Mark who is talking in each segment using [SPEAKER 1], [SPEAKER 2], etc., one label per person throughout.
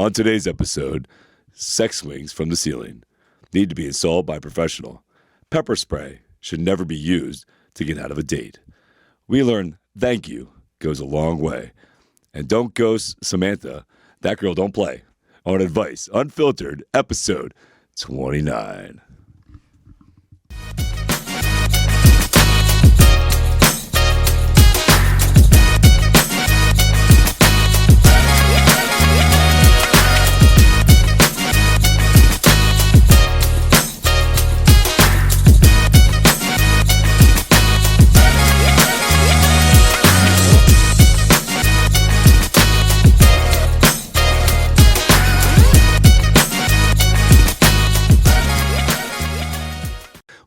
[SPEAKER 1] On today's episode, sex swings from the ceiling need to be installed by a professional. Pepper spray should never be used to get out of a date. We learn thank you goes a long way. And don't ghost Samantha. That girl don't play. On Advice Unfiltered, episode 29.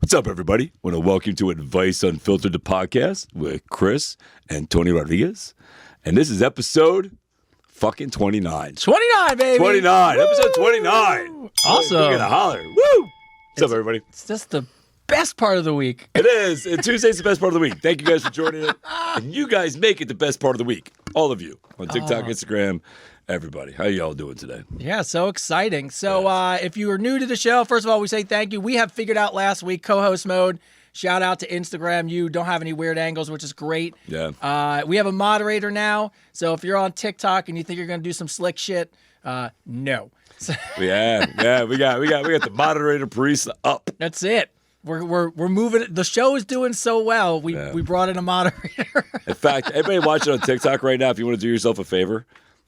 [SPEAKER 1] What's up, everybody? I want to welcome you to Advice Unfiltered, the podcast with Chris and Tony Rodriguez. And this is episode fucking 29.
[SPEAKER 2] 29, baby.
[SPEAKER 1] 29.
[SPEAKER 2] Woo!
[SPEAKER 1] Episode 29.
[SPEAKER 2] Awesome.
[SPEAKER 1] We're going to holler. Woo! What's up, everybody?
[SPEAKER 2] It's just the best part of the week.
[SPEAKER 1] It is. And Tuesday's the best part of the week. Thank you guys for joining it. And you guys make it the best part of the week. All of you. On TikTok, Instagram, everybody. How y'all doing today?
[SPEAKER 2] Yeah, so exciting. So if you are new to the show, first of all, we say thank you. We have figured out last week co-host mode. Shout out to Instagram. You don't have any weird angles, which is great.
[SPEAKER 1] Yeah.
[SPEAKER 2] We have a moderator now. So if you're on TikTok and you think you're going to do some slick shit, no.
[SPEAKER 1] Yeah. We got the moderator priest up.
[SPEAKER 2] That's it. We're moving. The show is doing so well. We brought in a moderator.
[SPEAKER 1] In fact, everybody watching on TikTok right now, if you want to do yourself a favor,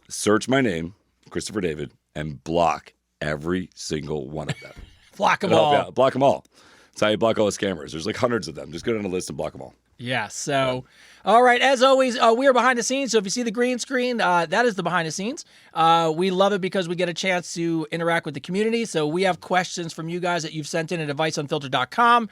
[SPEAKER 1] search my name, Christopher David, and block every single one of them.
[SPEAKER 2] Block them all.
[SPEAKER 1] Block them all. That's how you block all the scammers. There's like hundreds of them. Just go down the list and block them all.
[SPEAKER 2] Yeah, so, all right, as always, we are behind the scenes, so if you see the green screen, that is the behind the scenes. We love it because we get a chance to interact with the community, so we have questions from you guys that you've sent in at adviceunfiltered.com.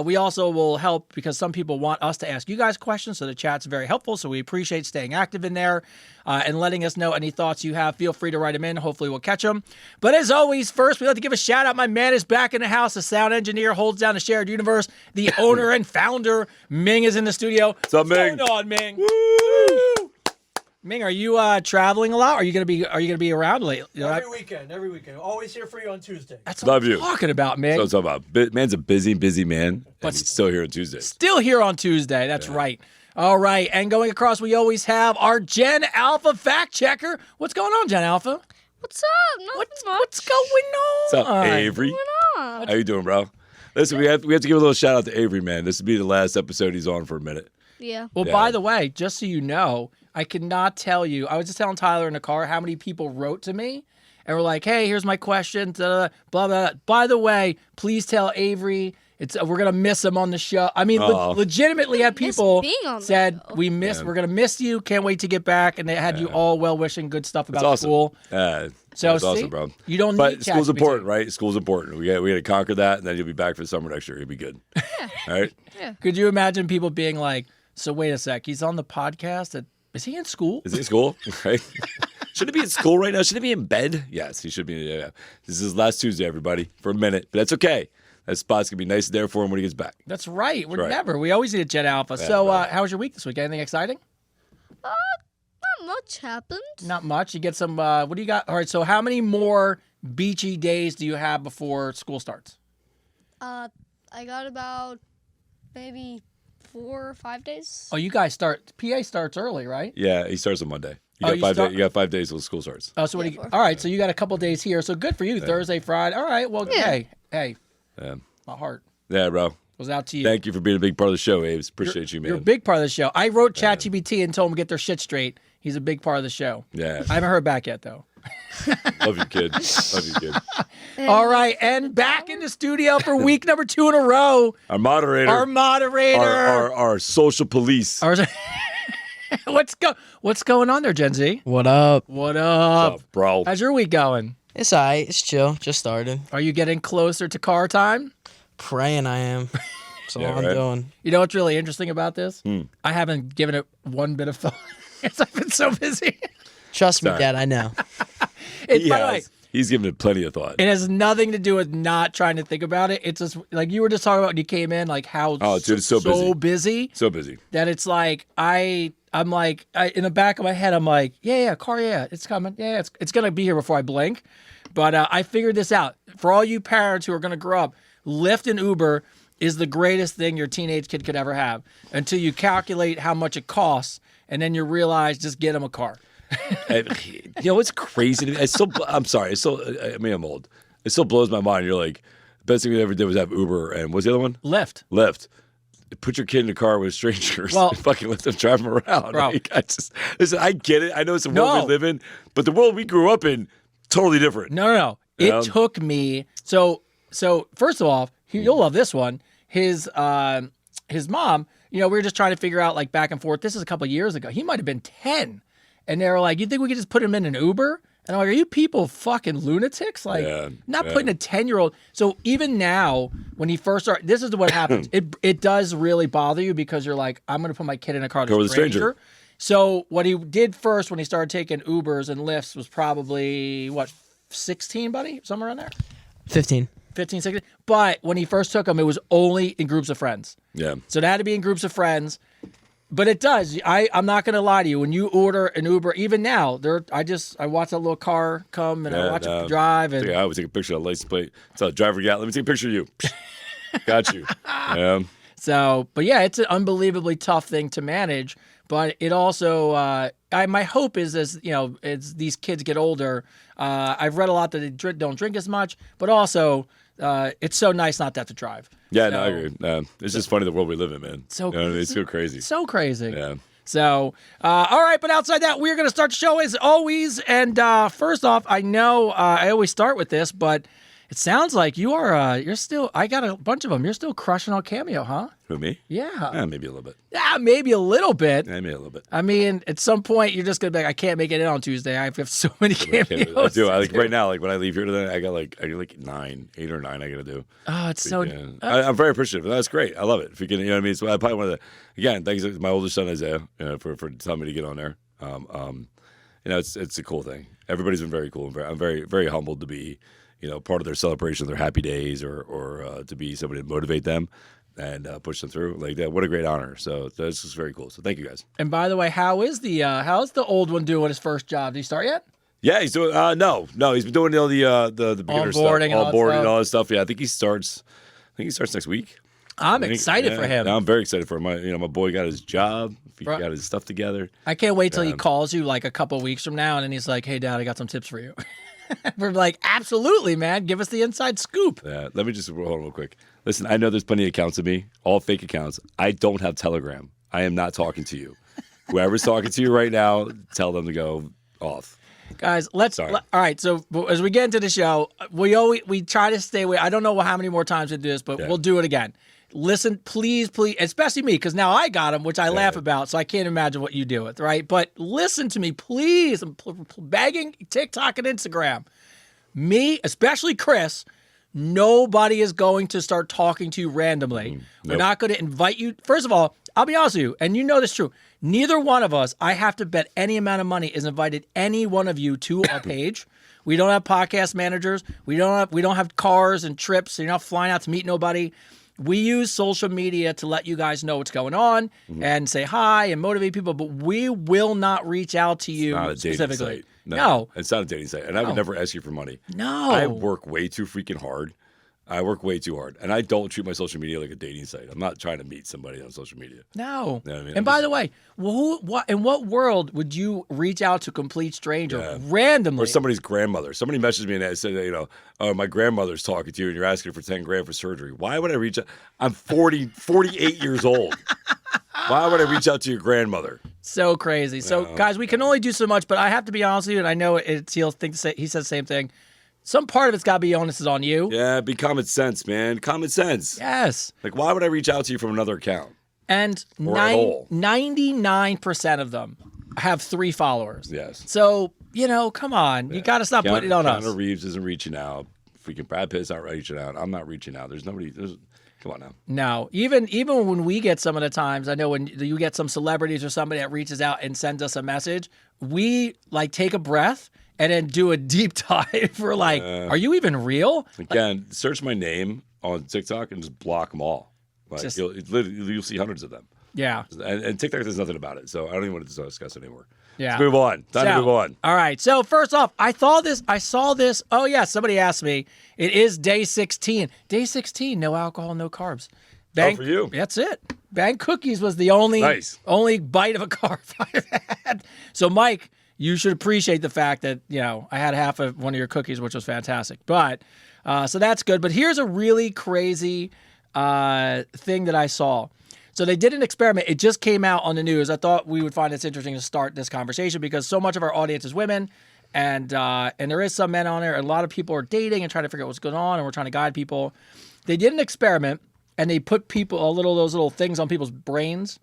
[SPEAKER 2] We also will help because some people want us to ask you guys questions, so the chat's very helpful, so we appreciate staying active in there and letting us know any thoughts you have. Feel free to write them in. Hopefully we'll catch them. But as always, first, we like to give a shout-out. My man is back in the house. The sound engineer holds down the shared universe. The owner and founder, Ming, is in the studio.
[SPEAKER 1] What's up, Ming?
[SPEAKER 2] What's going on, Ming? Woo! Ming, are you traveling a lot? Are you gonna be around late?
[SPEAKER 3] Every weekend. Always here for you on Tuesday.
[SPEAKER 2] That's what I'm talking about, Ming.
[SPEAKER 1] That's what I'm talking about. Man's a busy man, but he's still here on Tuesdays.
[SPEAKER 2] Still here on Tuesday. That's right. All right, and going across, we always have our Gen Alpha fact checker. What's going on, Gen Alpha?
[SPEAKER 4] What's up?
[SPEAKER 2] What's going on?
[SPEAKER 1] What's up, Avery?
[SPEAKER 4] What's going on?
[SPEAKER 1] How you doing, bro? Listen, we have to give a little shout out to Avery, man. This will be the last episode he's on for a minute.
[SPEAKER 4] Yeah.
[SPEAKER 2] Well, by the way, just so you know, I cannot tell you. I was just telling Tyler in the car how many people wrote to me and were like, "Hey, here's my question." Blah blah blah. By the way, please tell Avery we're gonna miss him on the show. I mean, legitimately had people said we miss. We're gonna miss you. Can't wait to get back. And they had you all well wishing good stuff about
[SPEAKER 1] awesome.
[SPEAKER 2] school.
[SPEAKER 1] So
[SPEAKER 2] that's
[SPEAKER 1] awesome, bro.
[SPEAKER 2] You don't.
[SPEAKER 1] But
[SPEAKER 2] need
[SPEAKER 1] school's
[SPEAKER 2] ChatGPT.
[SPEAKER 1] important, right? School's important. We got to conquer that, and then you'll be back for the summer next year. You'll be good.
[SPEAKER 4] Yeah.
[SPEAKER 1] All right.
[SPEAKER 4] Yeah.
[SPEAKER 2] Could you imagine people being like, "So wait a sec, he's on the podcast. Is he in school?
[SPEAKER 1] Is he in school? Right? Should he be in school right now? Should he be in bed? Yes, he should be. Yeah. This is last Tuesday, everybody, for a minute, but that's okay. That spot's gonna be nice there for him when he gets back.
[SPEAKER 2] That's right. We always need a Gen Alpha.
[SPEAKER 1] Yeah,
[SPEAKER 2] so,
[SPEAKER 1] right.
[SPEAKER 2] how was your week this week? Anything exciting?
[SPEAKER 4] Not much happened.
[SPEAKER 2] Not much. You get some. What do you got? All right. So, how many more beachy days do you have before school starts?
[SPEAKER 4] I got about maybe 4 or 5 days.
[SPEAKER 2] Oh, you guys start. PA starts early, right?
[SPEAKER 1] Yeah, he starts on Monday. You
[SPEAKER 2] Oh,
[SPEAKER 1] got you got 5 days till school starts.
[SPEAKER 2] Oh, so what do you? All right. So you got a couple days here. So good for you. Thursday, Friday. All right. Well, hey, my heart
[SPEAKER 1] Yeah, bro.
[SPEAKER 2] goes out to you.
[SPEAKER 1] Thank you for being a big part of the show, Aves. Appreciate you, man.
[SPEAKER 2] You're a big part of the show. I wrote ChatGPT and told him to get their shit straight. He's a big part of the show.
[SPEAKER 1] Yeah.
[SPEAKER 2] I haven't heard back yet, though.
[SPEAKER 1] Love you, kid. Love you, kid.
[SPEAKER 2] All right, and back in the studio for week number 2 in a row.
[SPEAKER 1] Our moderator. Our social police.
[SPEAKER 2] What's going on there, Gen Z?
[SPEAKER 5] What up?
[SPEAKER 2] What up?
[SPEAKER 1] What's up, bro?
[SPEAKER 2] How's your week going?
[SPEAKER 5] It's alright. It's chill. Just started.
[SPEAKER 2] Are you getting closer to car time?
[SPEAKER 5] Praying I am. That's all I'm doing.
[SPEAKER 2] You know what's really interesting about this? I haven't given it one bit of thought because I've been so busy.
[SPEAKER 5] Trust me,
[SPEAKER 1] Sorry.
[SPEAKER 5] Dad. I know.
[SPEAKER 2] By the way,
[SPEAKER 1] He's given it plenty of thought.
[SPEAKER 2] it has nothing to do with not trying to think about it. It's just like you were just talking about when you came in, like how
[SPEAKER 1] Oh, dude, it's so
[SPEAKER 2] busy
[SPEAKER 1] So busy.
[SPEAKER 2] that it's like I I'm like, in the back of my head, I'm like, yeah, car, yeah, it's coming. Yeah, it's going to be here before I blink. But I figured this out. For all you parents who are going to grow up, Lyft and Uber is the greatest thing your teenage kid could ever have until you calculate how much it costs, and then you realize just get them a car.
[SPEAKER 1] And, you know, it's crazy to me. I'm sorry. I mean, I'm old. It still blows my mind. You're like, the best thing we ever did was have Uber, and what's the other one?
[SPEAKER 2] Lyft.
[SPEAKER 1] Put your kid in a car with strangers.
[SPEAKER 2] Well,
[SPEAKER 1] and fucking let them drive them around.
[SPEAKER 2] Bro.
[SPEAKER 1] Like, listen, I get it. I know it's the world we live in, but the world we grew up in, totally different.
[SPEAKER 2] No. It took me. So first of all, you'll love this one. His mom, we were just trying to figure out like back and forth. This is a couple of years ago. He might have been 10. And they were like, you think we could just put him in an Uber? And I'm like, are you people fucking lunatics? Like, putting a 10-year-old. So even now, when he first started, this is what happens. It does really bother you because you're like, I'm going to put my kid in a car with a stranger. So what he did first when he started taking Ubers and Lyfts was probably, 16, buddy? Somewhere around there?
[SPEAKER 5] 15.
[SPEAKER 2] 15, 16. But when he first took them, it was only in groups of friends.
[SPEAKER 1] Yeah.
[SPEAKER 2] So it had to be in groups of friends. But it does. I'm not going to lie to you. When you order an Uber, even now, I watch that little car come and I watch it drive. And
[SPEAKER 1] I would take a picture of the license plate. Tell the driver, let me take a picture of you. Got you. Yeah.
[SPEAKER 2] So, but yeah, it's an unbelievably tough thing to manage. But it also, my hope is as these kids get older, I've read a lot that they don't drink as much, but also it's so nice not to have to drive.
[SPEAKER 1] Yeah, no, I agree. It's just funny the world we live in, man.
[SPEAKER 2] So
[SPEAKER 1] it's so crazy.
[SPEAKER 2] So crazy.
[SPEAKER 1] Yeah.
[SPEAKER 2] So, all right, but outside that, we're going to start the show as always. And first off, I know I always start with this, but it sounds like you're still, I got a bunch of them. You're still crushing on Cameo, huh?
[SPEAKER 1] Who, me?
[SPEAKER 2] Yeah.
[SPEAKER 1] Maybe a little bit.
[SPEAKER 2] Yeah, maybe a little bit.
[SPEAKER 1] Yeah, maybe a little bit.
[SPEAKER 2] I mean, at some point, you're just going to be like, I can't make it in on Tuesday. I have so many cameos.
[SPEAKER 1] I do. Right now, like when I leave here today, I do like 8 or 9 I got to do.
[SPEAKER 2] Oh, it's so...
[SPEAKER 1] I'm very appreciative. That's great. I love it. If you can, you know what I mean? So I probably want to, again, thanks to my older son, Isaiah, for telling me to get on there. It's a cool thing. Everybody's been very cool. I'm very, very humbled to be, part of their celebration of their happy days or to be somebody to motivate them and push them through like that. What a great honor. So that's just very cool. So thank you guys.
[SPEAKER 2] And by the way, how's the old one doing his first job? Did he start yet?
[SPEAKER 1] Yeah, he's doing, no, he's been doing all the beginner stuff. Onboarding and all that stuff. Yeah, I think he starts next week.
[SPEAKER 2] I'm excited for him.
[SPEAKER 1] I'm very excited for him. My boy got his job. He got his stuff together.
[SPEAKER 2] I can't wait till he calls you like a couple of weeks from now and then he's like, hey, Dad, I got some tips for you. We're like, absolutely, man. Give us the inside scoop.
[SPEAKER 1] Yeah, let me just hold on real quick. Listen, I know there's plenty of accounts of me, all fake accounts. I don't have Telegram. I am not talking to you. Whoever's talking to you right now, tell them to go off.
[SPEAKER 2] Guys, all right. So as we get into the show, we try to stay away. I don't know how many more times we do this, but we'll do it again. Listen, please, especially me, because now I got them, which I laugh about, so I can't imagine what you do with, right? But listen to me, please. I'm begging TikTok and Instagram. Me, especially Chris, nobody is going to start talking to you randomly. Nope. We're not going to invite you. First of all, I'll be honest with you, and you know this is true. Neither one of us, I have to bet any amount of money, has invited any one of you to our page. We don't have podcast managers. We don't have cars and trips. So you're not flying out to meet nobody. We use social media to let you guys know what's going on and say hi and motivate people, but we will not reach out to you specifically.
[SPEAKER 1] Site. No, it's not a dating site, and I would never ask you for money.
[SPEAKER 2] No,
[SPEAKER 1] I work way too freaking hard. And I don't treat my social media like a dating site. I'm not trying to meet somebody on social media.
[SPEAKER 2] No.
[SPEAKER 1] You know what I mean?
[SPEAKER 2] And by the way, in what world would you reach out to a complete stranger randomly?
[SPEAKER 1] Or somebody's grandmother. Somebody messaged me and said, oh, my grandmother's talking to you and you're asking her for $10,000 for surgery. Why would I reach out? I'm 48 years old. Why would I reach out to your grandmother?
[SPEAKER 2] So crazy. So, guys, we can only do so much, but I have to be honest with you, and I know he says the same thing. Some part of it's got to be onus is on you.
[SPEAKER 1] Yeah, be common sense, man. Common sense.
[SPEAKER 2] Yes.
[SPEAKER 1] Like, why would I reach out to you from another account?
[SPEAKER 2] And 99% of them have 3 followers.
[SPEAKER 1] Yes.
[SPEAKER 2] So, come on. You got to stop putting it on us.
[SPEAKER 1] Keanu Reeves isn't reaching out. Freaking Brad Pitt's not reaching out. I'm not reaching out. Come on now.
[SPEAKER 2] No. Even when we get some of the times, I know when you get some celebrities or somebody that reaches out and sends us a message, we take a breath and then do a deep dive. We're like, are you even real?
[SPEAKER 1] Again, search my name on TikTok and just block them all. You'll see hundreds of them.
[SPEAKER 2] Yeah.
[SPEAKER 1] And TikTok does nothing about it. So I don't even want to discuss it anymore.
[SPEAKER 2] Yeah.
[SPEAKER 1] Let's move on. Time to move on.
[SPEAKER 2] All right. So first off, I saw this. Oh yeah, somebody asked me. It is day 16. Day 16, no alcohol, no carbs.
[SPEAKER 1] For you.
[SPEAKER 2] That's it. Bang cookies was the only bite of a carb I've had. So Mike, you should appreciate the fact that, I had half of one of your cookies, which was fantastic. But so that's good. But here's a really crazy thing that I saw. So they did an experiment. It just came out on the news. I thought we would find this interesting to start this conversation because so much of our audience is women, and there is some men on there. A lot of people are dating and trying to figure out what's going on, and we're trying to guide people. They did an experiment, and they put those little things on people's brains,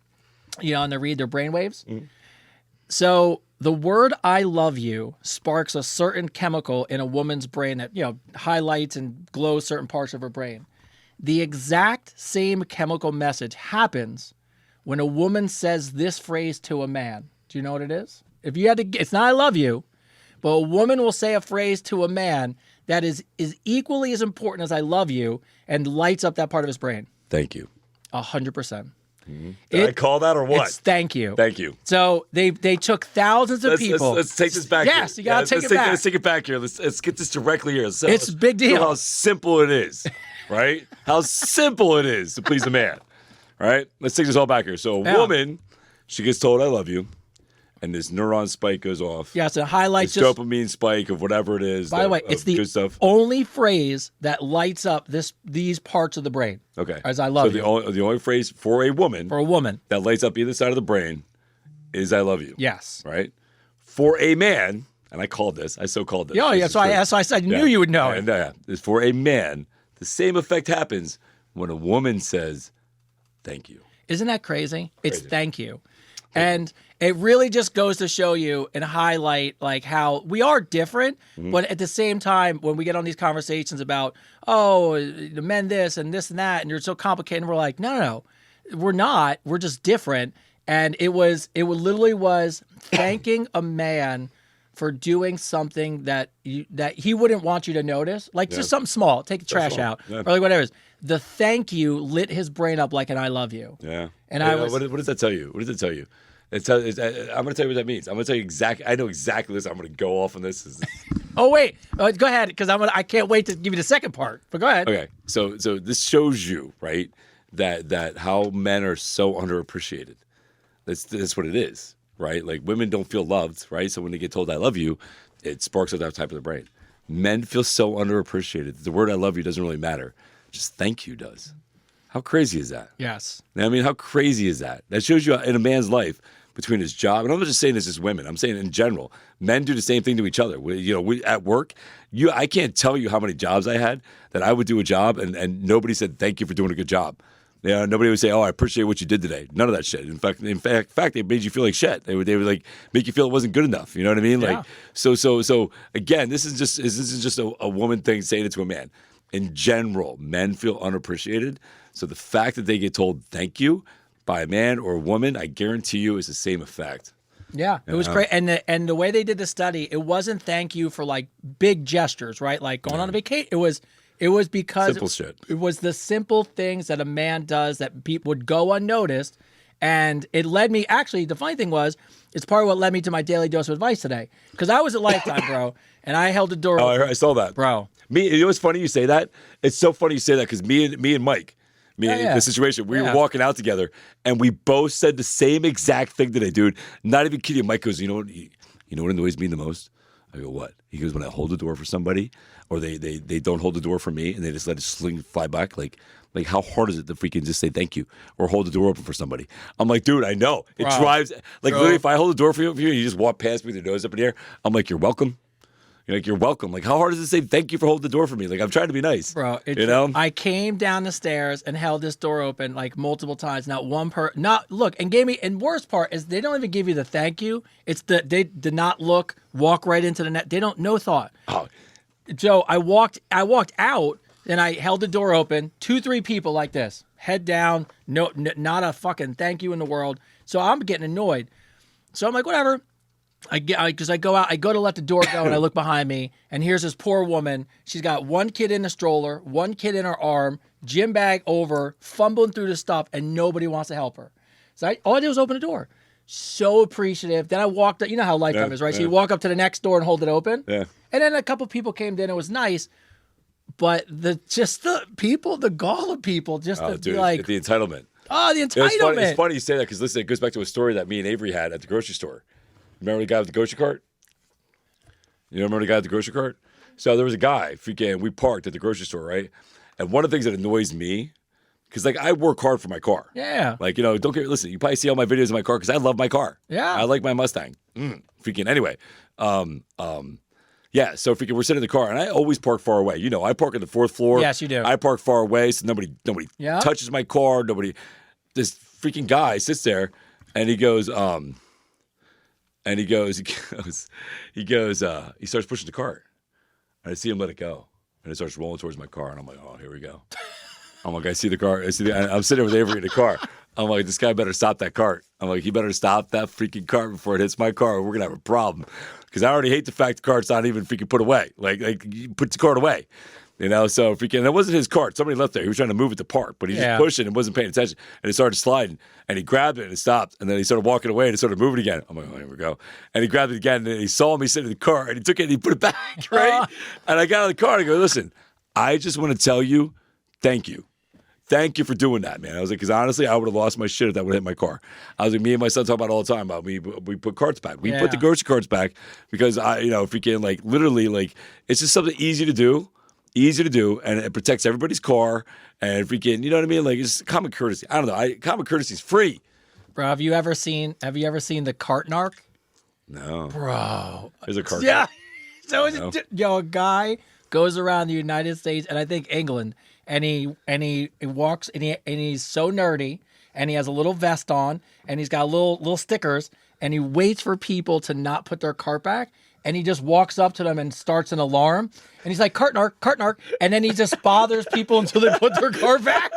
[SPEAKER 2] and they read their brain waves. Mm-hmm. So the word "I love you" sparks a certain chemical in a woman's brain that highlights and glows certain parts of her brain. The exact same chemical message happens when a woman says this phrase to a man. Do you know what it is? If you had to, it's not "I love you," but a woman will say a phrase to a man that is equally as important as "I love you" and lights up that part of his brain.
[SPEAKER 1] Thank you.
[SPEAKER 2] 100%.
[SPEAKER 1] Mm-hmm. Did I call that or what?
[SPEAKER 2] It's thank you.
[SPEAKER 1] Thank you.
[SPEAKER 2] So they took thousands of people.
[SPEAKER 1] Let's take this back.
[SPEAKER 2] Yes,
[SPEAKER 1] here.
[SPEAKER 2] You got to take it back.
[SPEAKER 1] Let's take it back here. Let's get this directly here.
[SPEAKER 2] It's a big deal.
[SPEAKER 1] How simple it is, right? How simple it is to please a man, right? Let's take this all back here. So a woman, she gets told "I love you," and this neuron spike goes off.
[SPEAKER 2] Yeah, so it highlights
[SPEAKER 1] this dopamine spike of whatever it is.
[SPEAKER 2] By the way, it's the
[SPEAKER 1] good stuff.
[SPEAKER 2] only phrase that lights up these parts of the brain.
[SPEAKER 1] Okay.
[SPEAKER 2] As "I love you."
[SPEAKER 1] So the only phrase for a woman that lights up either side of the brain is "I love you."
[SPEAKER 2] Yes.
[SPEAKER 1] Right? For a man, and I called this. I so called this.
[SPEAKER 2] Oh, yeah. So I said, knew you would know it.
[SPEAKER 1] And for a man, the same effect happens when a woman says, "Thank you."
[SPEAKER 2] Isn't that crazy? It's thank you. And it really just goes to show you and highlight like how we are different, but at the same time, when we get on these conversations about, the men this and that, and you're so complicated, and we're like, no, we're not. We're just different. And it literally was thanking a man for doing something that he wouldn't want you to notice, like just something small, take the trash out, or like whatever it is. The thank you lit his brain up like an "I love you."
[SPEAKER 1] Yeah.
[SPEAKER 2] And
[SPEAKER 1] what does that tell you? What does it tell you? I'm going to tell you what that means. I'm going to tell you exactly. I know exactly this. I'm going to go off on this.
[SPEAKER 2] Oh wait, go ahead, because I can't wait to give you the second part. But go ahead.
[SPEAKER 1] Okay, so this shows you right that how men are so underappreciated. That's what it is, right? Like women don't feel loved, right? So when they get told "I love you," it sparks up that type of the brain. Men feel so underappreciated. The word "I love you" doesn't really matter. Just "thank you" does. How crazy is that?
[SPEAKER 2] Yes.
[SPEAKER 1] I mean, how crazy is that? That shows you in a man's life between his job, and I'm not just saying this as women. I'm saying in general, men do the same thing to each other. We at work, I can't tell you how many jobs I had that I would do a job and nobody said thank you for doing a good job. Nobody would say, "Oh, I appreciate what you did today." None of that shit. In fact, it made you feel like shit. They would like make you feel it wasn't good enough. You know what I mean?
[SPEAKER 2] Yeah.
[SPEAKER 1] Like so again, this is just a woman thing saying it to a man. In general, men feel unappreciated. So the fact that they get told "thank you" by a man or a woman, I guarantee you, is the same effect.
[SPEAKER 2] Yeah, it was great. And the way they did the study, it wasn't thank you for like big gestures, right? Like going on a vacation. It was because
[SPEAKER 1] simple shit.
[SPEAKER 2] It was the simple things that a man does that people would go unnoticed. And it led me, actually, the funny thing was, it's part of what led me to my daily dose of advice today. Because I was at Lifetime, bro, and I held the door open.
[SPEAKER 1] I saw that.
[SPEAKER 2] Bro.
[SPEAKER 1] You know what's funny you say that? It's so funny you say that because me and Mike, the situation, we were walking out together, and we both said the same exact thing today, dude. Not even kidding. Mike goes, you know what annoys me the most? I go, what? He goes, when I hold the door for somebody, or they don't hold the door for me, and they just let it fly back, like how hard is it to freaking just say thank you or hold the door open for somebody? I'm like, dude, I know. It drives, like literally if I hold the door for you and you just walk past me with your nose up in the air, I'm like, you're welcome. You're like, you're welcome. Like, how hard is it to say thank you for holding the door for me? Like, I'm trying to be nice.
[SPEAKER 2] Bro, I came down the stairs and held this door open like multiple times. Not one and worst part is they don't even give you the thank you. It's they did not walk right into the net. They don't, no thought.
[SPEAKER 1] Oh.
[SPEAKER 2] Joe, I walked out and I held the door open. 2-3 people like this, head down. No, not a fucking thank you in the world. So I'm getting annoyed. So I'm like, whatever. Because I go out, I go to let the door go, and I look behind me, and here's this poor woman. She's got one kid in a stroller, one kid in her arm, gym bag over, fumbling through the stuff, and nobody wants to help her. So all I did was open the door. So appreciative. Then I walked up. You know how Lifetime is, right? So you walk up to the next door and hold it open.
[SPEAKER 1] Yeah.
[SPEAKER 2] And then a couple people came in. It was nice. But the gall of people, just
[SPEAKER 1] Oh,
[SPEAKER 2] the
[SPEAKER 1] dude,
[SPEAKER 2] like,
[SPEAKER 1] the entitlement.
[SPEAKER 2] the
[SPEAKER 1] It's
[SPEAKER 2] entitlement.
[SPEAKER 1] it's funny you say that because listen, it goes back to a story that me and Avery had at the grocery store. Remember the guy with the grocery cart? You remember the guy at the grocery cart? So there was a guy, we parked at the grocery store, right? And one of the things that annoys me, because like I work hard for my car.
[SPEAKER 2] Yeah.
[SPEAKER 1] Like, listen, you probably see all my videos of my car because I love my car.
[SPEAKER 2] Yeah.
[SPEAKER 1] I like my Mustang. Anyway. Yeah, so we're sitting in the car, and I always park far away. I park on the 4th floor.
[SPEAKER 2] Yes, you do.
[SPEAKER 1] I park far away, so nobody
[SPEAKER 2] Yeah.
[SPEAKER 1] touches my car. This freaking guy sits there, and he goes, he starts pushing the cart. And I see him let it go, and it starts rolling towards my car, and I'm like, oh, here we go. I'm like, I see the car. I'm sitting there with Avery in the car. I'm like, this guy better stop that cart. I'm like, he better stop that freaking cart before it hits my car. We're gonna have a problem. Because I already hate the fact the cart's not even freaking put away. Like you put the cart away. So and it wasn't his cart. Somebody left there. He was trying to move it to park, but he just pushed it and wasn't paying attention. And it started sliding. And he grabbed it and it stopped. And then he started walking away and it started moving again. I'm like, oh, here we go. And he grabbed it again and he saw me sitting in the car and he took it and he put it back, right? And I got out of the car and I go, listen, I just want to tell you, thank you. Thank you for doing that, man. I was like, because honestly, I would have lost my shit if that would have hit my car. I was like, me and my son talk about it all the time about we put carts back. We put the grocery carts back because literally, it's just something easy to do, and it protects everybody's car, and you know what I mean? Like, it's common courtesy. I don't know. Common courtesy is free.
[SPEAKER 2] Bro, have you ever seen the cart narc?
[SPEAKER 1] No.
[SPEAKER 2] Bro.
[SPEAKER 1] There's a cart.
[SPEAKER 2] Yeah. So a guy goes around the United States and I think England, and he walks and he's so nerdy, and he has a little vest on, and he's got little stickers, and he waits for people to not put their cart back, and he just walks up to them and starts an alarm, and he's like, cart narc, and then he just bothers people until they put their cart back.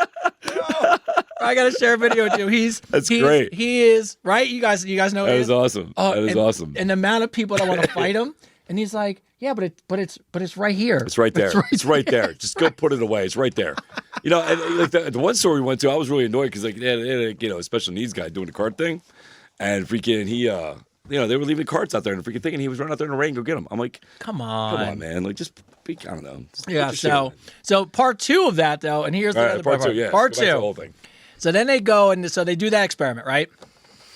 [SPEAKER 2] I gotta share a video with you.
[SPEAKER 1] That's great.
[SPEAKER 2] He is right. You guys know
[SPEAKER 1] That
[SPEAKER 2] him?
[SPEAKER 1] is awesome. That is awesome.
[SPEAKER 2] And the amount of people that want to fight him, and he's like, yeah, but it's right here.
[SPEAKER 1] It's right there. It's right there. Just go put it away. It's right there. And like the one store we went to, I was really annoyed because they had a special needs guy doing the cart thing, and freaking he they were leaving carts out there and freaking thinking he was running out there in the rain to go get them. I'm like, come on, man. Like just I don't know.
[SPEAKER 2] Yeah. So part 2 of that though, and here's the other part. Part 2.
[SPEAKER 1] The whole thing.
[SPEAKER 2] So then they go and so they do that experiment, right?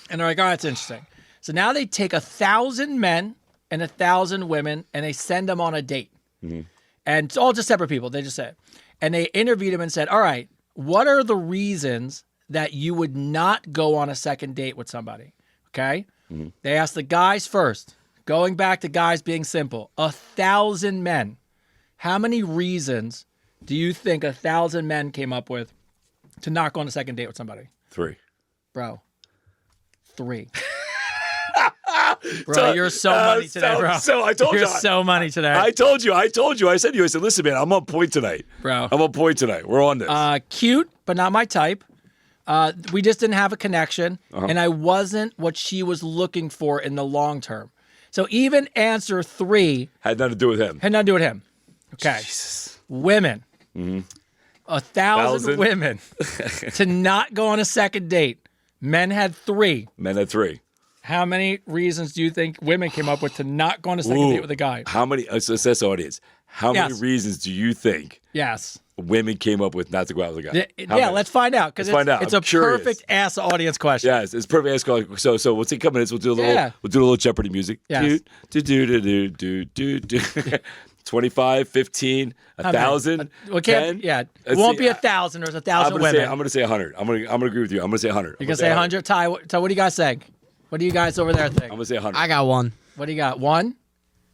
[SPEAKER 2] And they're like, oh, that's interesting. So now they take 1,000 men and 1,000 women, and they send them on a date. Mm-hmm. And it's all just separate people. They just said, and they interviewed them and said, all right, what are the reasons that you would not go on a second date with somebody? Okay. Mm-hmm. They asked the guys first, going back to guys being simple, 1,000 men. How many reasons do you think 1,000 men came up with to not go on a second date with somebody?
[SPEAKER 1] 3.
[SPEAKER 2] Bro. 3. Bro, you're so money today, bro.
[SPEAKER 1] So I told you.
[SPEAKER 2] You're so money today.
[SPEAKER 1] I told you. I said to you, listen, man, I'm on point tonight.
[SPEAKER 2] Bro.
[SPEAKER 1] I'm on point tonight. We're on this.
[SPEAKER 2] Cute, but not my type. We just didn't have a connection, and I wasn't what she was looking for in the long term. So even answer 3
[SPEAKER 1] had nothing to do with him.
[SPEAKER 2] Okay.
[SPEAKER 1] Jesus.
[SPEAKER 2] Women. Mm-hmm. 1,000 women to not go on a second date. Men had 3. How many reasons do you think women came up with to not go on a second date with a guy?
[SPEAKER 1] How many? Assess the audience. How many reasons do you think?
[SPEAKER 2] Yes.
[SPEAKER 1] Women came up with not to go out with a guy.
[SPEAKER 2] Let's find out because it's a perfect ass audience question.
[SPEAKER 1] Yes, it's perfect ass question. So we'll take a couple minutes. We'll do a little Jeopardy music.
[SPEAKER 2] Yes.
[SPEAKER 1] Do. 25, 15, 1,000, 10.
[SPEAKER 2] Yeah, it won't be 1,000. There's 1,000 women.
[SPEAKER 1] I'm going to say 100. I'm going to agree with you. I'm going to say 100.
[SPEAKER 2] You're going to say 100? Ty, what do you guys think? What do you guys over there think?
[SPEAKER 1] I'm going to say 100.
[SPEAKER 5] I got 1.
[SPEAKER 2] What do you got? 1?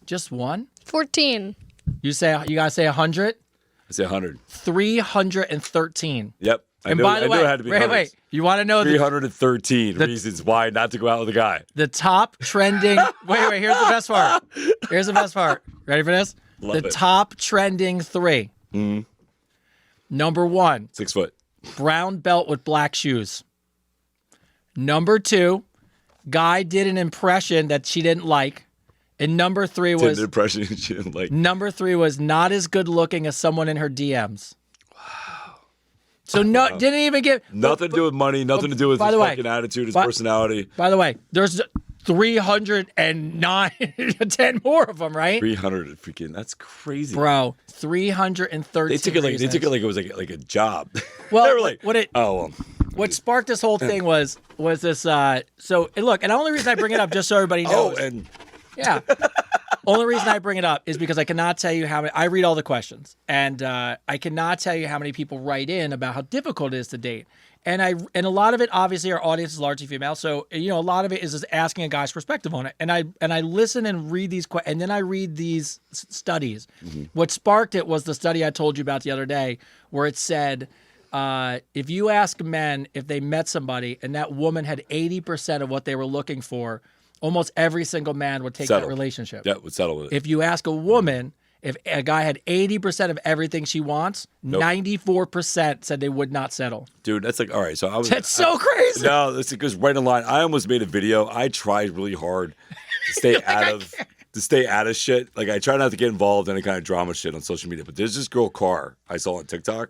[SPEAKER 2] Just 1?
[SPEAKER 4] 14.
[SPEAKER 2] You guys say 100?
[SPEAKER 1] I say 100.
[SPEAKER 2] 313.
[SPEAKER 1] Yep.
[SPEAKER 2] And by the way,
[SPEAKER 1] it had to be
[SPEAKER 2] wait. You want to know
[SPEAKER 1] 313 reasons why not to go out with a guy.
[SPEAKER 2] The top trending. wait. Here's the best part. Ready for this?
[SPEAKER 1] Love it.
[SPEAKER 2] Top trending 3.
[SPEAKER 1] Mm-hmm.
[SPEAKER 2] Number 1.
[SPEAKER 1] 6 foot.
[SPEAKER 2] Brown belt with black shoes. Number 2. Guy did an impression that she didn't like. And number 3 was.
[SPEAKER 1] Did an impression she didn't like.
[SPEAKER 2] Number 3 was not as good looking as someone in her DMs.
[SPEAKER 1] Wow.
[SPEAKER 2] So no, didn't even give
[SPEAKER 1] Nothing to do with money. Nothing to do with
[SPEAKER 2] by
[SPEAKER 1] his
[SPEAKER 2] the way,
[SPEAKER 1] fucking attitude, his
[SPEAKER 2] by-
[SPEAKER 1] personality.
[SPEAKER 2] By the way, there's 309, 10 more of them, right?
[SPEAKER 1] 300 freaking. That's crazy,
[SPEAKER 2] Bro, 313.
[SPEAKER 1] They took it like it was like a job.
[SPEAKER 2] Well,
[SPEAKER 1] they were like,
[SPEAKER 2] what it
[SPEAKER 1] oh well.
[SPEAKER 2] what sparked this whole thing was this. So and look, and the only reason I bring it up, just so everybody knows,
[SPEAKER 1] Oh, and
[SPEAKER 2] yeah. Only reason I bring it up is because I cannot tell you how many. I read all the questions, and I cannot tell you how many people write in about how difficult it is to date. And a lot of it, obviously, our audience is largely female, so a lot of it is just asking a guy's perspective on it. And I listen and read these, and then I read these studies. Mm-hmm. What sparked it was the study I told you about the other day, where it said, if you ask men if they met somebody and that woman had 80% of what they were looking for, almost every single man would take that relationship.
[SPEAKER 1] Yeah, would settle with it.
[SPEAKER 2] If you ask a woman if a guy had 80% of everything she wants, 94% said they would not settle.
[SPEAKER 1] Dude, that's like, all right. So
[SPEAKER 2] That's so crazy.
[SPEAKER 1] No, this goes right in line. I almost made a video. I tried really hard to stay out of shit. Like I try not to get involved in any kind of drama shit on social media. But there's this girl Car I saw on TikTok.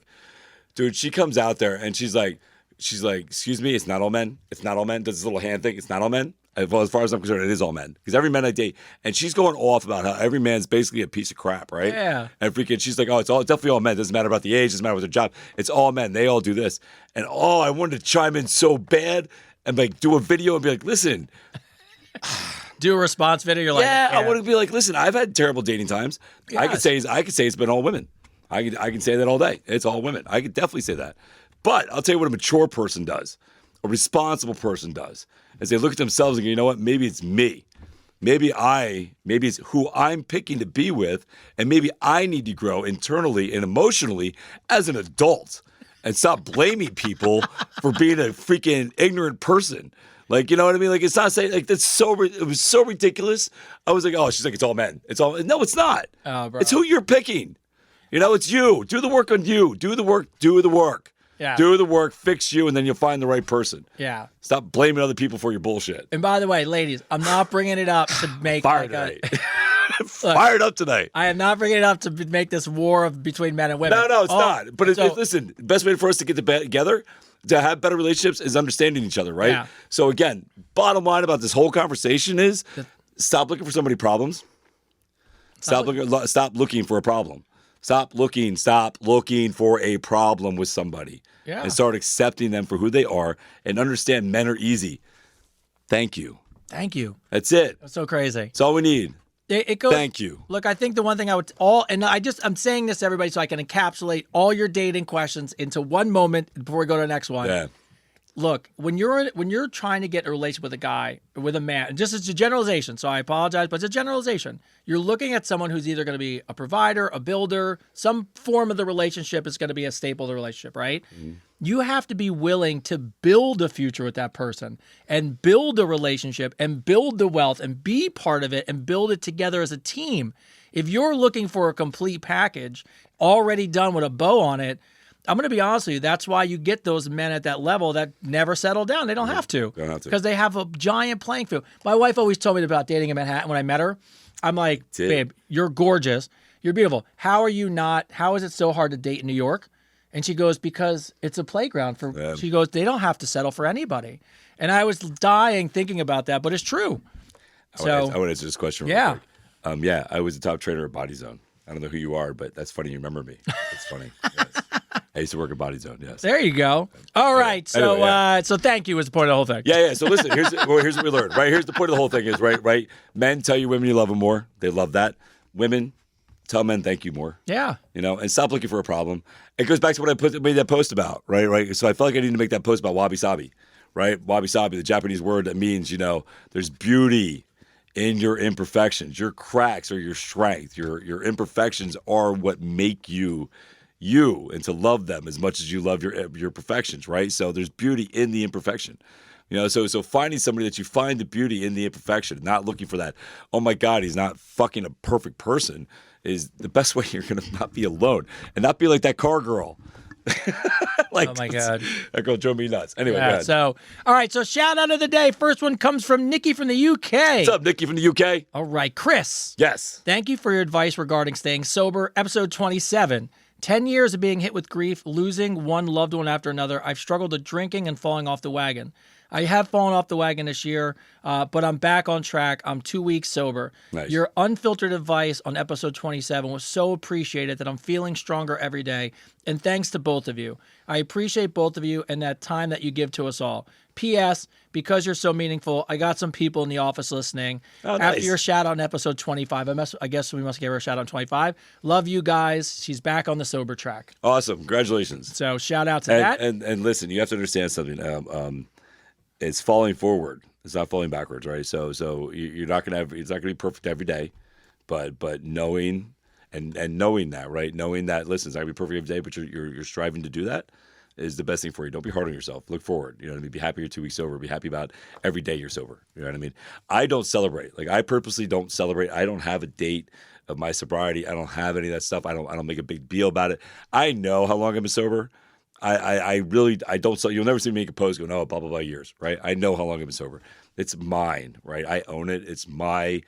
[SPEAKER 1] Dude, she comes out there and she's like, excuse me, it's not all men. It's not all men. Does this little hand thing. It's not all men. Well, as far as I'm concerned, it is all men. Because every man I date, and she's going off about how every man's basically a piece of crap, right?
[SPEAKER 2] Yeah.
[SPEAKER 1] And freaking, she's like, oh, it's definitely all men. Doesn't matter about the age, doesn't matter what their job. It's all men. They all do this. And I wanted to chime in so bad and like do a video and be like, listen.
[SPEAKER 2] Do a response video. You're like,
[SPEAKER 1] yeah, I want to be like, listen, I've had terrible dating times.
[SPEAKER 2] Yes.
[SPEAKER 1] I could say it's been all women. I can say that all day. It's all women. I could definitely say that. But I'll tell you what a mature person does. A responsible person does. As they look at themselves and go, you know what? Maybe it's me. Maybe it's who I'm picking to be with, and maybe I need to grow internally and emotionally as an adult and stop blaming people for being a freaking ignorant person. Like, you know what I mean? Like, it's not saying, like, it was so ridiculous. I was like, oh, she's like, it's all men. No, it's not.
[SPEAKER 2] Oh, bro.
[SPEAKER 1] It's who you're picking. It's you. Do the work on you. Do the work.
[SPEAKER 2] Yeah.
[SPEAKER 1] Do the work, fix you, and then you'll find the right person.
[SPEAKER 2] Yeah.
[SPEAKER 1] Stop blaming other people for your bullshit.
[SPEAKER 2] And by the way, ladies, I'm not bringing it up to make
[SPEAKER 1] Fired Fired up tonight.
[SPEAKER 2] I am not bringing it up to make this war between men and women.
[SPEAKER 1] No, it's not. But listen, the best way for us to get together, to have better relationships, is understanding each other, right?
[SPEAKER 2] Yeah.
[SPEAKER 1] So again, bottom line about this whole conversation is stop looking for so many problems. Stop looking for a problem. Stop looking for a problem with somebody.
[SPEAKER 2] Yeah.
[SPEAKER 1] And start accepting them for who they are and understand men are easy. Thank you.
[SPEAKER 2] Thank you.
[SPEAKER 1] That's it.
[SPEAKER 2] That's so crazy.
[SPEAKER 1] That's all we need.
[SPEAKER 2] It goes.
[SPEAKER 1] Thank you.
[SPEAKER 2] Look, I think the one thing I'm saying this to everybody so I can encapsulate all your dating questions into one moment before we go to the next one.
[SPEAKER 1] Yeah.
[SPEAKER 2] Look, when you're trying to get a relationship with a guy, with a man, just as a generalization, so I apologize, but it's a generalization. You're looking at someone who's either going to be a provider, a builder, some form of the relationship is going to be a staple of the relationship, right? Mm-hmm. You have to be willing to build a future with that person and build a relationship and build the wealth and be part of it and build it together as a team. If you're looking for a complete package already done with a bow on it, I'm going to be honest with you. That's why you get those men at that level that never settle down. They don't have to.
[SPEAKER 1] Don't have to.
[SPEAKER 2] Because they have a giant playing field. My wife always told me about dating in Manhattan when I met her. I'm like, babe, you're gorgeous. You're beautiful. How is it so hard to date in New York? And she goes, because it's a playground she goes, they don't have to settle for anybody. And I was dying thinking about that, but it's true.
[SPEAKER 1] I want to answer this question
[SPEAKER 2] Yeah.
[SPEAKER 1] real quick. I was the top trainer at Body Zone. I don't know who you are, but that's funny you remember me. It's funny. Yes. I used to work at Body Zone, yes.
[SPEAKER 2] There you go. All right. So
[SPEAKER 1] Anyway, yeah.
[SPEAKER 2] so thank you was the point of the whole thing.
[SPEAKER 1] Yeah. So listen, here's what we learned, right? Here's the point of the whole thing is, right? Men tell you women you love them more. They love that. Women tell men thank you more.
[SPEAKER 2] Yeah.
[SPEAKER 1] And stop looking for a problem. It goes back to what I made that post about, right? So I felt like I needed to make that post about wabi-sabi, right? Wabi-sabi, the Japanese word that means, there's beauty in your imperfections. Your cracks are your strength. Your imperfections are what make you, and to love them as much as you love your perfections, right? So there's beauty in the imperfection. So finding somebody that you find the beauty in the imperfection, not looking for that, oh my God, he's not fucking a perfect person, is the best way you're going to not be alone and not be like that car girl.
[SPEAKER 2] Oh my God.
[SPEAKER 1] That girl drove me nuts. Anyway, go
[SPEAKER 2] Yeah,
[SPEAKER 1] ahead.
[SPEAKER 2] so, all right. So shout out of the day. First one comes from Nikki from the UK.
[SPEAKER 1] What's up, Nikki from the UK?
[SPEAKER 2] All right, Chris.
[SPEAKER 1] Yes.
[SPEAKER 2] Thank you for your advice regarding staying sober. Episode 27. 10 years of being hit with grief, losing one loved one after another. I've struggled with drinking and falling off the wagon. I have fallen off the wagon this year, but I'm back on track. I'm 2 weeks sober.
[SPEAKER 1] Nice.
[SPEAKER 2] Your unfiltered advice on episode 27 was so appreciated that I'm feeling stronger every day. And thanks to both of you. I appreciate both of you and that time that you give to us all. P.S. Because you're so meaningful, I got some people in the office listening.
[SPEAKER 1] Oh, nice.
[SPEAKER 2] After your shout out on episode 25, I guess we must give her a shout out on 25. Love you guys. She's back on the sober track.
[SPEAKER 1] Awesome. Congratulations.
[SPEAKER 2] So shout out to that.
[SPEAKER 1] And listen, you have to understand something. It's falling forward. It's not falling backwards, right? So you're not gonna have. It's not gonna be perfect every day, but knowing and knowing that, right? Knowing that, listen, it's not gonna be perfect every day, but you're striving to do that is the best thing for you. Don't be hard on yourself. Look forward. You know what I mean? Be happy you're 2 weeks sober. Be happy about every day you're sober. You know what I mean? I don't celebrate. Like I purposely don't celebrate. I don't have a date of my sobriety. I don't have any of that stuff. I don't make a big deal about it. I know how long I've been sober. I really don't. You'll never see me make a post going, oh, blah blah blah years, right? I know how long I've been sober. It's mine, right? I own it. It's my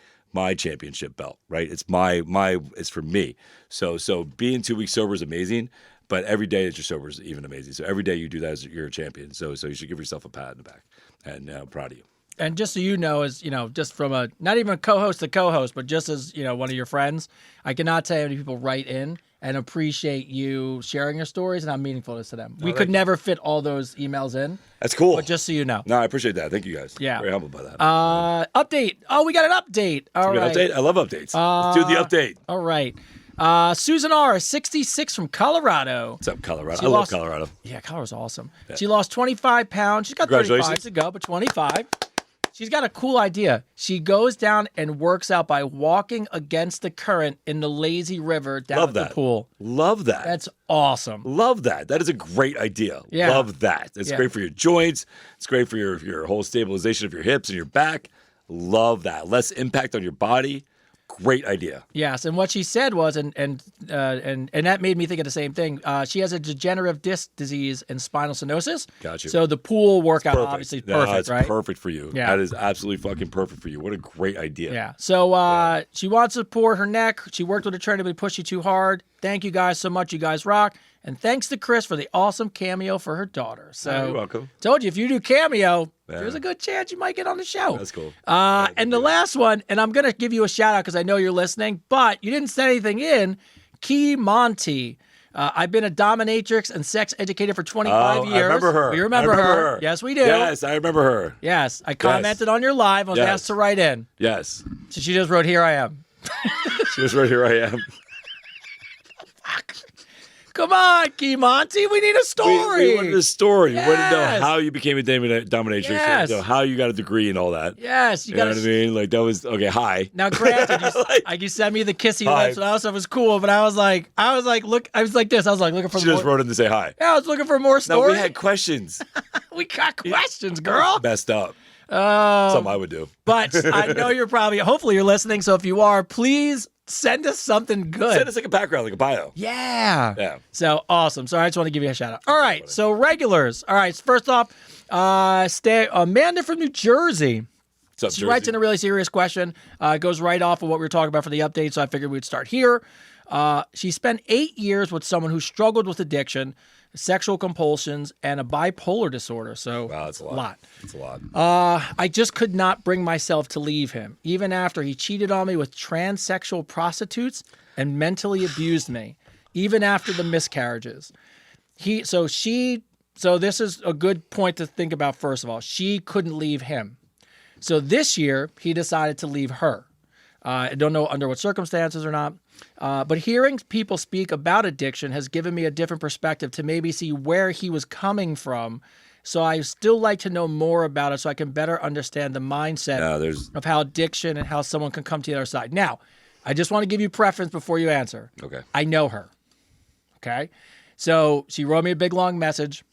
[SPEAKER 1] championship belt, right? It's it's for me. So being 2 weeks sober is amazing, but every day that you're sober is even amazing. So every day you do that, you're a champion. So you should give yourself a pat in the back, and I'm proud of you.
[SPEAKER 2] And just so you know, as you know, just from not even a co-host to co-host, but just as one of your friends, I cannot tell you how many people write in and appreciate you sharing your stories and how meaningful it is to them. We could never fit all those emails in.
[SPEAKER 1] That's cool.
[SPEAKER 2] But just so you know.
[SPEAKER 1] No, I appreciate that. Thank you guys.
[SPEAKER 2] Yeah.
[SPEAKER 1] Very humbled by that.
[SPEAKER 2] Update. Oh, we got an update. All right.
[SPEAKER 1] Update? I love updates. Let's do the update.
[SPEAKER 2] All right. Susan R., 66 from Colorado.
[SPEAKER 1] What's up, Colorado? I love Colorado.
[SPEAKER 2] Yeah, Colorado's awesome. Yeah. She lost 25 pounds. She's got 35 to go, but 25. She's got a cool idea. She goes down and works out by walking against the current in the lazy river down at the pool.
[SPEAKER 1] Love that.
[SPEAKER 2] That's awesome.
[SPEAKER 1] Love that. That is a great idea.
[SPEAKER 2] Yeah.
[SPEAKER 1] Love that. It's great for your joints. It's great for your whole stabilization of your hips and your back. Love that. Less impact on your body. Great idea.
[SPEAKER 2] Yes, and what she said was, and that made me think of the same thing. She has a degenerative disc disease and spinal stenosis.
[SPEAKER 1] Got you.
[SPEAKER 2] So the pool workout obviously is perfect,
[SPEAKER 1] it's
[SPEAKER 2] right?
[SPEAKER 1] perfect for you.
[SPEAKER 2] Yeah.
[SPEAKER 1] That is absolutely fucking perfect for you. What a great idea.
[SPEAKER 2] Yeah. So she wants to support her neck. She worked with a trainer to push you too hard. Thank you guys so much. You guys rock. And thanks to Chris for the awesome cameo for her daughter. So
[SPEAKER 1] you're welcome.
[SPEAKER 2] Told you, if you do cameo, there's a good chance you might get on the show.
[SPEAKER 1] That's cool.
[SPEAKER 2] And the last one, and I'm going to give you a shout out because I know you're listening, but you didn't send anything in. Key Monty. I've been a dominatrix and sex educator for 25 years.
[SPEAKER 1] I remember her.
[SPEAKER 2] We remember her. Yes, we do.
[SPEAKER 1] Yes, I remember her.
[SPEAKER 2] Yes. I commented on your live. I was asked to write in.
[SPEAKER 1] Yes.
[SPEAKER 2] So she just wrote, "Here I am."
[SPEAKER 1] She was right here. I am.
[SPEAKER 2] Come on, Key Monty. We need a story.
[SPEAKER 1] We wanted a story.
[SPEAKER 2] Yes.
[SPEAKER 1] We wanted to know how you became a dominatrix.
[SPEAKER 2] Yes.
[SPEAKER 1] You know, how you got a degree and all that.
[SPEAKER 2] Yes.
[SPEAKER 1] You know what I mean? Like, that was, okay, hi.
[SPEAKER 2] Now, granted, you sent me the kissy lips, and also it was cool, but I was like this. I was like looking for
[SPEAKER 1] She
[SPEAKER 2] more.
[SPEAKER 1] just wrote in to say hi.
[SPEAKER 2] Yeah, I was looking for more stories.
[SPEAKER 1] No, we had questions.
[SPEAKER 2] We got questions, girl.
[SPEAKER 1] Messed up. Something I would do.
[SPEAKER 2] But I know hopefully you're listening, so if you are, please send us something good.
[SPEAKER 1] Send us like a background, like a bio.
[SPEAKER 2] Yeah. So awesome. So I just want to give you a shout out. All right. So regulars. All right. So first off, Amanda from New Jersey.
[SPEAKER 1] What's up,
[SPEAKER 2] She
[SPEAKER 1] Jersey?
[SPEAKER 2] writes in a really serious question. It goes right off of what we were talking about for the update, so I figured we'd start here. She spent 8 years with someone who struggled with addiction, sexual compulsions, and a bipolar disorder. So
[SPEAKER 1] Wow, that's a lot. That's a lot.
[SPEAKER 2] I just could not bring myself to leave him, even after he cheated on me with transsexual prostitutes and mentally abused me, even after the miscarriages. So this is a good point to think about, first of all. She couldn't leave him. So this year, he decided to leave her. I don't know under what circumstances or not. But hearing people speak about addiction has given me a different perspective to maybe see where he was coming from. So I still like to know more about it so I can better understand the mindset of how addiction and how someone can come to the other side. Now, I just want to give you preference before you answer.
[SPEAKER 1] Okay.
[SPEAKER 2] I know her. Okay. So she wrote me a big, long message.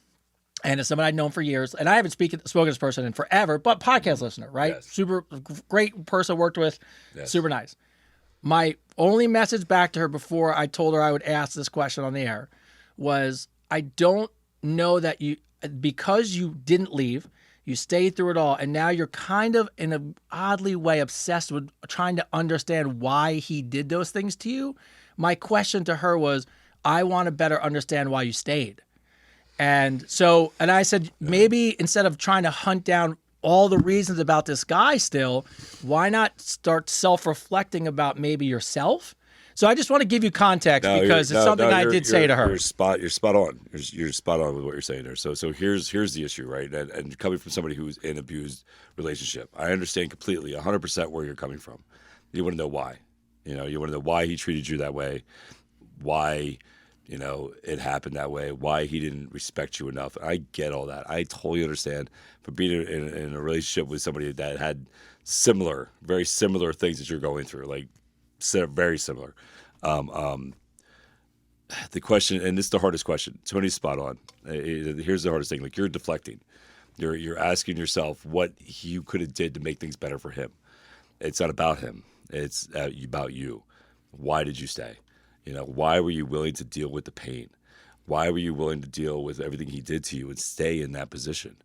[SPEAKER 2] And it's someone I'd known for years. And I haven't spoken to this person in forever, but podcast listener, right?
[SPEAKER 1] Yes.
[SPEAKER 2] Super great person, worked with,
[SPEAKER 1] Yes.
[SPEAKER 2] super nice. My only message back to her before I told her I would ask this question on the air was, I don't know that because you didn't leave, you stayed through it all, and now you're kind of in an oddly way obsessed with trying to understand why he did those things to you. My question to her was, I want to better understand why you stayed. And I said, maybe instead of trying to hunt down all the reasons about this guy still, why not start self-reflecting about maybe yourself? So I just want to give you context because it's something I did say to her.
[SPEAKER 1] You're spot on. You're spot on with what you're saying there. So here's the issue, right? And coming from somebody who's in an abused relationship, I understand completely, 100% where you're coming from. You want to know why. You want to know why he treated you that way, why it happened that way, why he didn't respect you enough. I get all that. I totally understand. For being in a relationship with somebody that had very similar things that you're going through, like very similar. The question, and this is the hardest question. Tony's spot on. Here's the hardest thing. Like, you're deflecting. You're asking yourself what you could have did to make things better for him. It's not about him. It's about you. Why did you stay? Why were you willing to deal with the pain? Why were you willing to deal with everything he did to you and stay in that position?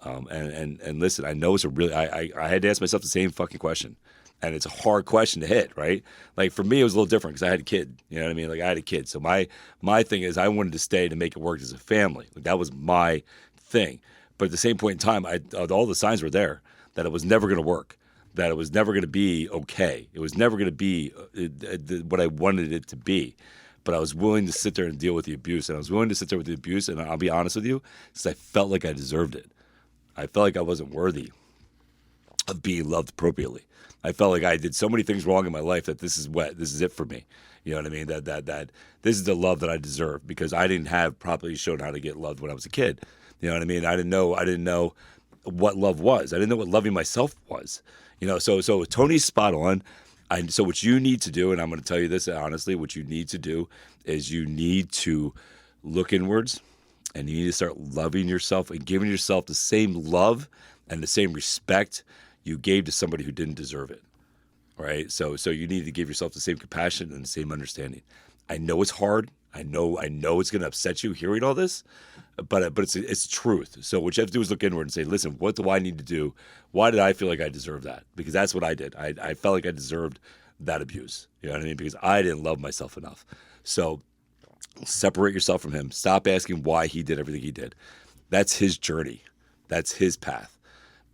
[SPEAKER 1] And listen, I know it's I had to ask myself the same fucking question. And it's a hard question to hit, right? Like, for me, it was a little different because I had a kid. You know what I mean? Like, I had a kid. So my thing is, I wanted to stay to make it work as a family. Like, that was my thing. But at the same point in time, all the signs were there that it was never going to work, that it was never going to be okay. It was never going to be what I wanted it to be. But I was willing to sit there and deal with the abuse. And I was willing to sit there with the abuse, and I'll be honest with you, because I felt like I deserved it. I felt like I wasn't worthy of being loved appropriately. I felt like I did so many things wrong in my life that this is it for me. You know what I mean? That this is the love that I deserve, because I didn't have properly shown how to get loved when I was a kid. You know what I mean? I didn't know what love was. I didn't know what loving myself was. So Tony's spot on. So what you need to do, and I'm going to tell you this honestly, what you need to do is you need to look inwards, and you need to start loving yourself and giving yourself the same love and the same respect you gave to somebody who didn't deserve it, right? So you need to give yourself the same compassion and the same understanding. I know it's hard. I know it's going to upset you hearing all this, but it's truth. So what you have to do is look inward and say, listen, what do I need to do? Why did I feel like I deserved that? Because that's what I did. I felt like I deserved that abuse. You know what I mean? Because I didn't love myself enough. So separate yourself from him. Stop asking why he did everything he did. That's his journey. That's his path.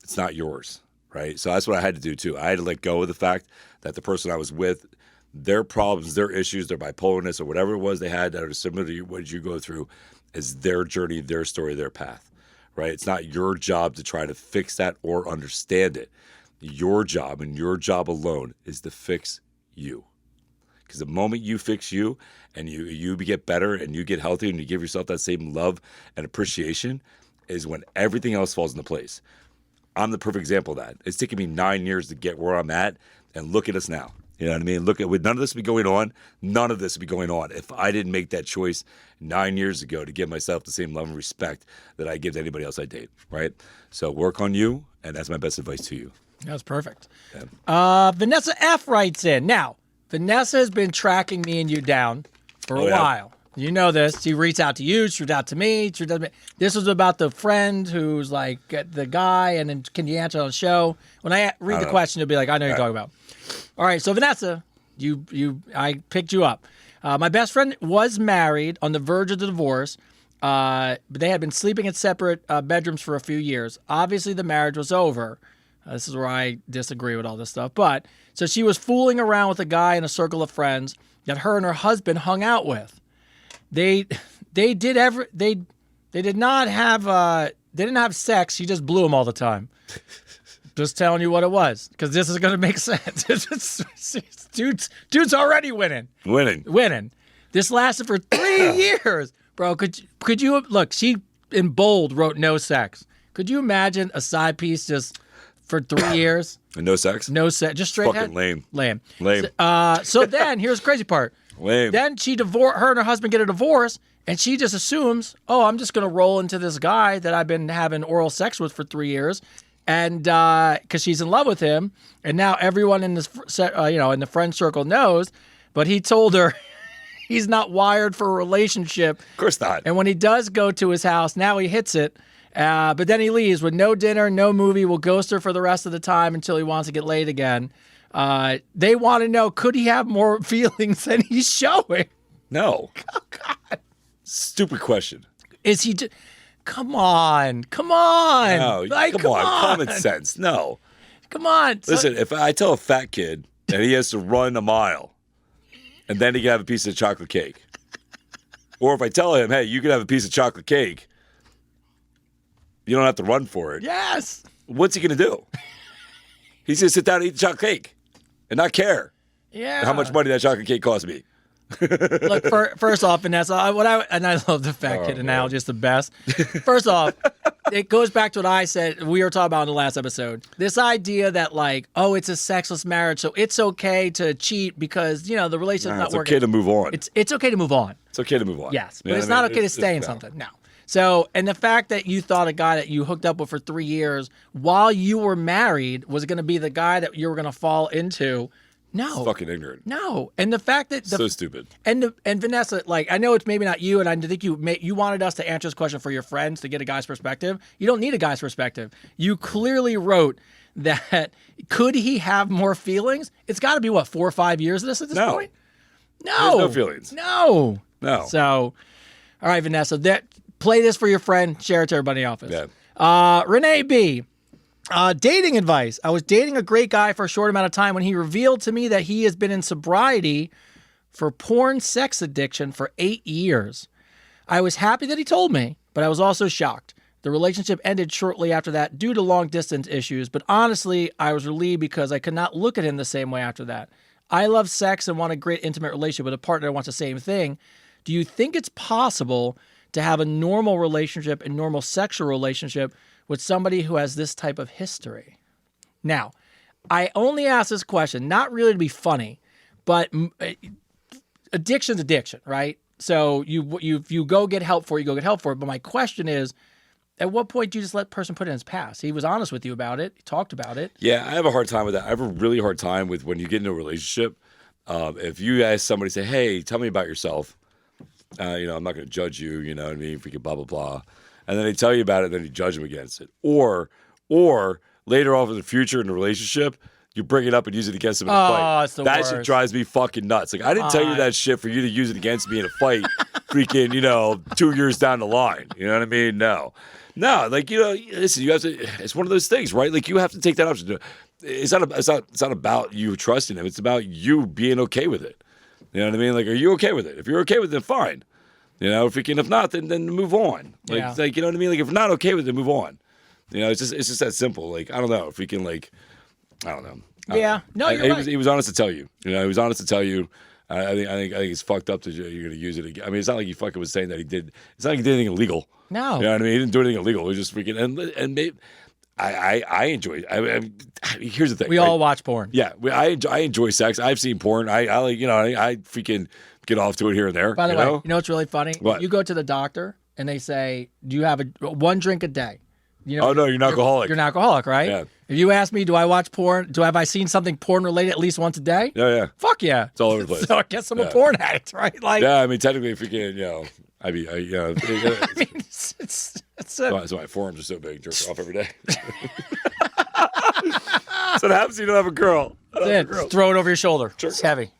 [SPEAKER 1] It's not yours. Right? So that's what I had to do too. I had to let go of the fact that the person I was with, their problems, their issues, their bipolarness, or whatever it was they had that are similar to what you go through, is their journey, their story, their path. Right? It's not your job to try to fix that or understand it. Your job, and your job alone, is to fix you. Because the moment you fix you and you get better and you get healthy and you give yourself that same love and appreciation, is when everything else falls into place. I'm the perfect example of that. It's taken me 9 years to get where I'm at, and look at us now. You know what I mean? With none of this would be going on. None of this would be going on if I didn't make that choice 9 years ago to give myself the same love and respect that I give to anybody else I date, right? So work on you, and that's my best advice to you.
[SPEAKER 2] That's perfect.
[SPEAKER 1] Yeah.
[SPEAKER 2] Vanessa F. writes in. Now, Vanessa has been tracking me and you down for a while. You know this. She reached out to you. She reached out to me. This was about the friend who's like the guy, and then can you answer on the show? When I read the question, you'll be like, I know what you're talking about. All right, so Vanessa, I picked you up. My best friend was married, on the verge of the divorce, but they had been sleeping in separate bedrooms for a few years. Obviously, the marriage was over. This is where I disagree with all this stuff. But so she was fooling around with a guy in a circle of friends that her and her husband hung out with. They didn't have sex. She just blew him all the time. Just telling you what it was, because this is going to make sense. Dude's already winning. This lasted for 3 years, bro. Could you look? She in bold wrote no sex. Could you imagine a side piece just for 3 years?
[SPEAKER 1] And no sex?
[SPEAKER 2] No sex, just straight
[SPEAKER 1] fucking
[SPEAKER 2] head.
[SPEAKER 1] Lame.
[SPEAKER 2] So then here's the crazy part.
[SPEAKER 1] Lame.
[SPEAKER 2] Then her and her husband get a divorce, and she just assumes, oh, I'm just going to roll into this guy that I've been having oral sex with for 3 years, and because she's in love with him, and now everyone in this, in the friend circle knows, but he told her he's not wired for a relationship.
[SPEAKER 1] Of course not.
[SPEAKER 2] And when he does go to his house, now he hits it, but then he leaves with no dinner, no movie, will ghost her for the rest of the time until he wants to get laid again. They want to know, could he have more feelings than he's showing?
[SPEAKER 1] No.
[SPEAKER 2] Oh, God.
[SPEAKER 1] Stupid question.
[SPEAKER 2] Is he? Come on.
[SPEAKER 1] No,
[SPEAKER 2] Like,
[SPEAKER 1] come on. Common sense. No.
[SPEAKER 2] Come on.
[SPEAKER 1] Listen, if I tell a fat kid that he has to run a mile and then he can have a piece of chocolate cake, or if I tell him, hey, you can have a piece of chocolate cake, you don't have to run for it.
[SPEAKER 2] Yes.
[SPEAKER 1] What's he going to do? He's going to sit down and eat the chocolate cake and not care
[SPEAKER 2] Yeah.
[SPEAKER 1] how much money that chocolate cake cost me.
[SPEAKER 2] Look, first off, Vanessa, I love the fat kid analogy. It's the best. First off, it goes back to what I said we were talking about in the last episode. This idea that like, oh, it's a sexless marriage, so it's okay to cheat because the relationship's not
[SPEAKER 1] It's
[SPEAKER 2] working.
[SPEAKER 1] okay to move on.
[SPEAKER 2] It's okay to move on.
[SPEAKER 1] It's okay to move on.
[SPEAKER 2] Yes,
[SPEAKER 1] You
[SPEAKER 2] but
[SPEAKER 1] know
[SPEAKER 2] it's
[SPEAKER 1] what I
[SPEAKER 2] not
[SPEAKER 1] mean?
[SPEAKER 2] okay to stay in something. No. So, and the fact that you thought a guy that you hooked up with for 3 years while you were married was going to be the guy that you were going to fall into. No.
[SPEAKER 1] It's fucking ignorant.
[SPEAKER 2] No. And the fact that
[SPEAKER 1] So stupid.
[SPEAKER 2] and Vanessa, like, I know it's maybe not you, and I think you wanted us to answer this question for your friends to get a guy's perspective. You don't need a guy's perspective. You clearly wrote that could he have more feelings? It's got to be 4 or 5 years of this at this
[SPEAKER 1] No.
[SPEAKER 2] point. No.
[SPEAKER 1] There's no feelings.
[SPEAKER 2] No.
[SPEAKER 1] No.
[SPEAKER 2] So, all right, Vanessa, play this for your friend. Share it to everybody in the office.
[SPEAKER 1] Yeah.
[SPEAKER 2] Renee B. Dating advice. I was dating a great guy for a short amount of time when he revealed to me that he has been in sobriety for porn sex addiction for 8 years. I was happy that he told me, but I was also shocked. The relationship ended shortly after that due to long distance issues, but honestly, I was relieved because I could not look at him the same way after that. I love sex and want a great intimate relationship with a partner that wants the same thing. Do you think it's possible to have a normal relationship and normal sexual relationship with somebody who has this type of history? Now, I only ask this question, not really to be funny, but addiction's addiction, right? So you go get help for it, you go get help for it. But my question is, at what point do you just let the person put it in his past? He was honest with you about it. He talked about it.
[SPEAKER 1] Yeah, I have a hard time with that. I have a really hard time with when you get into a relationship. If you ask somebody, say, hey, tell me about yourself. I'm not going to judge you, you know what I mean? Freaking blah, blah, blah. And then they tell you about it, and then you judge them against it. Or later on in the future in the relationship, you bring it up and use it against them in a fight.
[SPEAKER 2] It's the
[SPEAKER 1] that
[SPEAKER 2] worst.
[SPEAKER 1] shit drives me fucking nuts. Like, I didn't tell you that shit for you to use it against me in a fight freaking, 2 years down the line. You know what I mean? No, like, listen, you have to, it's one of those things, right? Like, you have to take that option. It's not about you trusting him. It's about you being okay with it. You know what I mean? Like, are you okay with it? If you're okay with it, then fine. If not, then move on. Like, you know what I mean? Like, if you're not okay with it, move on. It's just that simple. Like, I don't know if we can, like, I don't know.
[SPEAKER 2] Yeah. No, you're right.
[SPEAKER 1] He was honest to tell you. He was honest to tell you. I think it's fucked up that you're going to use it again. I mean, it's not like he fucking was saying that he did. It's not like he did anything illegal.
[SPEAKER 2] No.
[SPEAKER 1] You know what I mean? He didn't do anything illegal. He was just freaking and maybe I enjoy it. Here's the thing.
[SPEAKER 2] We all watch porn.
[SPEAKER 1] Yeah, I enjoy sex. I've seen porn. I like I freaking get off to it here and there.
[SPEAKER 2] By the way, you know what's really funny?
[SPEAKER 1] What?
[SPEAKER 2] You go to the doctor and they say, "Do you have one drink a day?"
[SPEAKER 1] Oh no, you're an alcoholic.
[SPEAKER 2] You're an alcoholic, right?
[SPEAKER 1] Yeah.
[SPEAKER 2] If you ask me, do I watch porn? Have I seen something porn related at least once a day?
[SPEAKER 1] Yeah.
[SPEAKER 2] Fuck yeah.
[SPEAKER 1] It's all over the place.
[SPEAKER 2] So I guess I'm a porn addict, right? Like,
[SPEAKER 1] Yeah, I mean, technically, if you can,
[SPEAKER 2] I mean, it's
[SPEAKER 1] so my forearms are so big, jerk off every day. So it happens you don't have a girl.
[SPEAKER 2] Just throw it over your shoulder. It's heavy.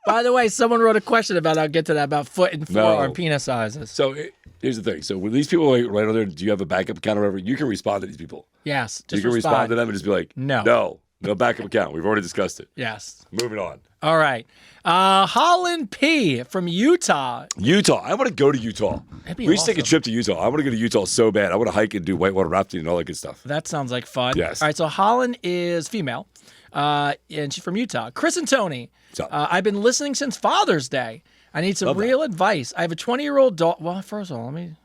[SPEAKER 2] By the way, someone wrote a question about, I'll get to that, about foot and forearm penis sizes.
[SPEAKER 1] So here's the thing. So when these people right on there, do you have a backup account or whatever? You can respond to these people.
[SPEAKER 2] Yes.
[SPEAKER 1] You can respond to them and just be like, no backup account. We've already discussed it.
[SPEAKER 2] Yes.
[SPEAKER 1] Moving on.
[SPEAKER 2] All right. Holland P. from Utah.
[SPEAKER 1] I want to go to Utah.
[SPEAKER 2] Be
[SPEAKER 1] We should take a
[SPEAKER 2] awesome.
[SPEAKER 1] trip to Utah. I want to go to Utah so bad. I want to hike and do whitewater rafting and all that good stuff.
[SPEAKER 2] That sounds like fun.
[SPEAKER 1] Yes.
[SPEAKER 2] All right, so Holland is female, and she's from Utah. Chris and Tony,
[SPEAKER 1] What's up?
[SPEAKER 2] I've been listening since Father's Day. I need some real advice. I have a 20-year-old daughter. Well, first of all, let me.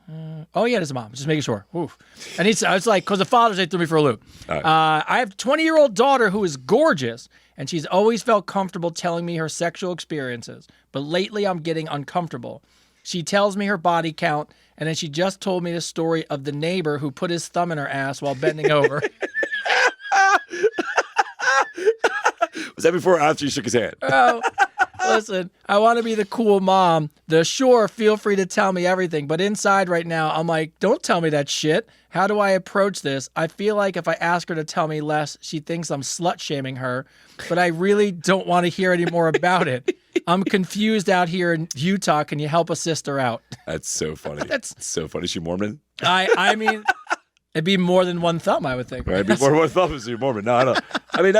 [SPEAKER 2] Oh yeah, there's a mom. Just making sure. Oof. I was like, because the Father's Day threw me for a loop.
[SPEAKER 1] Right.
[SPEAKER 2] I have a 20-year-old daughter who is gorgeous, and she's always felt comfortable telling me her sexual experiences. But lately, I'm getting uncomfortable. She tells me her body count, and then she just told me the story of the neighbor who put his thumb in her ass while bending over.
[SPEAKER 1] Was that before or after you shook his hand?
[SPEAKER 2] Oh, listen, I want to be the cool mom. Feel free to tell me everything. But inside right now, I'm like, don't tell me that shit. How do I approach this? I feel like if I ask her to tell me less, she thinks I'm slut-shaming her. But I really don't want to hear any more about it. I'm confused out here in Utah. Can you help a sister out?
[SPEAKER 1] That's so funny.
[SPEAKER 2] That's
[SPEAKER 1] so funny. Is she Mormon?
[SPEAKER 2] I mean, it'd be more than one thumb, I would think.
[SPEAKER 1] Right? Before one thumb is you're Mormon. No, I don't. I mean,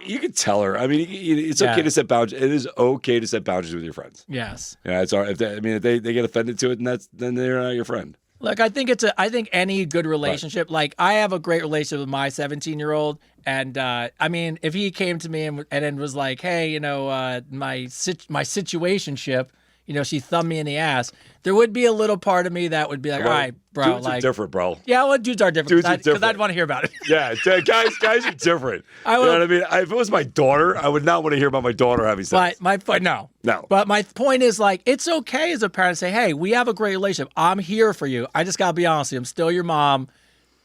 [SPEAKER 1] you can tell her. I mean, it's okay to set boundaries. It is okay to set boundaries with your friends.
[SPEAKER 2] Yes.
[SPEAKER 1] Yeah, it's all right. If they get offended to it, then they're not your friend.
[SPEAKER 2] Look, I think any good relationship, like I have a great relationship with my 17-year-old. And I mean, if he came to me and then was like, hey, my situationship, she thumbed me in the ass, there would be a little part of me that would be like, all right, bro.
[SPEAKER 1] Dudes are different, bro.
[SPEAKER 2] Yeah, well, dudes are different. Because I'd want to hear about it.
[SPEAKER 1] Yeah, guys are different. You know what I mean? If it was my daughter, I would not want to hear about my daughter having sex.
[SPEAKER 2] No.
[SPEAKER 1] No.
[SPEAKER 2] But my point is, like, it's okay as a parent to say, hey, we have a great relationship. I'm here for you. I just got to be honest with you. I'm still your mom.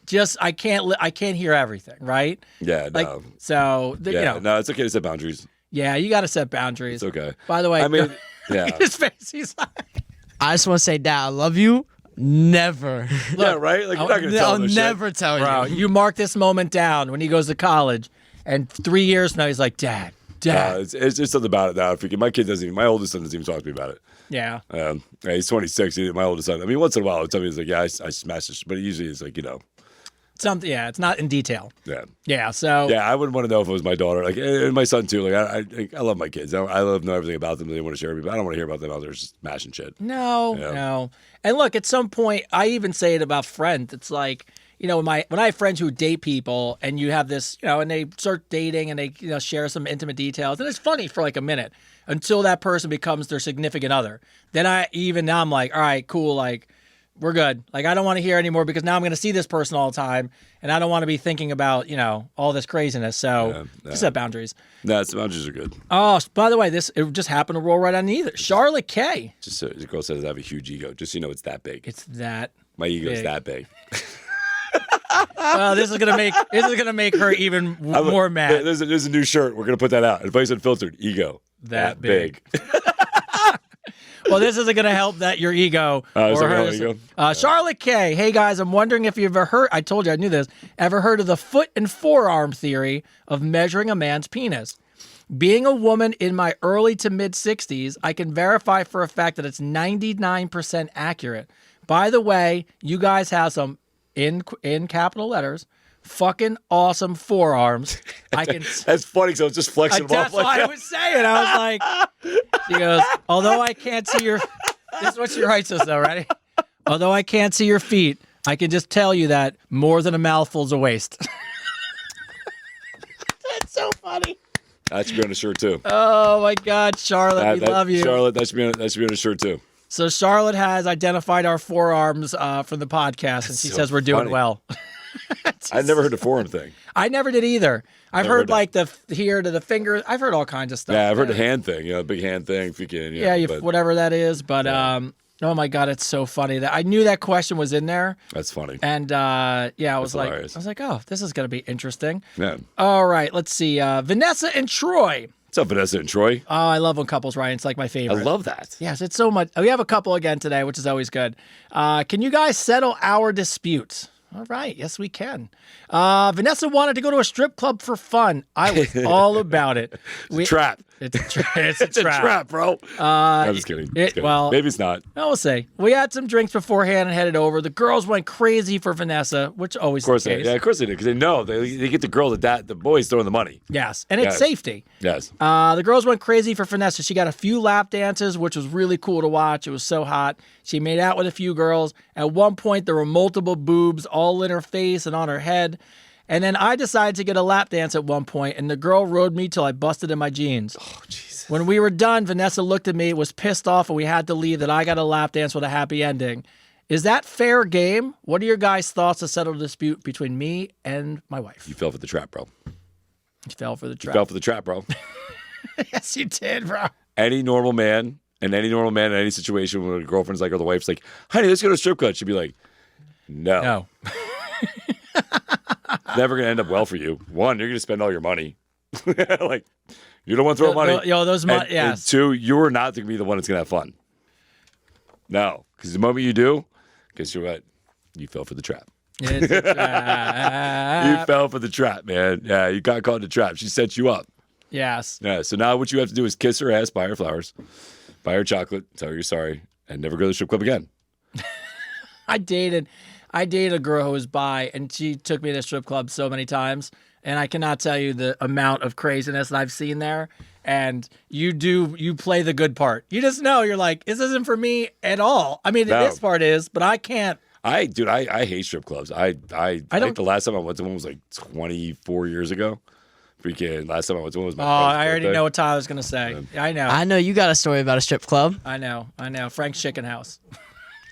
[SPEAKER 2] Just I can't hear everything, right?
[SPEAKER 1] Yeah,
[SPEAKER 2] like,
[SPEAKER 1] no.
[SPEAKER 2] So
[SPEAKER 1] no, it's okay to set boundaries.
[SPEAKER 2] Yeah, you got to set boundaries.
[SPEAKER 1] It's okay.
[SPEAKER 2] By the way,
[SPEAKER 1] I mean, yeah.
[SPEAKER 2] his face. He's like,
[SPEAKER 5] I just want to say, Dad, I love you. Never.
[SPEAKER 1] Yeah, right. Like you're not gonna tell
[SPEAKER 5] I'll
[SPEAKER 1] him this
[SPEAKER 5] never
[SPEAKER 1] shit.
[SPEAKER 5] tell
[SPEAKER 2] bro,
[SPEAKER 5] you.
[SPEAKER 2] you mark this moment down when he goes to college, and 3 years from now he's like, Dad.
[SPEAKER 1] It's just something about it now. My kid doesn't even. My oldest son doesn't even talk to me about it.
[SPEAKER 2] Yeah.
[SPEAKER 1] He's 26. My oldest son. I mean, once in a while, he'll tell me he's like, yeah, I smashed this, but usually it's like,
[SPEAKER 2] Something. Yeah, it's not in detail.
[SPEAKER 1] Yeah.
[SPEAKER 2] Yeah. So.
[SPEAKER 1] Yeah, I wouldn't want to know if it was my daughter, like, and my son too. Like, I love my kids. I love know everything about them. They want to share with me, but I don't want to hear about them out there just smashing shit.
[SPEAKER 2] No. And look, at some point, I even say it about friends. It's like, when I have friends who date people, and you have this, and they start dating, and they, share some intimate details, and it's funny for like a minute until that person becomes their significant other. Then now I'm like, all right, cool, like. We're good. Like, I don't want to hear anymore because now I'm going to see this person all the time, and I don't want to be thinking about, all this craziness. So just set boundaries.
[SPEAKER 1] No, boundaries are good.
[SPEAKER 2] Oh, by the way, it just happened to roll right on either. Charlotte K.
[SPEAKER 1] Just so the girl says I have a huge ego. Just so you know, it's that big.
[SPEAKER 2] It's that.
[SPEAKER 1] My ego is
[SPEAKER 2] big.
[SPEAKER 1] that big.
[SPEAKER 2] Well, this is gonna make her even more mad.
[SPEAKER 1] There's a new shirt. We're gonna put that out. Advice Unfiltered. Ego.
[SPEAKER 2] That big. Well, this isn't going to help your ego. Charlotte K. Hey, guys, I'm wondering if you've ever heard, I told you I knew this, ever heard of the foot and forearm theory of measuring a man's penis? Being a woman in my early to mid 60s, I can verify for a fact that it's 99% accurate. By the way, you guys have some, in capital letters, fucking awesome forearms.
[SPEAKER 1] That's funny, so it's just flexing them off
[SPEAKER 2] That's why I was saying. I was like, she goes, although I can't see your, this is what she writes us though, right? Although I can't see your feet, I can just tell you that more than a mouthful's a waste. That's so funny.
[SPEAKER 1] That should be on a shirt too.
[SPEAKER 2] Oh my God, Charlotte, we love you.
[SPEAKER 1] Charlotte, that should be on a shirt too.
[SPEAKER 2] So Charlotte has identified our forearms from the podcast, and she says we're doing well.
[SPEAKER 1] I've never heard the forearm thing.
[SPEAKER 2] I never did either. I've
[SPEAKER 1] Never
[SPEAKER 2] heard
[SPEAKER 1] heard
[SPEAKER 2] like the here to the finger. I've heard all kinds of stuff.
[SPEAKER 1] Yeah, I've heard the hand thing. Big hand thing. If you can.
[SPEAKER 2] Whatever that is. But oh my God, it's so funny that I knew that question was in there.
[SPEAKER 1] That's funny.
[SPEAKER 2] And I was
[SPEAKER 1] hilarious.
[SPEAKER 2] like, oh, this is gonna be interesting.
[SPEAKER 1] Yeah.
[SPEAKER 2] All right, let's see. Vanessa and Troy.
[SPEAKER 1] What's up, Vanessa and Troy?
[SPEAKER 2] Oh, I love when couples write. It's like my favorite.
[SPEAKER 1] I love that.
[SPEAKER 2] Yes, it's so much. We have a couple again today, which is always good. Can you guys settle our disputes? All right. Yes, we can. Vanessa wanted to go to a strip club for fun. I was all about it.
[SPEAKER 1] Trap.
[SPEAKER 2] It's a trap.
[SPEAKER 1] It's a trap, bro. I'm just kidding.
[SPEAKER 2] Well,
[SPEAKER 1] maybe it's not.
[SPEAKER 2] I will say we had some drinks beforehand and headed over. The girls went crazy for Vanessa, which always
[SPEAKER 1] Of course
[SPEAKER 2] the
[SPEAKER 1] they
[SPEAKER 2] case.
[SPEAKER 1] did. Yeah, of course they did, because they know they get the girl that the boys throwing the money.
[SPEAKER 2] Yes, and it's
[SPEAKER 1] Yes.
[SPEAKER 2] safety.
[SPEAKER 1] Yes.
[SPEAKER 2] The girls went crazy for Vanessa. She got a few lap dances, which was really cool to watch. It was so hot. She made out with a few girls. At one point, there were multiple boobs all in her face and on her head. And then I decided to get a lap dance at one point, and the girl rode me till I busted in my jeans.
[SPEAKER 1] Oh, Jesus.
[SPEAKER 2] When we were done, Vanessa looked at me, was pissed off, and we had to leave that I got a lap dance with a happy ending. Is that fair game? What are your guys' thoughts to settle the dispute between me and my wife?
[SPEAKER 1] You fell for the trap, bro.
[SPEAKER 2] You fell for the
[SPEAKER 1] You
[SPEAKER 2] trap.
[SPEAKER 1] fell for the trap, bro.
[SPEAKER 2] Yes, you did, bro.
[SPEAKER 1] Any normal man in any situation when a girlfriend's like, or the wife's like, honey, let's go to a strip club, she'd be like, no.
[SPEAKER 2] No.
[SPEAKER 1] Never going to end up well for you. One, you're going to spend all your money. Like, you don't want to throw money.
[SPEAKER 2] Those money, yes.
[SPEAKER 1] And two, you're not going to be the one that's going to have fun. No, because the moment you do, guess you're what? You fell for the trap.
[SPEAKER 2] It's a trap.
[SPEAKER 1] You fell for the trap, man. Yeah, you got caught in the trap. She set you up.
[SPEAKER 2] Yes.
[SPEAKER 1] Yeah. So now what you have to do is kiss her ass, buy her flowers, buy her chocolate, tell her you're sorry, and never go to the strip club again.
[SPEAKER 2] I dated a girl who was bi, and she took me to the strip club so many times, and I cannot tell you the amount of craziness that I've seen there. And you play the good part. You just know, you're like, this isn't for me at all. I mean,
[SPEAKER 1] No.
[SPEAKER 2] this part is, but I can't.
[SPEAKER 1] I hate strip clubs. I think the last time I went to one was like 24 years ago. Freaking last time I went to one was my
[SPEAKER 2] Oh,
[SPEAKER 1] friend's
[SPEAKER 2] I already
[SPEAKER 1] birthday.
[SPEAKER 2] know what Tyler's going to say. I know.
[SPEAKER 5] I know you got a story about a strip club.
[SPEAKER 2] I know. Frank's Chicken House.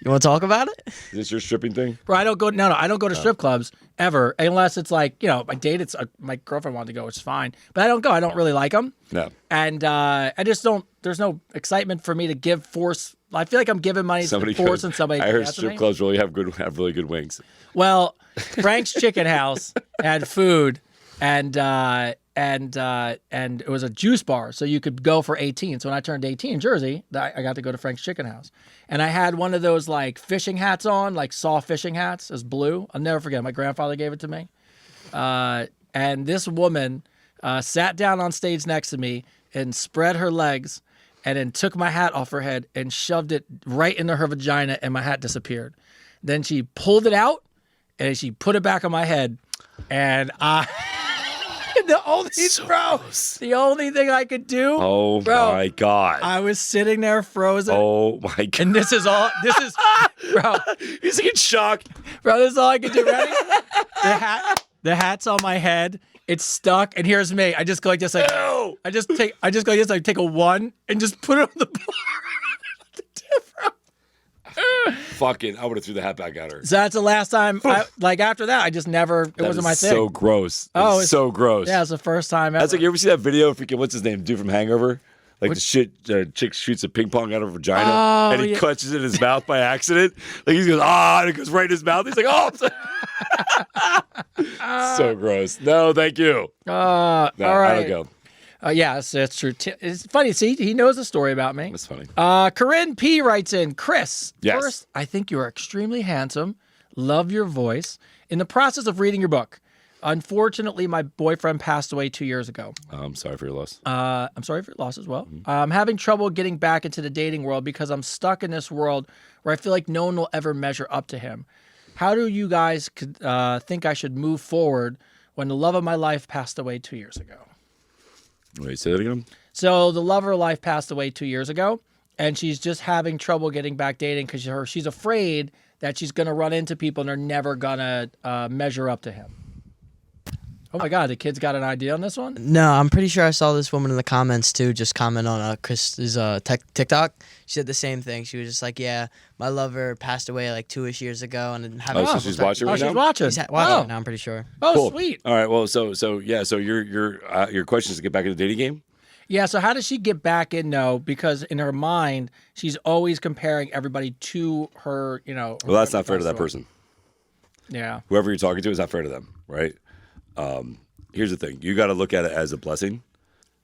[SPEAKER 5] You want to talk about it?
[SPEAKER 1] Is this your stripping thing?
[SPEAKER 2] Bro, I don't go to strip clubs ever, unless it's like, I dated, my girlfriend wanted to go, which is fine. But I don't go. I don't really like them.
[SPEAKER 1] No.
[SPEAKER 2] And I just don't, there's no excitement for me to give force. I feel like I'm giving money to force and somebody.
[SPEAKER 1] I
[SPEAKER 2] to
[SPEAKER 1] heard
[SPEAKER 2] dance with
[SPEAKER 1] strip
[SPEAKER 2] me.
[SPEAKER 1] clubs really have really good wings.
[SPEAKER 2] Well, Frank's Chicken House had food and it was a juice bar, so you could go for 18. So when I turned 18 in Jersey, I got to go to Frank's Chicken House. And I had one of those like fishing hats on, like saw fishing hats. It was blue. I'll never forget. My grandfather gave it to me. And this woman sat down on stage next to me and spread her legs and then took my hat off her head and shoved it right into her vagina, and my hat disappeared. Then she pulled it out and she put it back on my head, and the only thing I could do.
[SPEAKER 1] Oh
[SPEAKER 2] bro,
[SPEAKER 1] my God.
[SPEAKER 2] I was sitting there frozen.
[SPEAKER 1] Oh my God.
[SPEAKER 2] And this is, bro.
[SPEAKER 1] He's like in shock.
[SPEAKER 2] Bro, this is all I could do. Ready? The hat's on my head. It's stuck, and here's me. I just go like this, like
[SPEAKER 1] Ew.
[SPEAKER 2] I just go like this, like take a one and just put it on the bar.
[SPEAKER 1] Fucking, I would have threw the hat back at her.
[SPEAKER 2] So that's the last time. After that, I just never. It wasn't my thing.
[SPEAKER 1] So gross.
[SPEAKER 2] Oh,
[SPEAKER 1] It's so gross.
[SPEAKER 2] Yeah, it's the first time ever.
[SPEAKER 1] That's like, you ever see that video of freaking, what's his name, dude from Hangover? Like the chick shoots a ping pong out of her vagina, and he clutches it in his mouth by accident. Like he goes, and it goes right in his mouth. He's like, oh. So gross. No, thank you. No,
[SPEAKER 2] all right.
[SPEAKER 1] I don't go.
[SPEAKER 2] Yeah, it's true. It's funny. See, he knows a story about me.
[SPEAKER 1] That's funny.
[SPEAKER 2] Corinne P writes in, Chris,
[SPEAKER 1] Yes.
[SPEAKER 2] first, I think you are extremely handsome. Love your voice. In the process of reading your book, unfortunately, my boyfriend passed away 2 years ago.
[SPEAKER 1] I'm sorry for your loss.
[SPEAKER 2] I'm sorry for your loss as well. I'm having trouble getting back into the dating world because I'm stuck in this world where I feel like no one will ever measure up to him. How do you guys think I should move forward when the love of my life passed away 2 years ago?
[SPEAKER 1] Wait, say that again?
[SPEAKER 2] So the love of her life passed away 2 years ago, and she's just having trouble getting back dating because she's afraid that she's going to run into people and they're never going to measure up to him. Oh my God, the kid's got an idea on this one?
[SPEAKER 5] No, I'm pretty sure I saw this woman in the comments too, just comment on Chris's TikTok. She said the same thing. She was just like, yeah, my lover passed away like 2-ish years ago. And having
[SPEAKER 1] so she's watching right
[SPEAKER 2] she's
[SPEAKER 1] now?
[SPEAKER 2] watching.
[SPEAKER 5] She's watching it now, I'm pretty sure.
[SPEAKER 2] Oh,
[SPEAKER 1] Cool.
[SPEAKER 2] sweet.
[SPEAKER 1] All right. Well, so your question is to get back in the dating game?
[SPEAKER 2] Yeah, so how does she get back in, though? Because in her mind, she's always comparing everybody to her,
[SPEAKER 1] Well, that's not fair to that person.
[SPEAKER 2] Yeah.
[SPEAKER 1] Whoever you're talking to is not fair to them, right? Here's the thing. You got to look at it as a blessing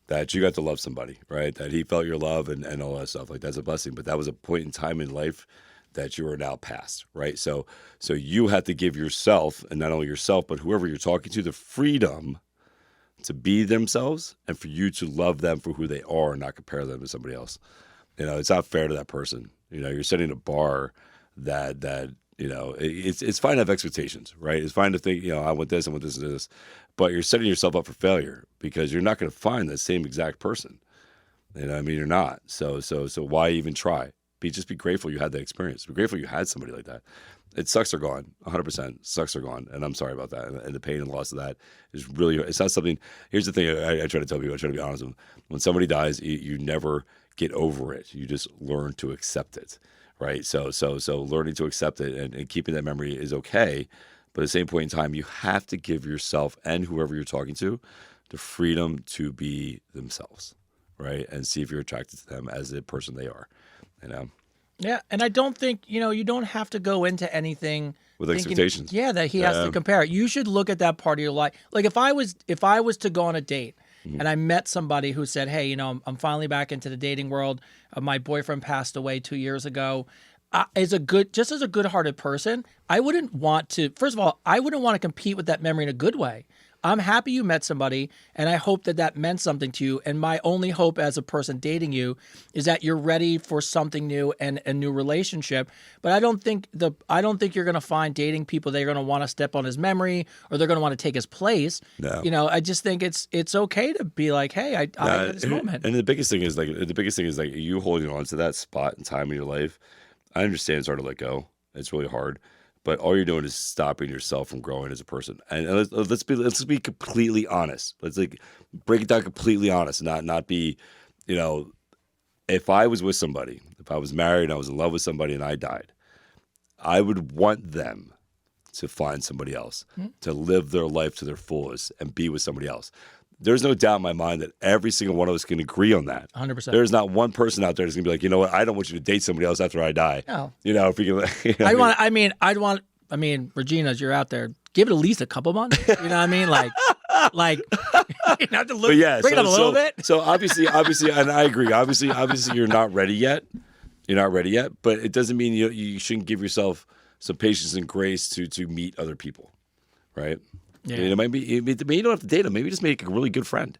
[SPEAKER 1] that you got to love somebody, right? That he felt your love and all that stuff. Like, that's a blessing. But that was a point in time in life that you are now past, right? So you have to give yourself, and not only yourself, but whoever you're talking to, the freedom to be themselves and for you to love them for who they are and not compare them to somebody else. It's not fair to that person. You're setting a bar that it's fine to have expectations, right? It's fine to think, I want this and this. But you're setting yourself up for failure because you're not going to find the same exact person. You're not. So why even try? Just be grateful you had that experience. Be grateful you had somebody like that. It sucks they're gone. 100% sucks they're gone. And I'm sorry about that. And the pain and loss of that is really, it's not something, here's the thing I try to tell people, I try to be honest with them. When somebody dies, you never get over it. You just learn to accept it. Right. So learning to accept it and keeping that memory is okay. But at the same point in time, you have to give yourself and whoever you're talking to the freedom to be themselves. Right. And see if you're attracted to them as the person they are.
[SPEAKER 2] Yeah. And I don't think, you don't have to go into anything
[SPEAKER 1] with expectations.
[SPEAKER 2] Yeah. That he has to compare. You should look at that part of your life. Like if I was to go on a date, and I met somebody who said, hey, I'm finally back into the dating world. My boyfriend passed away 2 years ago. As a good-hearted person, I wouldn't want to, first of all, I wouldn't want to compete with that memory in a good way. I'm happy you met somebody, and I hope that that meant something to you. And my only hope as a person dating you is that you're ready for something new and a new relationship. But I don't think you're going to find dating people that are going to want to step on his memory or they're going to want to take his place.
[SPEAKER 1] No.
[SPEAKER 2] You know, I just think it's okay to be like, hey, I had this moment.
[SPEAKER 1] And the biggest thing is like you holding on to that spot and time in your life. I understand it's hard to let go. It's really hard. But all you're doing is stopping yourself from growing as a person. And let's be completely honest. Let's like break it down completely honest, not be, you know, if I was with somebody, if I was married and I was in love with somebody and I died, I would want them to find somebody else, to live their life to their fullest and be with somebody else. There's no doubt in my mind that every single one of us can agree on that.
[SPEAKER 2] 100%.
[SPEAKER 1] There's not one person out there that's gonna be like, you know what, I don't want you to date somebody else after I die.
[SPEAKER 2] No.
[SPEAKER 1] You know, if you can. You know
[SPEAKER 2] I mean, Regina's, you're out there. Give it at least a couple months. You know what I mean? Like, you have to look,
[SPEAKER 1] but yeah,
[SPEAKER 2] bring it up a little bit.
[SPEAKER 1] So obviously, and I agree. Obviously, you're not ready yet. You're not ready yet, but it doesn't mean you shouldn't give yourself some patience and grace to meet other people, right?
[SPEAKER 2] Yeah.
[SPEAKER 1] You know, maybe you don't have to date them. Maybe just make a really good friend.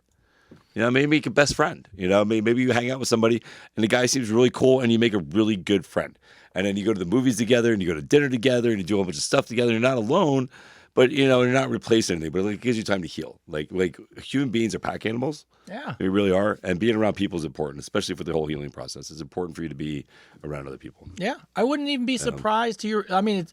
[SPEAKER 1] You know, maybe make a best friend. You know, maybe you hang out with somebody and the guy seems really cool and you make a really good friend. And then you go to the movies together and you go to dinner together and you do a whole bunch of stuff together. You're not alone, but you know, you're not replacing anything. But it gives you time to heal. Like human beings are pack animals.
[SPEAKER 2] Yeah.
[SPEAKER 1] We really are. And being around people is important, especially for the whole healing process. It's important for you to be around other people.
[SPEAKER 2] Yeah. I wouldn't even be surprised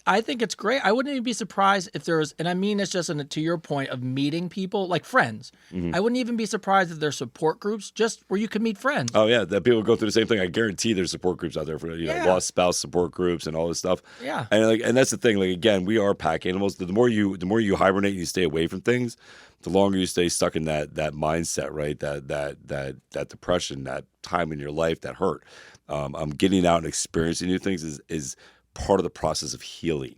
[SPEAKER 2] I think it's great. I wouldn't even be surprised if there's, and I mean this just to your point of meeting people, like friends. I wouldn't even be surprised if there's support groups just where you can meet friends.
[SPEAKER 1] Oh, yeah. That people go through the same thing. I guarantee there's support groups out there for, you know, lost spouse support groups and all this stuff.
[SPEAKER 2] Yeah.
[SPEAKER 1] And that's the thing. Like, again, we are pack animals. The more you hibernate and you stay away from things, the longer you stay stuck in that mindset, right? That depression, that time in your life, that hurt. Getting out and experiencing new things is part of the process of healing.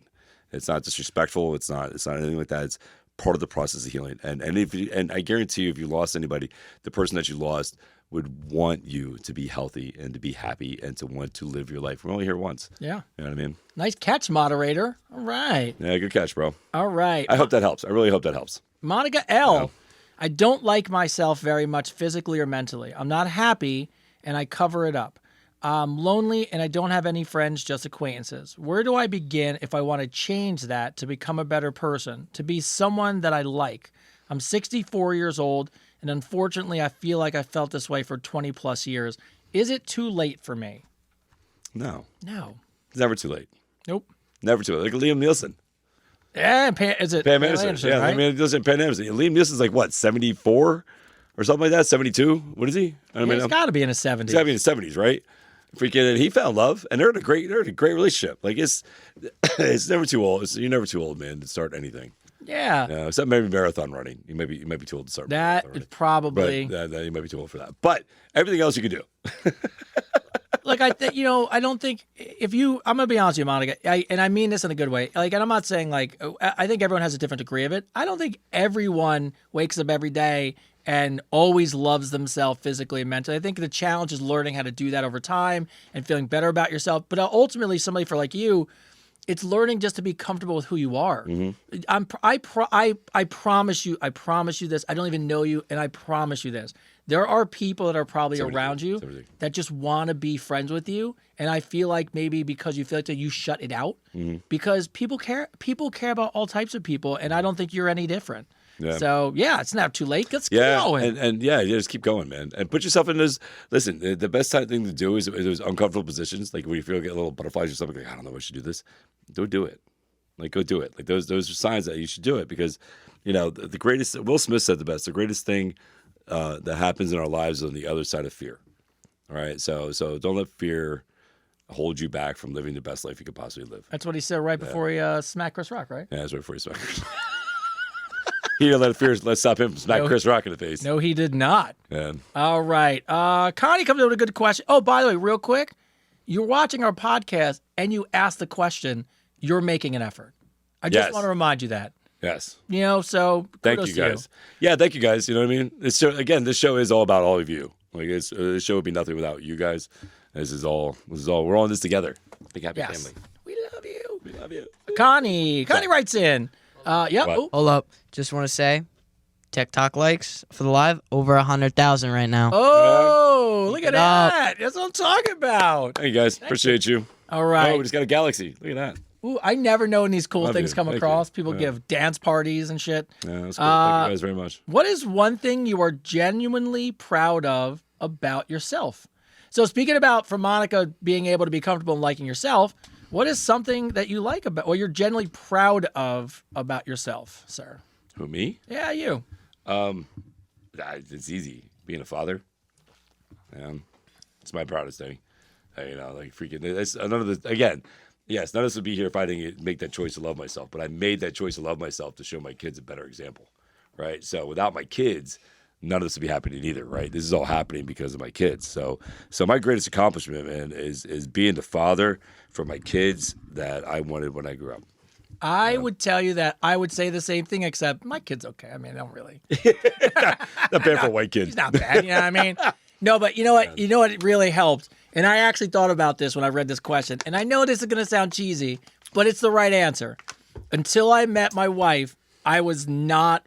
[SPEAKER 1] It's not disrespectful. It's not anything like that. It's part of the process of healing. And I guarantee you, if you lost anybody, the person that you lost would want you to be healthy and to be happy and to want to live your life. We're only here once.
[SPEAKER 2] Yeah.
[SPEAKER 1] You know what I mean?
[SPEAKER 2] Nice catch, moderator. All right.
[SPEAKER 1] Yeah, good catch, bro.
[SPEAKER 2] All right.
[SPEAKER 1] I hope that helps. I really hope that helps.
[SPEAKER 2] Monica L. I don't like myself very much physically or mentally. I'm not happy and I cover it up. I'm lonely and I don't have any friends, just acquaintances. Where do I begin if I want to change that to become a better person, to be someone that I like? I'm 64 years old and unfortunately I feel like I felt this way for 20 plus years. Is it too late for me?
[SPEAKER 1] No.
[SPEAKER 2] It's
[SPEAKER 1] never too late.
[SPEAKER 2] Nope.
[SPEAKER 1] Never too late. Like Liam Nielsen.
[SPEAKER 2] Yeah, is it
[SPEAKER 1] Pam Anderson? Yeah,
[SPEAKER 2] right?
[SPEAKER 1] I mean, it doesn't Pam Anderson. Liam Nielsen's like what, 74 or something like that? 72? What is he? I mean,
[SPEAKER 2] He's got to be in his 70s.
[SPEAKER 1] He's got to be in his 70s, right? Freaking, and he found love, and they're in a great relationship. Like it's never too old. You're never too old, man, to start anything.
[SPEAKER 2] Yeah.
[SPEAKER 1] Except maybe marathon running. You might be too old to start.
[SPEAKER 2] That is probably.
[SPEAKER 1] But you might be too old for that. But everything else you can do.
[SPEAKER 2] Like I don't think I'm gonna be honest with you, Monica, and I mean this in a good way. Like, and I'm not saying like I think everyone has a different degree of it. I don't think everyone wakes up every day and always loves themselves physically and mentally. I think the challenge is learning how to do that over time and feeling better about yourself. But ultimately, somebody for like you, it's learning just to be comfortable with who you are. I promise you this. I don't even know you, and I promise you this. There are people that are probably around you that just want to be friends with you, and I feel like maybe because you feel like that you shut it out because people care about all types of people, and I don't think you're any different. Yeah. So it's not too late. Let's keep going.
[SPEAKER 1] And just keep going, man. And put yourself in those. Listen, the best thing to do is those uncomfortable positions, like when you feel get a little butterflies or something. Like I don't know if I should do this. Don't do it. Like go do it. Like those are signs that you should do it because, you know, the greatest. Will Smith said the best. The greatest thing that happens in our lives is on the other side of fear. All right. So don't let fear hold you back from living the best life you could possibly live.
[SPEAKER 2] That's what he said right before he smacked Chris Rock, right?
[SPEAKER 1] Yeah, that's right before he smacked Chris Rock. He didn't let stop him from smacking Chris Rock in the face.
[SPEAKER 2] No, he did not.
[SPEAKER 1] Yeah.
[SPEAKER 2] All right. Connie comes up with a good question. Oh, by the way, real quick, you're watching our podcast and you asked the question, you're making an effort. I just want to remind you that.
[SPEAKER 1] Yes.
[SPEAKER 2] You know, so
[SPEAKER 1] thank you guys. Yeah, thank you guys. You know what I mean? This show is all about all of you. Like this show would be nothing without you guys. This is all. We're all in this together. Big happy family.
[SPEAKER 2] We love you.
[SPEAKER 1] We love you.
[SPEAKER 2] Connie writes in.
[SPEAKER 5] Hold up. Just want to say, TikTok likes for the live. Over 100,000 right now.
[SPEAKER 2] Oh, look at
[SPEAKER 5] it up.
[SPEAKER 2] that. That's what I'm talking about.
[SPEAKER 1] Hey guys, appreciate you.
[SPEAKER 2] All right.
[SPEAKER 1] Oh, we just got a galaxy. Look at that.
[SPEAKER 2] Ooh, I never know when these cool
[SPEAKER 1] Love
[SPEAKER 2] things
[SPEAKER 1] you.
[SPEAKER 2] come
[SPEAKER 1] Thank
[SPEAKER 2] across.
[SPEAKER 1] you.
[SPEAKER 2] People
[SPEAKER 1] Yeah.
[SPEAKER 2] give dance parties and shit.
[SPEAKER 1] Yeah, that's cool. Thank you guys very much.
[SPEAKER 2] What is one thing you are genuinely proud of about yourself? So speaking about for Monica being able to be comfortable and liking yourself, what is something that you like about, or you're genuinely proud of about yourself, sir?
[SPEAKER 1] Who, me?
[SPEAKER 2] Yeah, you.
[SPEAKER 1] It's easy. Being a father. It's my proudest thing. Like freaking. It's none of the again. Yes, none of us would be here if I didn't make that choice to love myself. But I made that choice to love myself to show my kids a better example, right? So without my kids, none of this would be happening either, right? This is all happening because of my kids. So my greatest accomplishment, man, is being the father for my kids that I wanted when I grew up.
[SPEAKER 2] I would tell you that I would say the same thing, except my kid's okay. I mean, I don't really.
[SPEAKER 1] Not bad for a white kid.
[SPEAKER 2] He's not bad. You know what I mean? No, but you know what? You know what? It really helped. And I actually thought about this when I read this question. And I know this is going to sound cheesy, but it's the right answer. Until I met my wife, I was not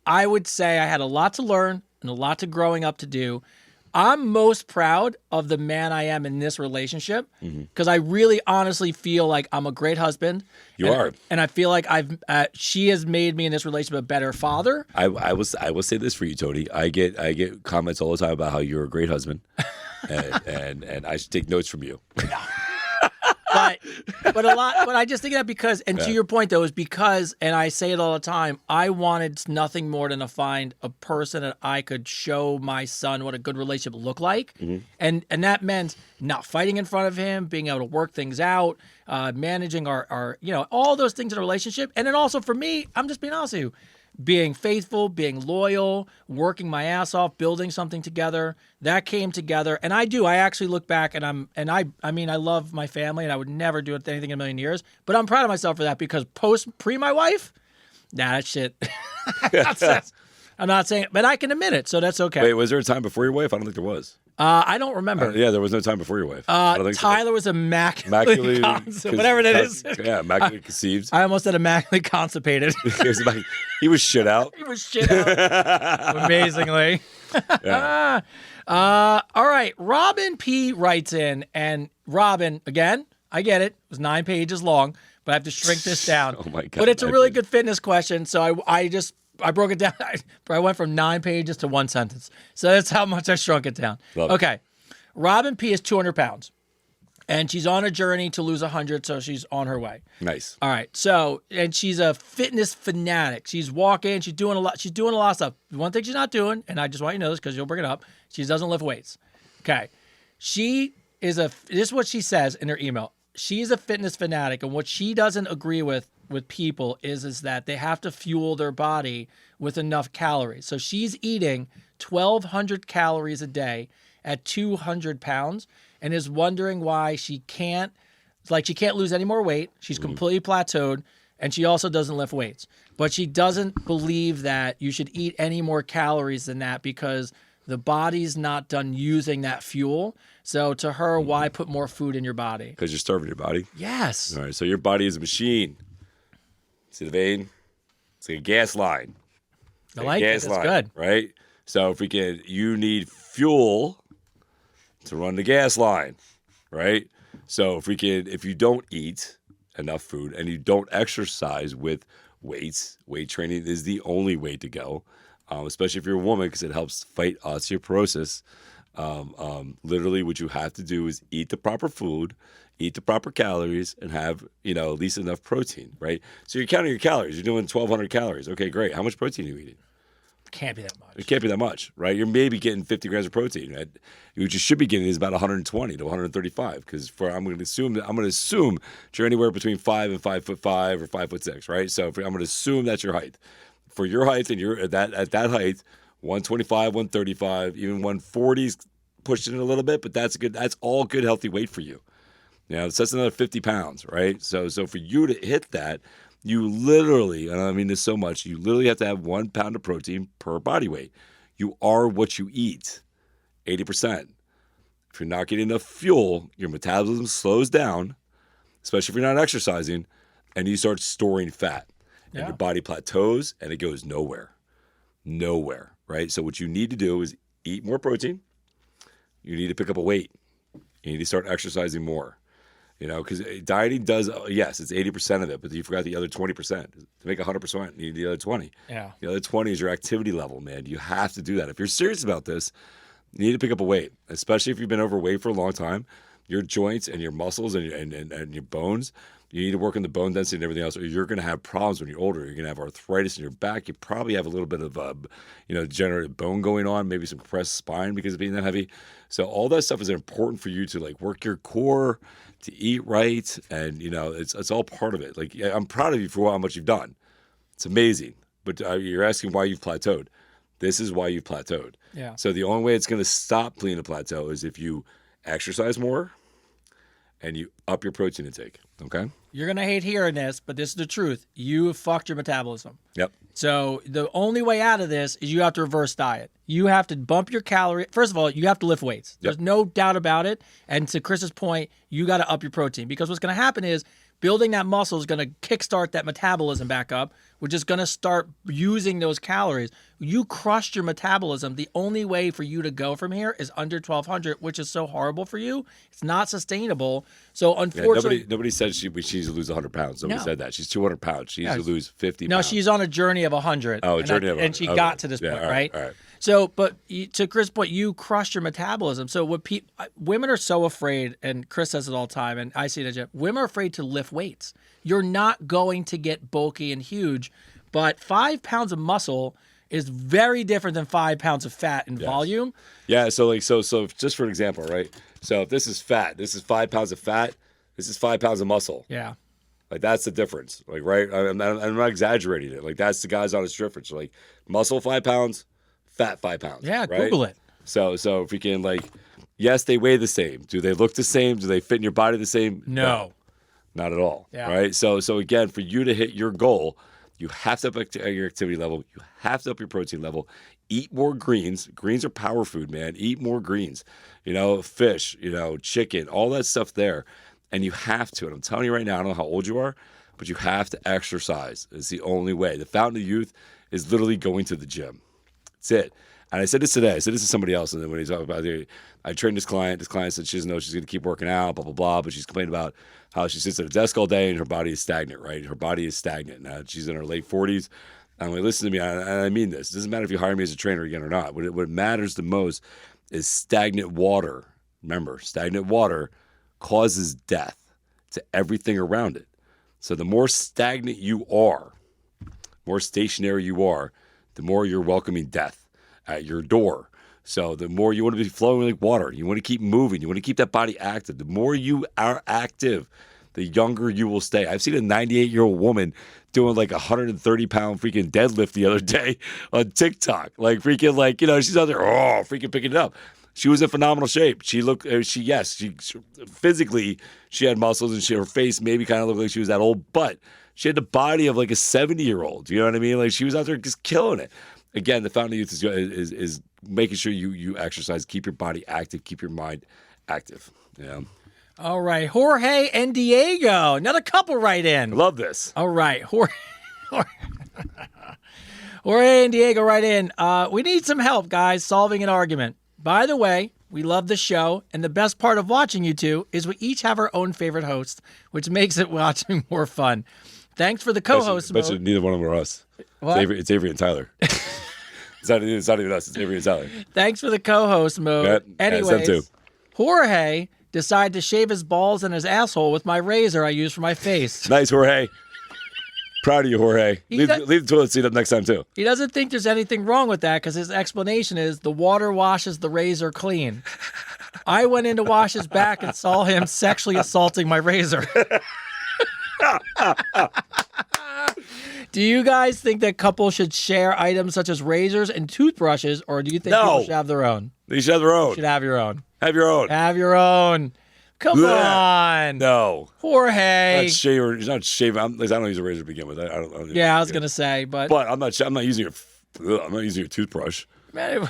[SPEAKER 2] I would say I had a lot to learn and a lot to growing up to do. I'm most proud of the man I am in this relationship because I really honestly feel like I'm a great husband.
[SPEAKER 1] You are.
[SPEAKER 2] And I feel like she has made me in this relationship a better father.
[SPEAKER 1] I will say this for you, Tony. I get comments all the time about how you're a great husband, and I should take notes from you.
[SPEAKER 2] But I just think that because, and to your point though, is because, and I say it all the time, I wanted nothing more than to find a person that I could show my son what a good relationship looked like. And that meant not fighting in front of him, being able to work things out, managing our all those things in a relationship. And then also for me, I'm just being honest with you, being faithful, being loyal, working my ass off, building something together. That came together. And I actually look back and I mean, I love my family and I would never do anything in a million years, but I'm proud of myself for that because pre my wife, that shit. I'm not saying, but I can admit it. So that's okay.
[SPEAKER 1] Wait, was there a time before your wife? I don't think there was.
[SPEAKER 2] I don't remember.
[SPEAKER 1] Yeah, there was no time before your wife. I don't think
[SPEAKER 2] Tyler was immaculately whatever that is.
[SPEAKER 1] Yeah, immaculately conceived.
[SPEAKER 2] I almost said immaculately constipated.
[SPEAKER 1] He was shit out.
[SPEAKER 2] He was shit out. Amazingly.
[SPEAKER 1] Yeah.
[SPEAKER 2] All right. Robin P writes in, and Robin, again, I get it. It was 9 pages long, but I have to shrink this down.
[SPEAKER 1] Oh my God.
[SPEAKER 2] But it's a really good fitness question, so I broke it down. I went from 9 pages to 1 sentence. So that's how much I shrunk it down.
[SPEAKER 1] Love
[SPEAKER 2] Okay. Robin P is 200 pounds, and she's on a journey to lose 100, so she's on her way.
[SPEAKER 1] Nice.
[SPEAKER 2] All right. So, and she's a fitness fanatic. She's walking. She's doing a lot. She's doing a lot of stuff. One thing she's not doing, and I just want you to know this because you'll bring it up. She doesn't lift weights. Okay. This is what she says in her email. She's a fitness fanatic, and what she doesn't agree with people is that they have to fuel their body with enough calories. So she's eating 1,200 calories a day at 200 pounds and is wondering why she can't lose any more weight. She's completely plateaued, and she also doesn't lift weights. But she doesn't believe that you should eat any more calories than that because the body's not done using that fuel. So to her, why put more food in your body?
[SPEAKER 1] Because you're starving your body.
[SPEAKER 2] Yes.
[SPEAKER 1] All right. So your body is a machine. See the vein? It's like a gas line.
[SPEAKER 2] I like it. That's good.
[SPEAKER 1] Right? So you need fuel to run the gas line, right? So if you don't eat enough food and you don't exercise with weights, weight training is the only way to go, especially if you're a woman because it helps fight osteoporosis. Literally what you have to do is eat the proper food, eat the proper calories, and have, at least enough protein, right? So you're counting your calories. You're doing 1,200 calories. Okay, great. How much protein are you eating?
[SPEAKER 2] Can't be that much.
[SPEAKER 1] It can't be that much, right? You're maybe getting 50 grams of protein. What you should be getting is about 120 to 135. Because I'm going to assume that you're anywhere between 5 and 5'5" or 5'6", right? So I'm going to assume that's your height. For your height, and you're at that height, 125, 135, even 140's pushing it a little bit, but that's good. That's all good, healthy weight for you. So that's another 50 pounds, right? So for you to hit that, you literally, and I mean this so much, you literally have to have 1 pound of protein per body weight. You are what you eat, 80%. If you're not getting enough fuel, your metabolism slows down, especially if you're not exercising, and you start storing fat. And your body plateaus, and it goes nowhere. Nowhere, right? So what you need to do is eat more protein. You need to pick up a weight. You need to start exercising more. Because dieting does, yes, it's 80% of it, but you forgot the other 20%. To make 100%, you need the other 20.
[SPEAKER 2] Yeah.
[SPEAKER 1] The other 20 is your activity level, man. You have to do that. If you're serious about this, you need to pick up a weight, especially if you've been overweight for a long time. Your joints and your muscles and your bones, you need to work on the bone density and everything else, or you're going to have problems when you're older. You're going to have arthritis in your back. You probably have a little bit of, degenerative bone going on, maybe some compressed spine because of being that heavy. So all that stuff is important for you to like work your core, to eat right, and it's all part of it. Like I'm proud of you for how much you've done. It's amazing, but you're asking why you've plateaued. This is why you've plateaued.
[SPEAKER 2] Yeah.
[SPEAKER 1] So the only way it's going to stop being a plateau is if you exercise more and you up your protein intake. Okay.
[SPEAKER 2] You're going to hate hearing this, but this is the truth. You have fucked your metabolism.
[SPEAKER 1] Yep.
[SPEAKER 2] So the only way out of this is you have to reverse diet. You have to bump your calorie. First of all, you have to lift weights. There's no doubt about it. And to Chris's point, you got to up your protein, because what's going to happen is building that muscle is going to kickstart that metabolism back up, which is going to start using those calories. You crushed your metabolism. The only way for you to go from here is under 1,200, which is so horrible for you. It's not sustainable. So unfortunately,
[SPEAKER 1] nobody said she needs to lose 100 pounds. Nobody said that. She's 200 pounds. She needs to lose 50 pounds.
[SPEAKER 2] No, she's on a journey of 100.
[SPEAKER 1] Oh, a journey of 100.
[SPEAKER 2] And she got to this point, right?
[SPEAKER 1] All right.
[SPEAKER 2] So, but to Chris' point, you crushed your metabolism. So what women are so afraid, and Chris says it all the time, and I see it, Jeff, women are afraid to lift weights. You're not going to get bulky and huge, but 5 pounds of muscle is very different than 5 pounds of fat in volume.
[SPEAKER 1] Yeah. So just for an example, right? So if this is fat, this is 5 pounds of fat. This is 5 pounds of muscle.
[SPEAKER 2] Yeah.
[SPEAKER 1] Like that's the difference. Like, right? I'm not exaggerating it. Like that's the guy's honest difference. Like muscle 5 pounds, fat 5 pounds.
[SPEAKER 2] Yeah.
[SPEAKER 1] Right?
[SPEAKER 2] Google it.
[SPEAKER 1] So if we can, like, yes, they weigh the same. Do they look the same? Do they fit in your body the same?
[SPEAKER 2] No.
[SPEAKER 1] Not at all.
[SPEAKER 2] Yeah.
[SPEAKER 1] Right. So again, for you to hit your goal, you have to up your activity level. You have to up your protein level. Eat more greens. Greens are power food, man. Eat more greens. Fish, chicken, all that stuff there. And you have to. And I'm telling you right now, I don't know how old you are, but you have to exercise. It's the only way. The fountain of youth is literally going to the gym. That's it. And I said this today. I said this to somebody else, and then when he's talking about it, I trained this client. This client said she doesn't know she's going to keep working out, blah, blah, blah. But she's complaining about how she sits at a desk all day and her body is stagnant, right? Her body is stagnant. Now, she's in her late 40s. And when listen to me, and I mean this. It doesn't matter if you hire me as a trainer again or not. What matters the most is stagnant water. Remember, stagnant water causes death to everything around it. So the more stagnant you are, more stationary you are, the more you're welcoming death at your door. So the more you want to be flowing like water, you want to keep moving, you want to keep that body active. The more you are active, the younger you will stay. I've seen a 98-year-old woman doing like a 130-pound freaking deadlift the other day on TikTok. Like freaking she's out there, freaking picking it up. She was in phenomenal shape. She looked, she physically, she had muscles and her face maybe kind of looked like she was that old, but she had the body of like a 70-year-old. You know what I mean? Like she was out there just killing it. Again, the fountain of youth is making sure you exercise, keep your body active, keep your mind active. Yeah.
[SPEAKER 2] All right. Jorge and Diego. Another couple right in.
[SPEAKER 1] I love this.
[SPEAKER 2] All right. Jorge and Diego right in. We need some help, guys, solving an argument. By the way, we love the show, and the best part of watching you two is we each have our own favorite host, which makes it watching more fun. Thanks for the co-host.
[SPEAKER 1] Bet you neither one of them are us.
[SPEAKER 2] What?
[SPEAKER 1] It's Avery and Tyler. It's not even us. It's Avery and Tyler.
[SPEAKER 2] Thanks for the co-host mode.
[SPEAKER 1] Yep.
[SPEAKER 2] Anyways,
[SPEAKER 1] them too.
[SPEAKER 2] Jorge decided to shave his balls and his asshole with my razor I use for my face.
[SPEAKER 1] Nice, Jorge. Proud of you, Jorge. Leave
[SPEAKER 2] does-
[SPEAKER 1] the toilet seat up next time, too.
[SPEAKER 2] He doesn't think there's anything wrong with that because his explanation is the water washes the razor clean. I went in to wash his back and saw him sexually assaulting my razor. Do you guys think that couples should share items such as razors and toothbrushes, or do you think people should have their own?
[SPEAKER 1] They should have their own.
[SPEAKER 2] Should have your own.
[SPEAKER 1] Have your own.
[SPEAKER 2] Have your own. Come on.
[SPEAKER 1] No.
[SPEAKER 2] Jorge.
[SPEAKER 1] He's not shaving. I don't use a razor to begin with. I don't
[SPEAKER 2] Yeah, I was going to say, but
[SPEAKER 1] I'm not using your toothbrush.
[SPEAKER 2] man,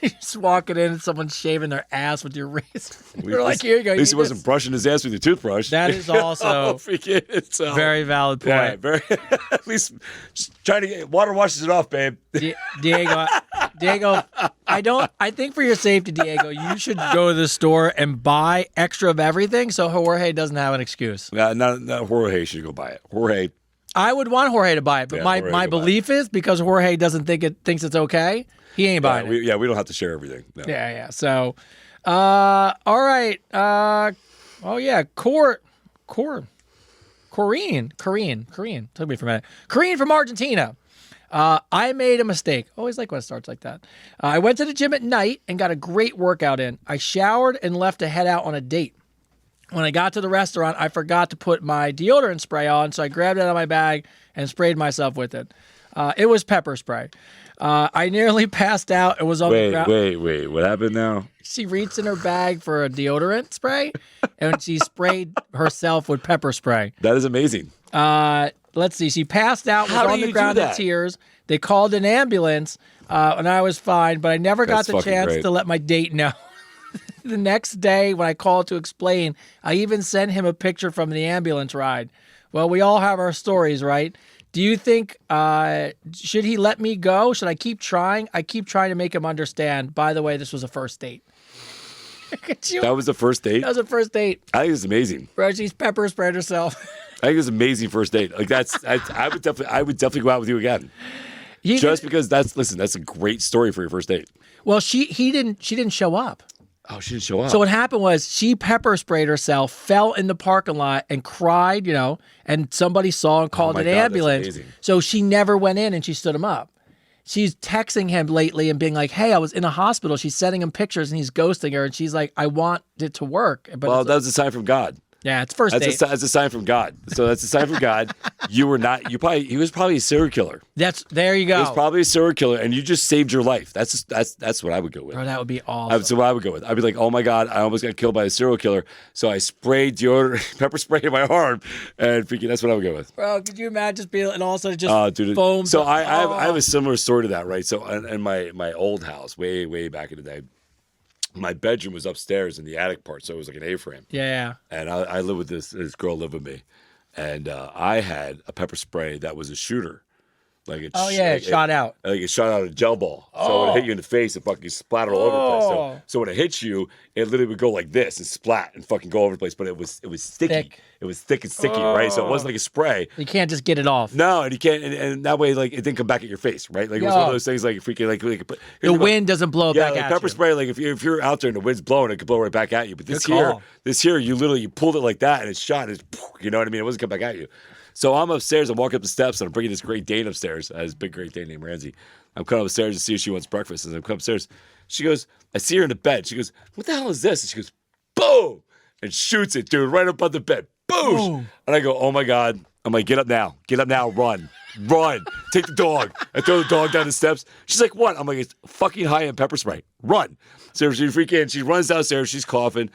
[SPEAKER 2] You're just walking in and someone's shaving their ass with your razor. You're
[SPEAKER 1] At
[SPEAKER 2] like,
[SPEAKER 1] least-
[SPEAKER 2] here you go.
[SPEAKER 1] At least he
[SPEAKER 2] use
[SPEAKER 1] wasn't
[SPEAKER 2] this.
[SPEAKER 1] brushing his ass with your toothbrush.
[SPEAKER 2] That is also
[SPEAKER 1] freaking so,
[SPEAKER 2] very valid point.
[SPEAKER 1] yeah, very. At least just trying to get water washes it off, babe.
[SPEAKER 2] Diego, I think for your safety, Diego, you should go to the store and buy extra of everything so Jorge doesn't have an excuse.
[SPEAKER 1] Not Jorge should go buy it. Jorge.
[SPEAKER 2] I would want Jorge to buy it, but
[SPEAKER 1] Yeah,
[SPEAKER 2] my
[SPEAKER 1] Jorge
[SPEAKER 2] my
[SPEAKER 1] to buy it.
[SPEAKER 2] belief is because Jorge doesn't thinks it's okay, he ain't buying it.
[SPEAKER 1] We don't have to share everything. No.
[SPEAKER 2] Yeah. So, all right. Oh yeah, Corrine. Took me for a minute. Corrine from Argentina. I made a mistake. Always like when it starts like that. I went to the gym at night and got a great workout in. I showered and left to head out on a date. When I got to the restaurant, I forgot to put my deodorant spray on, so I grabbed it out of my bag and sprayed myself with it. It was pepper spray. I nearly passed out and was on the ground.
[SPEAKER 1] Wait. What happened now?
[SPEAKER 2] She reached in her bag for a deodorant spray, and she sprayed herself with pepper spray.
[SPEAKER 1] That is amazing.
[SPEAKER 2] Let's see. She passed out, was
[SPEAKER 1] How do
[SPEAKER 2] on
[SPEAKER 1] you
[SPEAKER 2] the
[SPEAKER 1] do
[SPEAKER 2] ground in
[SPEAKER 1] that?
[SPEAKER 2] tears. They called an ambulance, and I was fine, but I never got
[SPEAKER 1] That's
[SPEAKER 2] the
[SPEAKER 1] fucking
[SPEAKER 2] chance
[SPEAKER 1] great.
[SPEAKER 2] to let my date know. The next day, when I called to explain, I even sent him a picture from the ambulance ride. Well, we all have our stories, right? Do you think, should he let me go? Should I keep trying? I keep trying to make him understand. By the way, this was a first date.
[SPEAKER 1] That was the first date.
[SPEAKER 2] That was a first date.
[SPEAKER 1] I think it's amazing.
[SPEAKER 2] Bro, she's pepper sprayed herself.
[SPEAKER 1] I think it's an amazing first date. Like I would definitely go out with you again.
[SPEAKER 2] You-
[SPEAKER 1] Just because that's a great story for your first date.
[SPEAKER 2] Well, she didn't show up.
[SPEAKER 1] Oh, she didn't show up.
[SPEAKER 2] So what happened was she pepper sprayed herself, fell in the parking lot, and cried. And somebody saw and called
[SPEAKER 1] my
[SPEAKER 2] an
[SPEAKER 1] God, that's
[SPEAKER 2] ambulance.
[SPEAKER 1] amazing.
[SPEAKER 2] So she never went in, and she stood him up. She's texting him lately and being like, "Hey, I was in a hospital." She's sending him pictures, and he's ghosting her. And she's like, "I want it to work." But
[SPEAKER 1] well,
[SPEAKER 2] it's,
[SPEAKER 1] that was a sign from God.
[SPEAKER 2] yeah, it's first date.
[SPEAKER 1] That's a sign from God. So that's a sign from God. He was probably a serial killer.
[SPEAKER 2] There you
[SPEAKER 1] He
[SPEAKER 2] go.
[SPEAKER 1] was probably a serial killer, and you just saved your life. That's what I would go with.
[SPEAKER 2] Bro, that would be awesome.
[SPEAKER 1] That's what I would go with. I'd be like, oh my God, I almost got killed by a serial killer. So I sprayed deodorant, pepper spray in my arm, and freaking that's what I would go with.
[SPEAKER 2] Bro, could you imagine just being and also just
[SPEAKER 1] Dude,
[SPEAKER 2] foam?
[SPEAKER 1] so I have a similar story to that, right? So in my old house, way back in the day, my bedroom was upstairs in the attic part, so it was like an A-frame.
[SPEAKER 2] Yeah.
[SPEAKER 1] And I lived with this girl lived with me, and I had a pepper spray that was a shooter, like it.
[SPEAKER 2] It shot out.
[SPEAKER 1] Like it shot out a gel ball. So when it hit you in the face, it fucking splattered all over the place. So when it hits you, it literally would go like this and splat and fucking go over the place. But it was sticky.
[SPEAKER 2] Thick.
[SPEAKER 1] It was thick and sticky, right? So it wasn't like a spray.
[SPEAKER 2] You can't just get it off.
[SPEAKER 1] No, and you can't, and that way, like it didn't come back at your face, right? Like it was one of those things, like freaking, like
[SPEAKER 2] The wind doesn't blow
[SPEAKER 1] yeah,
[SPEAKER 2] back
[SPEAKER 1] like
[SPEAKER 2] at
[SPEAKER 1] pepper
[SPEAKER 2] you.
[SPEAKER 1] spray. Like if you're out there and the wind's blowing, it could blow right back at you. But
[SPEAKER 2] Good call.
[SPEAKER 1] this here, you pulled it like that, and it shot. You know what I mean? It wasn't coming back at you. So I'm upstairs. I'm walking up the steps, and I'm bringing this Great Dane upstairs. I have this big Great Dane named Ramsey. I'm coming upstairs to see if she wants breakfast. As I come upstairs, she goes. I see her in the bed. She goes, "What the hell is this?" And she goes, "Boom!" and shoots it, dude, right up on the bed. Boom! And I go, "Oh my God!" I'm like, "Get up now! Run! Take the dog!" I throw the dog down the steps. She's like, "What?" I'm like, "It's fucking high-end pepper spray. Run!" So she runs downstairs. She's coughing.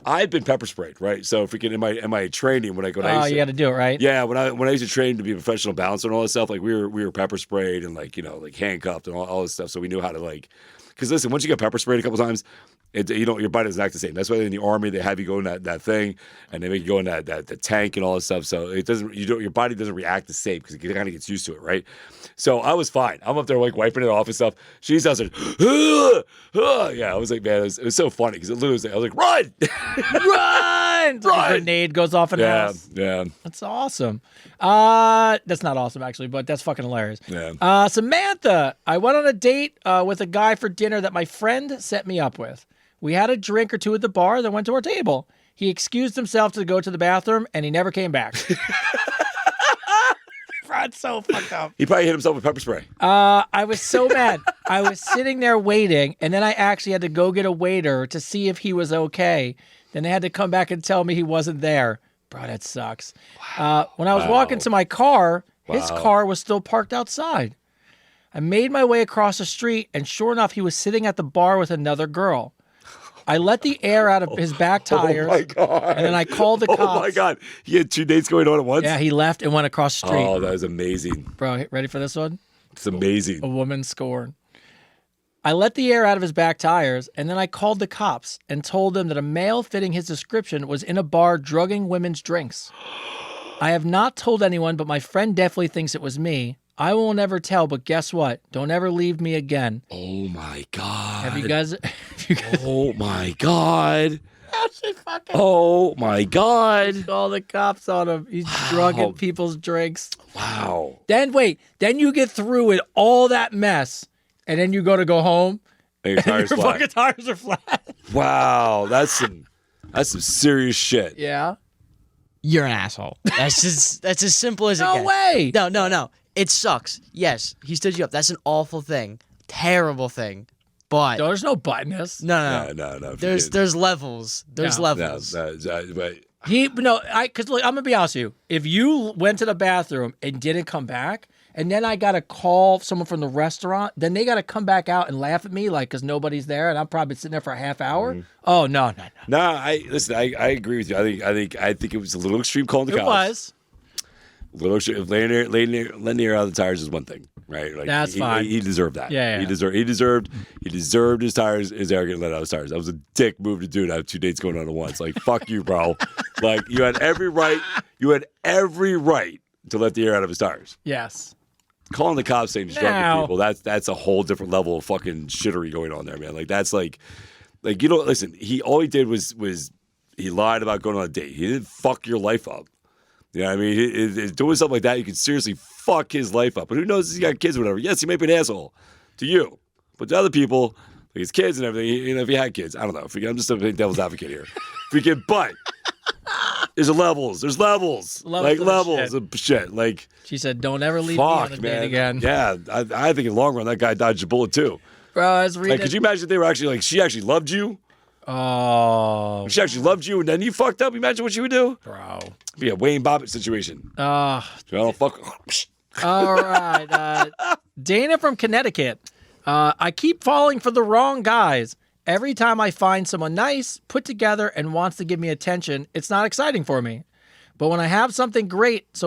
[SPEAKER 1] I've been pepper sprayed, right? So freaking in my training when I go to
[SPEAKER 2] You got to do it, right?
[SPEAKER 1] yeah, when I used to train to be a professional bouncer and all this stuff, like we were pepper sprayed and like handcuffed and all this stuff, so we knew how to because listen, once you get pepper sprayed a couple times, your body doesn't act the same. That's why in the Army they have you go in that thing and they make you go in the tank and all this stuff. So it doesn't your body doesn't react the same because it kind of gets used to it, right? So I was fine. I'm up there wiping it off and stuff. She's out there, yeah. I was like, man, it was so funny because it literally was I was like, run,
[SPEAKER 2] Run! The grenade goes off in the house.
[SPEAKER 1] yeah.
[SPEAKER 2] That's awesome. That's not awesome actually, but that's fucking hilarious.
[SPEAKER 1] Yeah.
[SPEAKER 2] Samantha, I went on a date with a guy for dinner that my friend set me up with. We had a drink or two at the bar, then went to our table. He excused himself to go to the bathroom, and he never came back. That's so fucked up.
[SPEAKER 1] He probably hit himself with pepper spray.
[SPEAKER 2] I was so mad. I was sitting there waiting, and then I actually had to go get a waiter to see if he was okay. Then they had to come back and tell me he wasn't there. Bro, that sucks. When I was walking to my car, his car was still parked outside. I made my way across the street, and sure enough, he was sitting at the bar with another girl. I let the air out of his back tires,
[SPEAKER 1] Oh my God.
[SPEAKER 2] and then I called the cops.
[SPEAKER 1] Oh my God. He had 2 dates going on at once?
[SPEAKER 2] Yeah, he left and went across the street.
[SPEAKER 1] Oh, that is amazing.
[SPEAKER 2] Bro, ready for this one?
[SPEAKER 1] It's amazing.
[SPEAKER 2] A woman scorned. I let the air out of his back tires, and then I called the cops and told them that a male fitting his description was in a bar drugging women's drinks. I have not told anyone, but my friend definitely thinks it was me. I will never tell, but guess what? Don't ever leave me again.
[SPEAKER 1] Oh my God.
[SPEAKER 2] Have you guys...
[SPEAKER 1] Oh my God. Oh my God.
[SPEAKER 2] Call the cops on him. He's drugging people's drinks.
[SPEAKER 1] Wow.
[SPEAKER 2] Then wait. Then you get through with all that mess, and then you go home,
[SPEAKER 1] And your tires
[SPEAKER 2] your
[SPEAKER 1] flat.
[SPEAKER 2] fucking tires are flat.
[SPEAKER 1] Wow. That's some serious shit.
[SPEAKER 2] Yeah.
[SPEAKER 5] You're an asshole. That's as simple as it
[SPEAKER 2] No
[SPEAKER 5] gets.
[SPEAKER 2] way.
[SPEAKER 5] No. It sucks. Yes, he stood you up. That's an awful thing. Terrible thing. But
[SPEAKER 2] No, there's no buttoness.
[SPEAKER 5] no.
[SPEAKER 1] No.
[SPEAKER 5] There's levels. There's
[SPEAKER 2] No.
[SPEAKER 5] levels.
[SPEAKER 1] But
[SPEAKER 2] Because I'm gonna be honest with you. If you went to the bathroom and didn't come back, and then I gotta call someone from the restaurant, then they gotta come back out and laugh at me like because nobody's there, and I'm probably sitting there for a half hour. Oh no.
[SPEAKER 1] I agree with you. I think it was a little extreme calling the
[SPEAKER 2] It
[SPEAKER 1] cops.
[SPEAKER 2] was.
[SPEAKER 1] Little extreme. Letting the air out of the tires is one thing, right? Like,
[SPEAKER 2] That's fine.
[SPEAKER 1] He deserved that.
[SPEAKER 2] Yeah.
[SPEAKER 1] He deserved his tires, his air getting let out of his tires. That was a dick move to do to have 2 dates going on at once. Like, fuck you, bro. Like, you had every right to let the air out of his tires.
[SPEAKER 2] Yes.
[SPEAKER 1] Calling the cops saying he's
[SPEAKER 2] Now-
[SPEAKER 1] drugging people, that's a whole different level of fucking shittery going on there, man. Like, that's like you know, listen, all he did was he lied about going on a date. He didn't fuck your life up. You know what I mean? Doing something like that, you could seriously fuck his life up. But who knows if he's got kids or whatever. Yes, he may be an asshole to you. But to other people, like his kids and everything, you know, if he had kids, I don't know. I'm just a big devil's advocate here. But there's levels. There's levels. Like
[SPEAKER 2] to the
[SPEAKER 1] levels
[SPEAKER 2] shit.
[SPEAKER 1] of shit. Like,
[SPEAKER 2] She said, "Don't ever leave me on
[SPEAKER 1] fuck,
[SPEAKER 2] a
[SPEAKER 1] man.
[SPEAKER 2] date again."
[SPEAKER 1] Yeah, I think in the long run, that guy dodged a bullet too.
[SPEAKER 2] Bro, I was reading.
[SPEAKER 1] Like, could you imagine if they were actually like, she actually loved you?
[SPEAKER 2] Oh,
[SPEAKER 1] She actually loved you and then you fucked up? Imagine what she would do?
[SPEAKER 2] bro.
[SPEAKER 1] It'd be a Wayne Bobbitt situation.
[SPEAKER 2] Oh,
[SPEAKER 1] I don't fuck.
[SPEAKER 2] all right. Dana from Connecticut. I keep falling for the wrong guys. Every time I find someone nice, put together, and wants to give me attention, it's not exciting for me. But when I have something great, I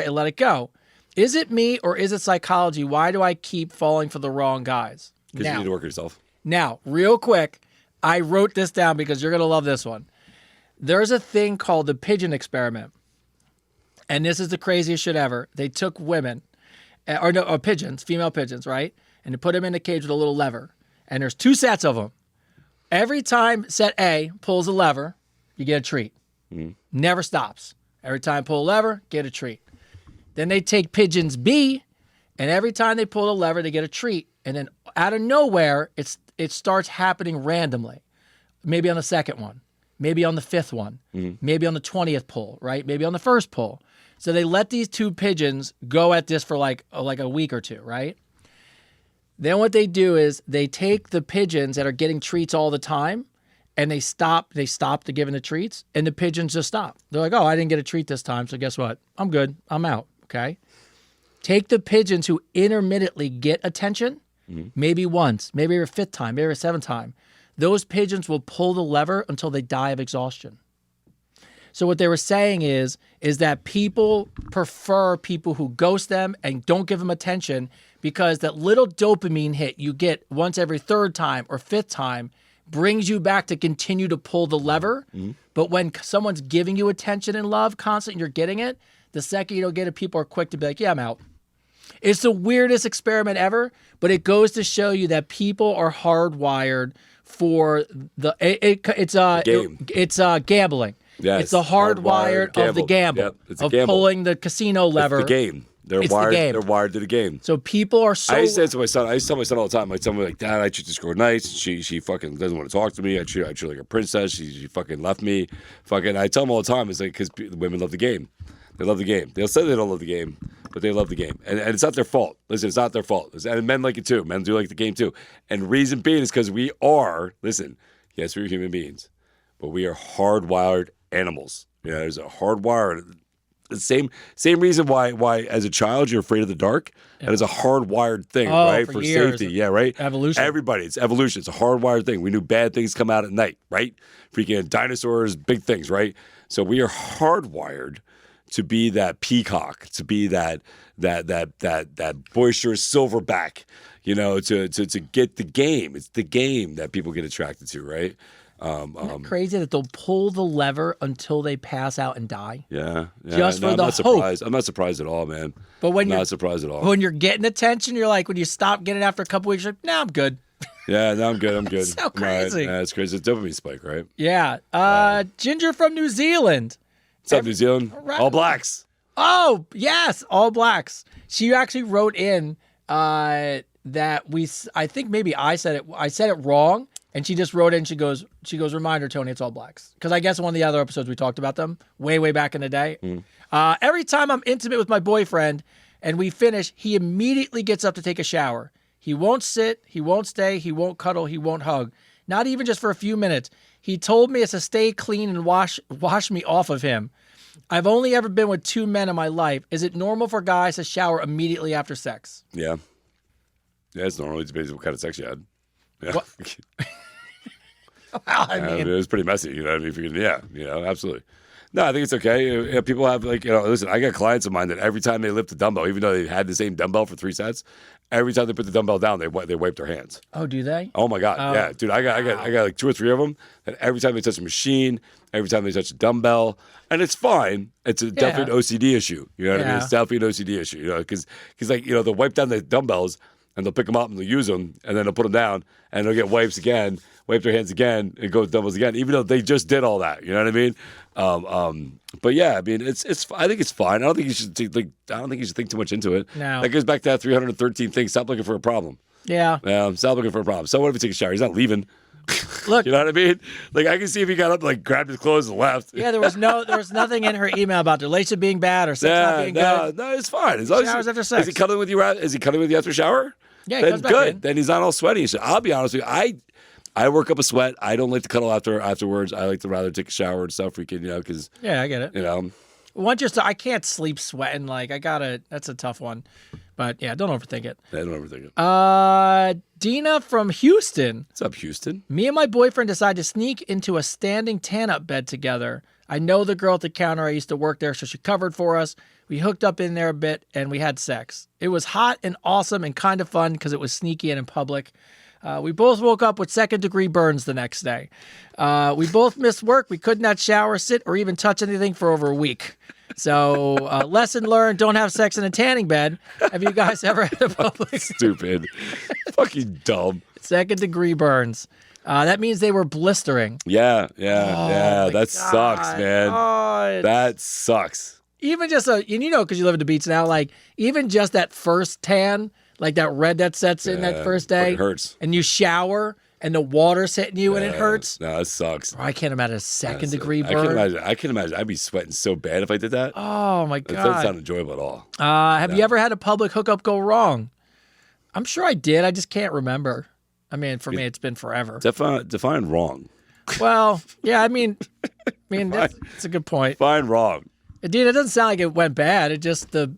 [SPEAKER 2] let it go. Is it me or is it psychology? Why do I keep falling for the wrong guys?
[SPEAKER 1] Because you need to work yourself.
[SPEAKER 2] Now, real quick, I wrote this down because you're going to love this one. There's a thing called the pigeon experiment. And this is the craziest shit ever. They took women, or pigeons, female pigeons, right? And they put them in a cage with a little lever. And there's 2 sets of them. Every time set A pulls a lever, you get a treat. Never stops. Every time pull a lever, get a treat. Then they take pigeons B, and every time they pull a lever, they get a treat. And then out of nowhere, it starts happening randomly. Maybe on the second one, maybe on the 5th one, maybe on the 20th pull, right? Maybe on the first pull. So they let these 2 pigeons go at this for like a week or 2, right? Then what they do is they take the pigeons that are getting treats all the time and they stop the giving the treats and the pigeons just stop. They're like, oh, I didn't get a treat this time. So guess what? I'm good. I'm out. Okay. Take the pigeons who intermittently get attention, maybe once, maybe every 5th time, maybe every 7th time. Those pigeons will pull the lever until they die of exhaustion. So what they were saying is that people prefer people who ghost them and don't give them attention because that little dopamine hit you get once every 3rd time or 5th time brings you back to continue to pull the lever. But when someone's giving you attention and love constantly, you're getting it, the second you don't get it, people are quick to be like, yeah, I'm out. It's the weirdest experiment ever, but it goes to show you that people are hardwired for it's gambling.
[SPEAKER 1] Yes,
[SPEAKER 2] It's the hardwired of the gamble,
[SPEAKER 1] Yep, it's a
[SPEAKER 2] of
[SPEAKER 1] gamble.
[SPEAKER 2] pulling the casino lever.
[SPEAKER 1] It's the game. They're
[SPEAKER 2] It's the
[SPEAKER 1] wired.
[SPEAKER 2] game.
[SPEAKER 1] They're wired to the game.
[SPEAKER 2] So people are so.
[SPEAKER 1] I used to say to my son. I used to tell my son all the time. Like someone like, Dad, I treat this girl nice. She fucking doesn't want to talk to me. I treat her like a princess. She fucking left me. Fucking. I tell him all the time. It's like because women love the game. They love the game. They'll say they don't love the game, but they love the game, and it's not their fault. Listen, it's not their fault. And men like it too. Men do like the game too. And reason being is because we are. Listen, yes, we're human beings, but we are hardwired animals. Yeah, there's a hardwired. The same reason why as a child you're afraid of the dark. That is a hardwired thing, right?
[SPEAKER 2] For years.
[SPEAKER 1] Safety, yeah, right.
[SPEAKER 2] Evolution.
[SPEAKER 1] Everybody, it's evolution. It's a hardwired thing. We knew bad things come out at night, right? Freaking dinosaurs, big things, right? So we are hardwired to be that peacock, to be that boisterous silverback, you know, to get the game. It's the game that people get attracted to, right?
[SPEAKER 2] Isn't it crazy that they'll pull the lever until they pass out and die?
[SPEAKER 1] Yeah.
[SPEAKER 2] Just for
[SPEAKER 1] I'm
[SPEAKER 2] the
[SPEAKER 1] not
[SPEAKER 2] hope.
[SPEAKER 1] surprised. I'm not surprised at all, man.
[SPEAKER 2] But when
[SPEAKER 1] I'm
[SPEAKER 2] you're
[SPEAKER 1] not surprised at all.
[SPEAKER 2] when you're getting attention, you're like, when you stop getting it after a couple weeks, you're like, nah, I'm good.
[SPEAKER 1] Yeah, no, I'm good. I'm good.
[SPEAKER 2] So
[SPEAKER 1] I'm all right.
[SPEAKER 2] crazy.
[SPEAKER 1] Yeah, it's crazy. It's a dopamine spike, right?
[SPEAKER 2] Yeah. Ginger from New Zealand.
[SPEAKER 1] What's up, New Zealand?
[SPEAKER 2] Right.
[SPEAKER 1] All Blacks.
[SPEAKER 2] Oh, yes, All Blacks. She actually wrote in that I think maybe I said it wrong, and she just wrote in, she goes, reminder, Tony, it's All Blacks. Because I guess in one of the other episodes we talked about them way back in the day. Every time I'm intimate with my boyfriend and we finish, he immediately gets up to take a shower. He won't sit, he won't stay, he won't cuddle, he won't hug. Not even just for a few minutes. He told me it's to stay clean and wash me off of him. I've only ever been with 2 men in my life. Is it normal for guys to shower immediately after sex?
[SPEAKER 1] Yeah. Yeah, it's normal. It depends what kind of sex you had. Yeah.
[SPEAKER 2] Well, I mean,
[SPEAKER 1] it was pretty messy, you know. If you can, yeah, you know, absolutely. No, I think it's okay. You know, people have listen. I got clients of mine that every time they lift the dumbbell, even though they had the same dumbbell for 3 sets, every time they put the dumbbell down, they wipe their hands.
[SPEAKER 2] oh, do they?
[SPEAKER 1] Oh my god, yeah, dude. I got like 2 or 3 of them that every time they touch a machine, every time they touch a dumbbell, and it's fine. It's definitely an OCD issue. You know what I mean?
[SPEAKER 2] Yeah.
[SPEAKER 1] It's definitely an OCD issue. You know, because like they'll wipe down the dumbbells and they'll pick them up and they'll use them and then they'll put them down and they'll get wipes again, wipe their hands again, and go with dumbbells again, even though they just did all that. You know what I mean? But yeah, I mean, it's. I think it's fine. I don't think you should think too much into it.
[SPEAKER 2] No.
[SPEAKER 1] That goes back to that 313 thing. Stop looking for a problem.
[SPEAKER 2] Yeah.
[SPEAKER 1] Stop looking for a problem. So what if he takes a shower? He's not leaving.
[SPEAKER 2] Look.
[SPEAKER 1] You know what I mean? Like I can see if he got up, like grabbed his clothes and left.
[SPEAKER 2] Yeah, there was nothing in her email about the relationship being bad or sex not being good.
[SPEAKER 1] No, it's fine. As long as
[SPEAKER 2] Showers after sex.
[SPEAKER 1] Is he cuddling with you? Is he cuddling with you after shower?
[SPEAKER 2] Yeah, he
[SPEAKER 1] then
[SPEAKER 2] comes back
[SPEAKER 1] good.
[SPEAKER 2] in.
[SPEAKER 1] Then he's not all sweaty. So I'll be honest with you. I work up a sweat. I don't like to cuddle afterwards. I like to rather take a shower and stuff. Because
[SPEAKER 2] Yeah, I get it. I can't sleep sweating. Like that's a tough one. But yeah, don't overthink it.
[SPEAKER 1] I don't overthink it.
[SPEAKER 2] Dina from Houston.
[SPEAKER 1] What's up, Houston?
[SPEAKER 2] Me and my boyfriend decided to sneak into a standing tan-up bed together. I know the girl at the counter. I used to work there, so she covered for us. We hooked up in there a bit, and we had sex. It was hot and awesome and kind of fun because it was sneaky and in public. We both woke up with second-degree burns the next day. We both missed work. We could not shower, sit, or even touch anything for over a week. So, lesson learned, don't have sex in a tanning bed. Have you guys ever had a public
[SPEAKER 1] Stupid. Fucking dumb.
[SPEAKER 2] second-degree burns? That means they were blistering.
[SPEAKER 1] Yeah.
[SPEAKER 2] my
[SPEAKER 1] That sucks, man.
[SPEAKER 2] God.
[SPEAKER 1] That sucks.
[SPEAKER 2] Even just because you live at the beach now, like even just that first tan, like that red that sets in that first day,
[SPEAKER 1] It hurts.
[SPEAKER 2] and you shower and the water's hitting you and it hurts.
[SPEAKER 1] No, it sucks.
[SPEAKER 2] Bro, I can't imagine a second-degree burn.
[SPEAKER 1] I can imagine. I'd be sweating so bad if I did that.
[SPEAKER 2] Oh my
[SPEAKER 1] It doesn't
[SPEAKER 2] God.
[SPEAKER 1] sound enjoyable at all.
[SPEAKER 2] Have you ever had a public hookup go wrong? I'm sure I did. I just can't remember. I mean, for me, it's been forever.
[SPEAKER 1] Define wrong.
[SPEAKER 2] Well, yeah, I mean, that's a good point.
[SPEAKER 1] Define wrong.
[SPEAKER 2] Indeed, it doesn't sound like it went bad. It just the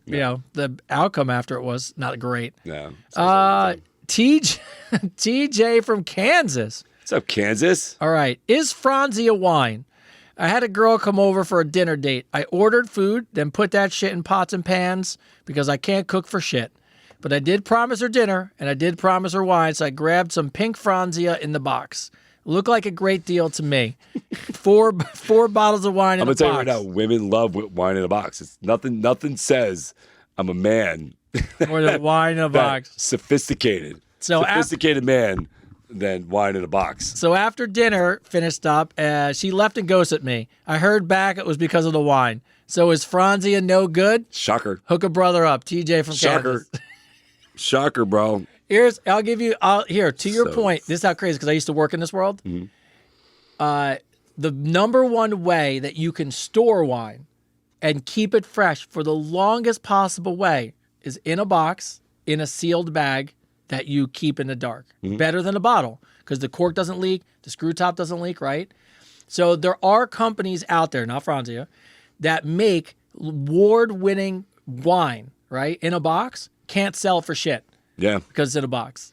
[SPEAKER 2] outcome after it was not great.
[SPEAKER 1] Yeah.
[SPEAKER 2] TJ from Kansas.
[SPEAKER 1] What's up, Kansas?
[SPEAKER 2] All right. Is Franzia wine? I had a girl come over for a dinner date. I ordered food, then put that shit in pots and pans because I can't cook for shit. But I did promise her dinner, and I did promise her wine, so I grabbed some pink Franzia in the box. Looked like a great deal to me. Four bottles of wine in a box.
[SPEAKER 1] I'm gonna tell you right now, women love wine in a box. It's nothing says I'm a man
[SPEAKER 2] More than wine in a box.
[SPEAKER 1] sophisticated.
[SPEAKER 2] So
[SPEAKER 1] sophisticated man than wine in a box.
[SPEAKER 2] So after dinner finished up, she left and ghosted me. I heard back it was because of the wine. So is Franzia no good?
[SPEAKER 1] Shocker.
[SPEAKER 2] Hook a brother up. TJ from
[SPEAKER 1] Shocker.
[SPEAKER 2] Kansas.
[SPEAKER 1] Shocker, bro.
[SPEAKER 2] To your
[SPEAKER 1] So-
[SPEAKER 2] point, this is how crazy, because I used to work in this world.
[SPEAKER 1] Mm-hmm.
[SPEAKER 2] The number one way that you can store wine and keep it fresh for the longest possible way is in a box, in a sealed bag that you keep in the dark.
[SPEAKER 1] Mm-hmm.
[SPEAKER 2] Better than a bottle, because the cork doesn't leak, the screw top doesn't leak, right? So there are companies out there, not Franzia, that make award-winning wine, right, in a box, can't sell for shit.
[SPEAKER 1] Yeah.
[SPEAKER 2] because it's in a box.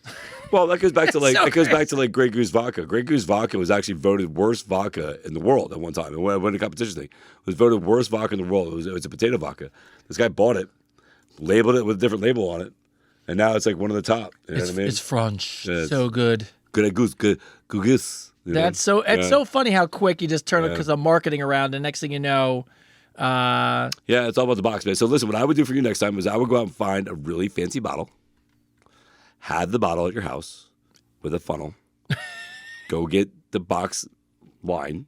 [SPEAKER 1] Well, that goes back to like
[SPEAKER 2] so
[SPEAKER 1] that goes back to like Grey Goose vodka. Grey Goose vodka was actually voted worst vodka in the world at one time. It won a competition thing. It was voted worst vodka in the world. It was a potato vodka. This guy bought it, labeled it with a different label on it, and now it's like one of the top. You know what I mean?
[SPEAKER 2] It's French.
[SPEAKER 1] Yeah, it's-
[SPEAKER 2] So good.
[SPEAKER 1] Good goose, good goose. You know?
[SPEAKER 2] That's so. It's
[SPEAKER 1] Yeah.
[SPEAKER 2] so funny how quick you just turn it
[SPEAKER 1] Yeah.
[SPEAKER 2] because of marketing around, and next thing you know,
[SPEAKER 1] Yeah, it's all about the box, man. So listen, what I would do for you next time is I would go out and find a really fancy bottle, have the bottle at your house with a funnel, go get the box wine,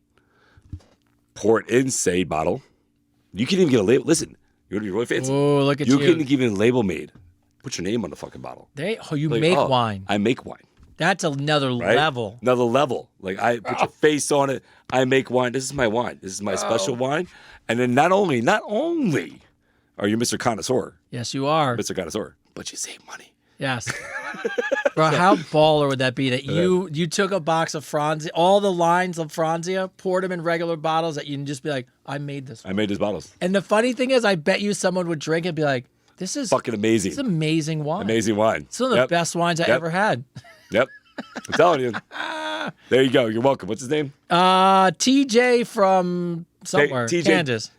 [SPEAKER 1] pour it in said bottle. You can even get a label. Listen, you're really fancy.
[SPEAKER 2] oh, look at you.
[SPEAKER 1] You can get a label made. Put your name on the fucking bottle.
[SPEAKER 2] You
[SPEAKER 1] Like,
[SPEAKER 2] make
[SPEAKER 1] oh,
[SPEAKER 2] wine.
[SPEAKER 1] I make wine.
[SPEAKER 2] That's another
[SPEAKER 1] Right?
[SPEAKER 2] level.
[SPEAKER 1] Another level. Like I put your face on it. I make wine. This is my wine. This is my special wine. And then not only are you Mr. Connoisseur,
[SPEAKER 2] Yes, you are.
[SPEAKER 1] Mr. Connoisseur, but you save money.
[SPEAKER 2] Yes. Bro, how baller would that be that you took a box of Franzia, all the lines of Franzia, poured them in regular bottles that you can just be like, I made this.
[SPEAKER 1] I made these bottles.
[SPEAKER 2] And the funny thing is, I bet you someone would drink it and be like, this is
[SPEAKER 1] Fucking amazing.
[SPEAKER 2] This is amazing wine.
[SPEAKER 1] Amazing wine.
[SPEAKER 2] It's one of the best wines I ever had.
[SPEAKER 1] Yep. I'm telling you. There you go. You're welcome. What's his name?
[SPEAKER 2] TJ from somewhere.
[SPEAKER 1] TJ.
[SPEAKER 2] Kansas.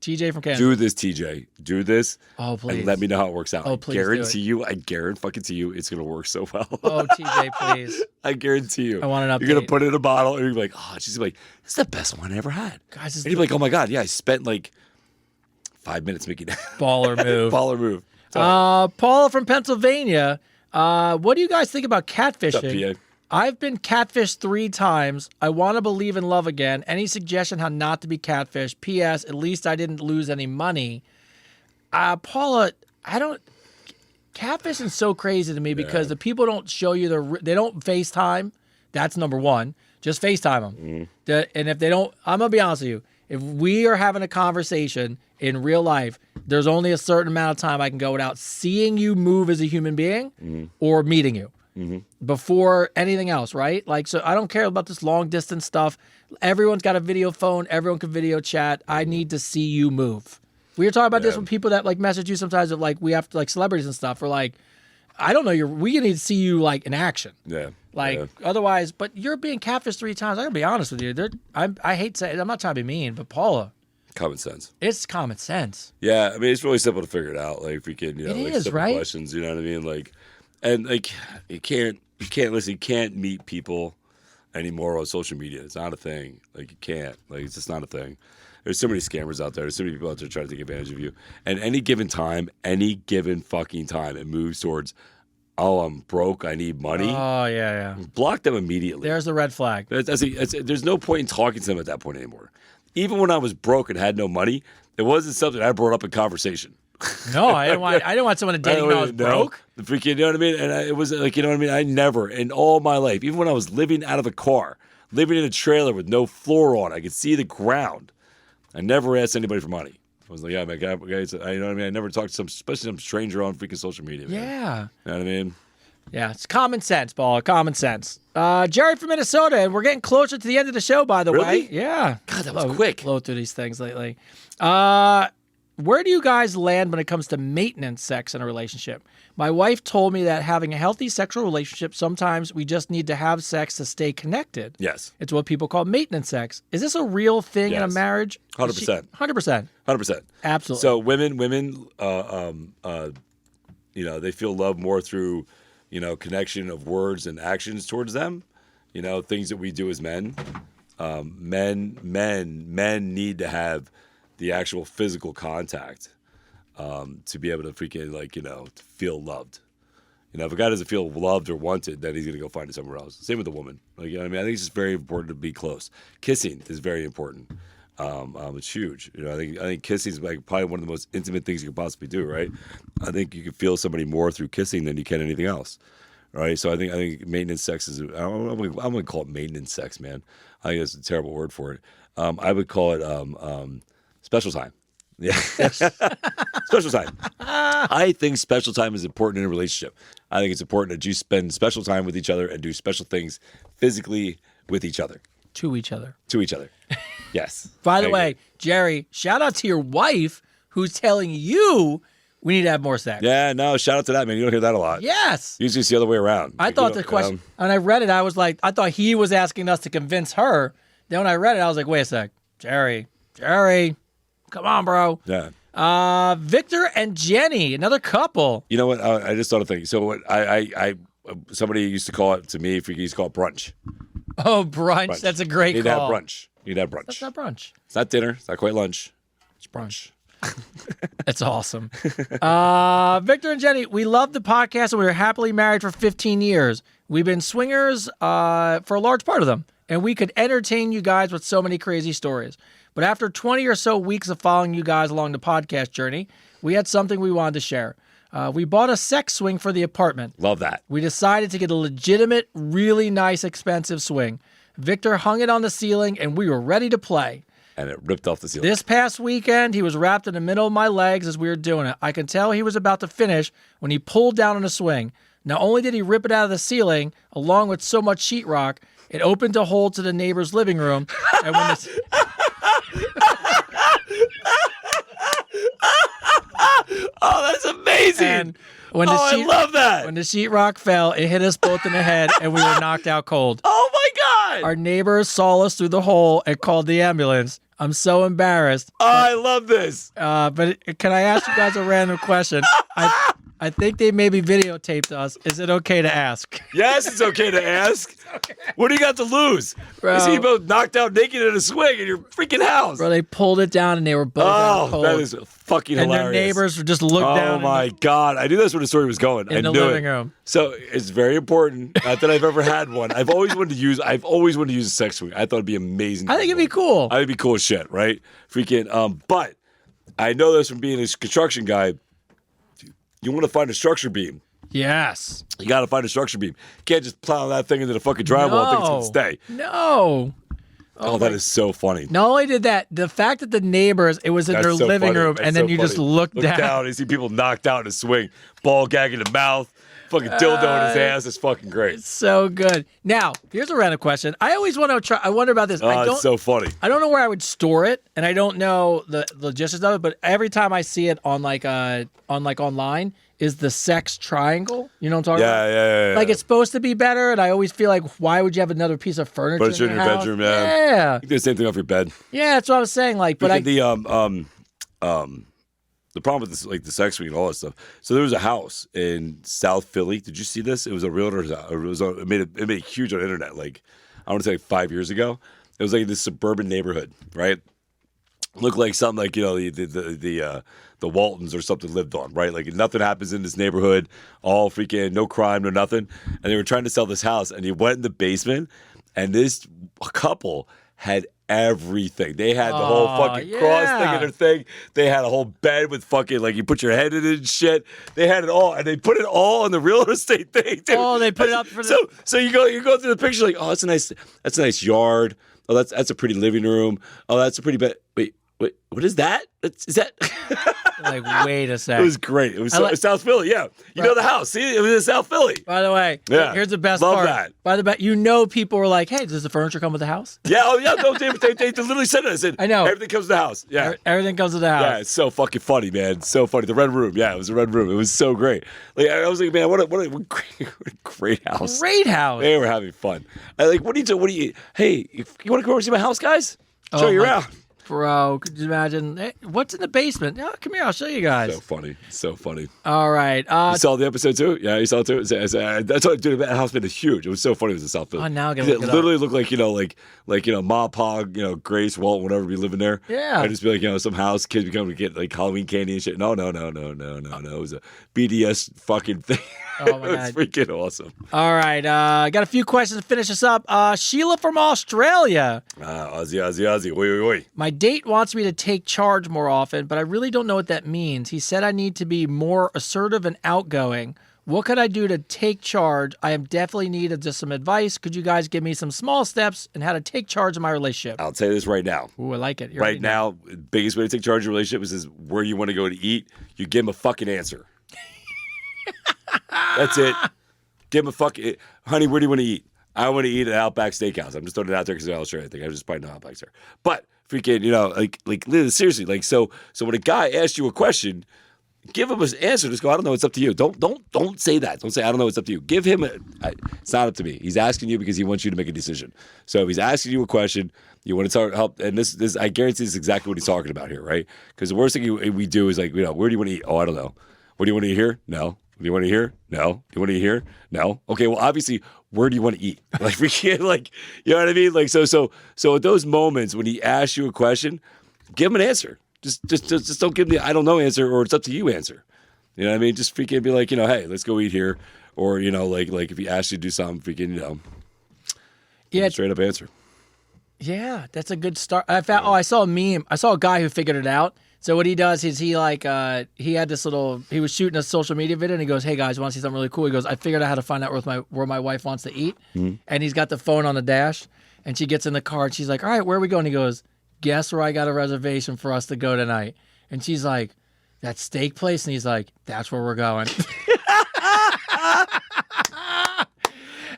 [SPEAKER 2] TJ from Kansas.
[SPEAKER 1] Do this, TJ. Do this.
[SPEAKER 2] Oh, please.
[SPEAKER 1] And let me know how it works out.
[SPEAKER 2] Oh, please
[SPEAKER 1] I guarantee you it's going to work so well.
[SPEAKER 2] Oh, TJ, please.
[SPEAKER 1] I guarantee you.
[SPEAKER 2] I want an
[SPEAKER 1] You're going
[SPEAKER 2] update.
[SPEAKER 1] to put it in a bottle and you're like, oh, she's like, this is the best one I ever had.
[SPEAKER 2] Guys,
[SPEAKER 1] And you're like, oh my God, yeah, I spent like 5 minutes making that.
[SPEAKER 2] baller move.
[SPEAKER 1] Baller move.
[SPEAKER 2] Paula from Pennsylvania. What do you guys think about catfishing?
[SPEAKER 1] PA?
[SPEAKER 2] I've been catfished 3 times. I want to believe in love again. Any suggestion how not to be catfished? P.S. At least I didn't lose any money. Paula, catfishing's so crazy to me because the people don't show you they don't FaceTime. That's number one. Just FaceTime them. And if they don't, I'm going to be honest with you. If we are having a conversation in real life, there's only a certain amount of time I can go without seeing you move as a human being or meeting you. Before anything else, right? Like, so I don't care about this long distance stuff. Everyone's got a video phone. Everyone can video chat. I need to see you move. We were talking about this with people that like message you sometimes of like, we have to like celebrities and stuff. Or like, I don't know, we need to see you like in action.
[SPEAKER 1] Yeah.
[SPEAKER 2] Like otherwise, but you're being catfished 3 times. I gotta be honest with you. I hate saying, I'm not trying to be mean, but Paula,
[SPEAKER 1] Common sense.
[SPEAKER 2] it's common sense.
[SPEAKER 1] Yeah, I mean it's really simple to figure it out. Like if we can,
[SPEAKER 2] It
[SPEAKER 1] like
[SPEAKER 2] is,
[SPEAKER 1] simple
[SPEAKER 2] right?
[SPEAKER 1] questions, you know what I mean? Like, and like you can't listen. You can't meet people anymore on social media. It's not a thing. Like you can't. Like it's just not a thing. There's so many scammers out there. There's so many people out there trying to take advantage of you. And any given fucking time, it moves towards, oh, I'm broke. I need money.
[SPEAKER 2] Oh yeah.
[SPEAKER 1] Block them immediately.
[SPEAKER 2] There's the red flag.
[SPEAKER 1] There's no point in talking to them at that point anymore. Even when I was broke and had no money, it wasn't something I brought up in conversation.
[SPEAKER 2] No, I didn't want someone to date me when I was broke.
[SPEAKER 1] The freaking, you know what I mean? And it was like, you know what I mean? I never, in all my life, even when I was living out of a car, living in a trailer with no floor on, I could see the ground. I never asked anybody for money. I was like, yeah, man, guys, you know what I mean? I never talked to especially some stranger on freaking social media. Man.
[SPEAKER 2] Yeah.
[SPEAKER 1] You know what I mean?
[SPEAKER 2] Yeah, it's common sense, Paul. Common sense. Jerry from Minnesota, and we're getting closer to the end of the show, by the
[SPEAKER 1] Really?
[SPEAKER 2] way. Yeah.
[SPEAKER 1] God, that was quick.
[SPEAKER 2] Blow through these things lately. Where do you guys land when it comes to maintenance sex in a relationship? My wife told me that having a healthy sexual relationship, sometimes we just need to have sex to stay connected.
[SPEAKER 1] Yes.
[SPEAKER 2] It's what people call maintenance sex. Is this a real thing in a
[SPEAKER 1] Yes.
[SPEAKER 2] marriage?
[SPEAKER 1] 100%.
[SPEAKER 2] 100%.
[SPEAKER 1] 100%.
[SPEAKER 2] Absolutely.
[SPEAKER 1] So women, you know, they feel love more through, you know, connection of words and actions towards them. You know, things that we do as men. Men need to have the actual physical contact to be able to freaking like, you know, to feel loved. You know, if a guy doesn't feel loved or wanted, then he's gonna go find it somewhere else. Same with the woman. Like, you know what I mean? I think it's just very important to be close. Kissing is very important. It's huge. You know, I think kissing is like probably one of the most intimate things you can possibly do, right? I think you can feel somebody more through kissing than you can anything else, right? So I think maintenance sex is. I'm gonna call it maintenance sex, man. I think that's a terrible word for it. I would call it special time. Yeah, special time. I think special time is important in a relationship. I think it's important that you spend special time with each other and do special things physically with each other.
[SPEAKER 2] To each other.
[SPEAKER 1] To each other. Yes.
[SPEAKER 2] By the way, Jerry, shout out to your wife who's telling you We need to have more sex.
[SPEAKER 1] Yeah, no, shout out to that, man. You don't hear that a lot.
[SPEAKER 2] Yes.
[SPEAKER 1] Usually it's the other way around.
[SPEAKER 2] I thought the question, and I read it, I was like, I thought he was asking us to convince her. Then when I read it, I was like, wait a sec. Jerry, come on, bro.
[SPEAKER 1] Yeah.
[SPEAKER 2] Victor and Jenny, another couple.
[SPEAKER 1] You know what? I just thought of things. So what somebody used to call it to me, if you used to call it brunch.
[SPEAKER 2] Oh, brunch. That's a great
[SPEAKER 1] You need
[SPEAKER 2] call.
[SPEAKER 1] to have brunch. You need to have brunch.
[SPEAKER 2] That's not brunch.
[SPEAKER 1] It's not dinner. It's not quite lunch. It's brunch.
[SPEAKER 2] That's awesome. Victor and Jenny, we love the podcast and we were happily married for 15 years. We've been swingers for a large part of them, and we could entertain you guys with so many crazy stories. But after 20 or so weeks of following you guys along the podcast journey, we had something we wanted to share. We bought a sex swing for the apartment.
[SPEAKER 1] Love that.
[SPEAKER 2] We decided to get a legitimate, really nice, expensive swing. Victor hung it on the ceiling, and we were ready to play.
[SPEAKER 1] And it ripped off the ceiling.
[SPEAKER 2] This past weekend, he was wrapped in the middle of my legs as we were doing it. I could tell he was about to finish when he pulled down on the swing. Not only did he rip it out of the ceiling, along with so much sheetrock, it opened a hole to the neighbor's living room. And when the...
[SPEAKER 1] Oh, that's amazing.
[SPEAKER 2] And when the
[SPEAKER 1] I love that.
[SPEAKER 2] When the sheetrock fell, it hit us both in the head, and we were knocked out cold.
[SPEAKER 1] Oh, my God.
[SPEAKER 2] Our neighbors saw us through the hole and called the ambulance. I'm so embarrassed.
[SPEAKER 1] Oh, I love this.
[SPEAKER 2] But can I ask you guys a random question? I think they maybe videotaped us. Is it okay to ask?
[SPEAKER 1] Yes, it's okay to ask. Okay. What do you got to lose?
[SPEAKER 2] Bro.
[SPEAKER 1] I see you both knocked out naked in a swing in your freaking house.
[SPEAKER 2] Bro, they pulled it down and they were both out cold.
[SPEAKER 1] That is fucking
[SPEAKER 2] and
[SPEAKER 1] hilarious.
[SPEAKER 2] And their neighbors just looked down.
[SPEAKER 1] Oh, my God. I knew that's where the story was going.
[SPEAKER 2] In
[SPEAKER 1] I
[SPEAKER 2] the
[SPEAKER 1] knew
[SPEAKER 2] living
[SPEAKER 1] it.
[SPEAKER 2] room.
[SPEAKER 1] So it's very important. Not that I've ever had one. I've always wanted to use a sex swing. I thought it'd be amazing.
[SPEAKER 2] I think it'd be cool.
[SPEAKER 1] I think it'd be cool as shit, right? Freaking, but I know this from being a construction guy. You want to find a structure beam.
[SPEAKER 2] Yes.
[SPEAKER 1] You got to find a structure beam. You can't just plow that thing into the fucking drywall and think it's going to stay.
[SPEAKER 2] No.
[SPEAKER 1] Oh, that is so funny.
[SPEAKER 2] Not only did that, the fact that the neighbors, it was in their
[SPEAKER 1] so
[SPEAKER 2] living
[SPEAKER 1] funny.
[SPEAKER 2] room,
[SPEAKER 1] That's
[SPEAKER 2] and then
[SPEAKER 1] so
[SPEAKER 2] you
[SPEAKER 1] funny.
[SPEAKER 2] just look down.
[SPEAKER 1] And see people knocked out in a swing, ball gag in the mouth, fucking dildo in his ass. It's fucking great.
[SPEAKER 2] So good. Now, here's a random question. I always want to try. I wonder about this.
[SPEAKER 1] It's so funny.
[SPEAKER 2] I don't know where I would store it, and I don't know the logistics of it. But every time I see it on online, is the sex triangle. You know what I'm talking about?
[SPEAKER 1] Yeah.
[SPEAKER 2] Like it's supposed to be better, and I always feel like, why would you have another piece of furniture?
[SPEAKER 1] But it's in your
[SPEAKER 2] house?
[SPEAKER 1] bedroom,
[SPEAKER 2] Yeah.
[SPEAKER 1] You can do the same thing off your bed.
[SPEAKER 2] Yeah, that's what I was saying. Like, but
[SPEAKER 1] the problem with this, like the sex suite and all that stuff. So there was a house in South Philly. Did you see this? It was a realtor's house. It made it huge on the internet. Like I want to say like 5 years ago. It was like this suburban neighborhood, right? Looked like something like the Waltons or something lived on, right? Like nothing happens in this neighborhood, all freaking no crime, no nothing. And they were trying to sell this house, and he went in the basement, and this couple had everything. They had the whole fucking cross thing in their thing. They had a whole bed with fucking like you put your head in it and shit. They had it all, and they put it all on the real estate thing. Dude.
[SPEAKER 2] Oh, they put it up for the.
[SPEAKER 1] So you go through the picture like, oh, that's a nice yard. Oh, that's a pretty living room. Oh, that's a pretty bed. Wait, what is that? Is that?
[SPEAKER 2] Like, wait a sec.
[SPEAKER 1] It was great. It was South Philly. Yeah, you know the house. See, it was in South Philly.
[SPEAKER 2] By the way, here's the best
[SPEAKER 1] Love
[SPEAKER 2] part.
[SPEAKER 1] that.
[SPEAKER 2] By the way, people were like, "Hey, does the furniture come with the house?"
[SPEAKER 1] Yeah. Oh, yeah. No, they literally said it. I said,
[SPEAKER 2] I know.
[SPEAKER 1] Everything comes to the house. Yeah.
[SPEAKER 2] Everything comes with the house.
[SPEAKER 1] Yeah, it's so fucking funny, man. So funny. The red room. Yeah, it was a red room. It was so great. Like I was like, man, what a great house.
[SPEAKER 2] Great house.
[SPEAKER 1] They were having fun. What do you? Hey, you want to come over and see my house, guys? Show you around.
[SPEAKER 2] Bro, could you imagine? Hey, what's in the basement? Oh, come here, I'll show you guys.
[SPEAKER 1] So funny.
[SPEAKER 2] All right.
[SPEAKER 1] You saw the episode too? Yeah, you saw it too? That's what, dude, that house is huge. It was so funny. It was in South Philly.
[SPEAKER 2] Oh, now I'm gonna
[SPEAKER 1] it
[SPEAKER 2] look it
[SPEAKER 1] literally
[SPEAKER 2] up.
[SPEAKER 1] looked like Ma, Pa, Grace, Walt, whatever be living there.
[SPEAKER 2] Yeah.
[SPEAKER 1] I'd just be like, some house, kids be coming to get like Halloween candy and shit. No. It was a BDS fucking thing.
[SPEAKER 2] Oh my
[SPEAKER 1] It was
[SPEAKER 2] God.
[SPEAKER 1] freaking awesome.
[SPEAKER 2] All right. Got a few questions to finish us up. Sheila from Australia.
[SPEAKER 1] Ozzy. Oi.
[SPEAKER 2] My date wants me to take charge more often, but I really don't know what that means. He said I need to be more assertive and outgoing. What could I do to take charge? I am definitely need of just some advice. Could you guys give me some small steps and how to take charge of my relationship?
[SPEAKER 1] I'll tell you this right now.
[SPEAKER 2] Ooh, I like it. You're
[SPEAKER 1] Right now, biggest way to take charge of your relationship is where you want to go to eat. You give him a fucking answer. That's it. Give him a fucking, honey, where do you want to eat? I want to eat at Outback Steakhouse. I'm just throwing it out there because I'm Australian. I think I was just probably not Outback's there. But freaking, like seriously, like so when a guy asks you a question, give him an answer. Just go, I don't know. It's up to you. Don't say that. Don't say, I don't know. It's up to you. Give him it's not up to me. He's asking you because he wants you to make a decision. So if he's asking you a question, you want to help. And this, I guarantee this is exactly what he's talking about here, right? Because the worst thing we do is like, where do you want to eat? Oh, I don't know. What do you want to eat here? No. Do you want to hear? No. Do you want to hear? No. Okay. Well, obviously, where do you want to eat? Like we can't you know what I mean? Like, so at those moments when he asks you a question, give him an answer. Just don't give him the I don't know answer or it's up to you answer. You know what I mean? Just freaking be like, hey, let's go eat here. Or, like if he asks you to do something, freaking, straight up answer.
[SPEAKER 2] Yeah, that's a good start. I saw a meme. I saw a guy who figured it out. So what he does is he had this he was shooting a social media video and he goes, hey guys, want to see something really cool? He goes, I figured out how to find out where my wife wants to eat. Mm-hmm. And he's got the phone on the dash and she gets in the car and she's like, all right, where are we going? He goes, guess where I got a reservation for us to go tonight? And she's like, that steak place? And he's like, that's where we're going.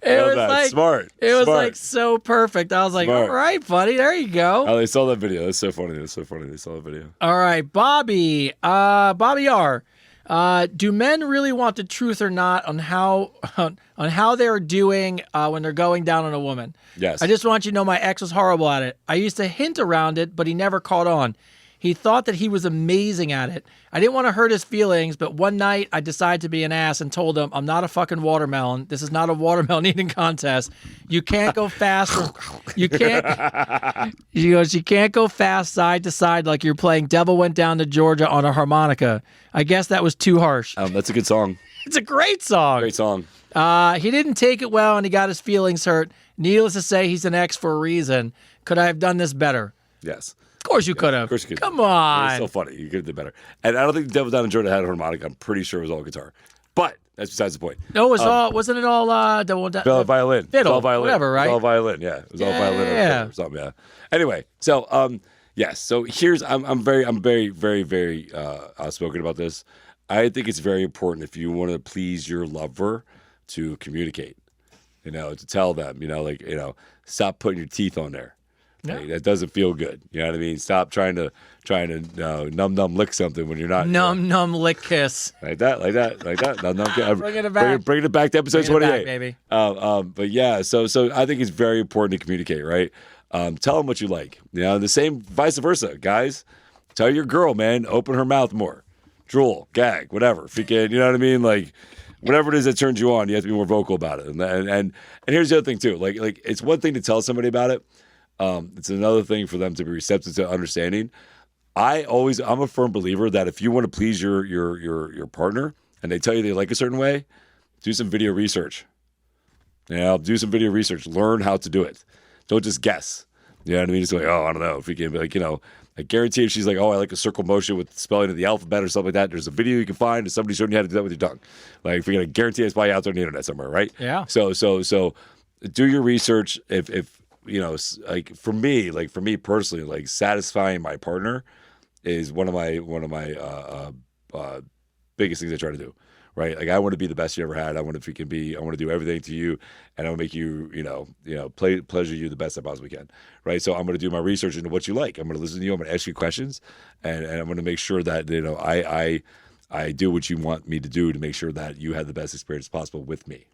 [SPEAKER 2] It was like smart. It was like so perfect. I was like, all right, buddy, there you go.
[SPEAKER 1] Oh, they saw that video. That's so funny. They saw the video.
[SPEAKER 2] All right, Bobby. Bobby R. Do men really want the truth or not on how they're doing when they're going down on a woman?
[SPEAKER 1] Yes.
[SPEAKER 2] I just want you to know my ex was horrible at it. I used to hint around it, but he never caught on. He thought that he was amazing at it. I didn't want to hurt his feelings, but one night I decided to be an ass and told him, I'm not a fucking watermelon. This is not a watermelon eating contest. You can't go fast. You can't. She goes, you can't go fast side to side like you're playing Devil Went Down to Georgia on a harmonica. I guess that was too harsh.
[SPEAKER 1] That's a good song.
[SPEAKER 2] It's a great song.
[SPEAKER 1] Great song.
[SPEAKER 2] He didn't take it well and he got his feelings hurt. Needless to say, he's an ex for a reason. Could I have done this better?
[SPEAKER 1] Yes.
[SPEAKER 2] Of course you could have.
[SPEAKER 1] Of course you could.
[SPEAKER 2] Come on.
[SPEAKER 1] It's so funny. You could have done better. And I don't think the Devil Down in Georgia had a harmonica. I'm pretty sure it was all guitar. But that's besides the point.
[SPEAKER 2] No, it was wasn't it all
[SPEAKER 1] violin.
[SPEAKER 2] Fiddle,
[SPEAKER 1] it was all violin.
[SPEAKER 2] Whatever, right?
[SPEAKER 1] It was all violin, yeah. It was all violin or something, yeah. Anyway, so yes. So here's I'm very, very, very outspoken about this. I think it's very important if you want to please your lover to communicate. To tell them, stop putting your teeth on there. Yeah. Like, that doesn't feel good. You know what I mean? Stop trying to numb lick something when you're not.
[SPEAKER 2] Numb lick kiss.
[SPEAKER 1] Like that. Numb.
[SPEAKER 2] Bringing it back.
[SPEAKER 1] Bringing it back to episode 28,
[SPEAKER 2] baby.
[SPEAKER 1] But yeah, so I think it's very important to communicate, right? Tell them what you like. The same vice versa, guys. Tell your girl, man, open her mouth more, drool, gag, whatever. Freaking, you know what I mean? Like. Whatever it is that turns you on, you have to be more vocal about it. And here's the other thing too. Like it's one thing to tell somebody about it. It's another thing for them to be receptive to understanding. I'm a firm believer that if you want to please your partner and they tell you they like a certain way, do some video research. Do some video research. Learn how to do it. Don't just guess. You know what I mean? It's like, oh, I don't know. If you can be like, I guarantee if she's like, oh, I like a circle motion with the spelling of the alphabet or something like that, there's a video you can find of somebody showing you how to do that with your tongue. Like, if you're going to guarantee it's probably out there on the internet somewhere, right?
[SPEAKER 2] Yeah.
[SPEAKER 1] So do your research. If like for me personally, like satisfying my partner is one of my biggest things I try to do. Right, like I want to be the best you ever had. I want to do everything to you, and I want to make you, pleasure you the best I possibly can. Right, so I'm going to do my research into what you like. I'm going to listen to you. I'm going to ask you questions, and I'm going to make sure that I do what you want me to do to make sure that you have the best experience possible with me.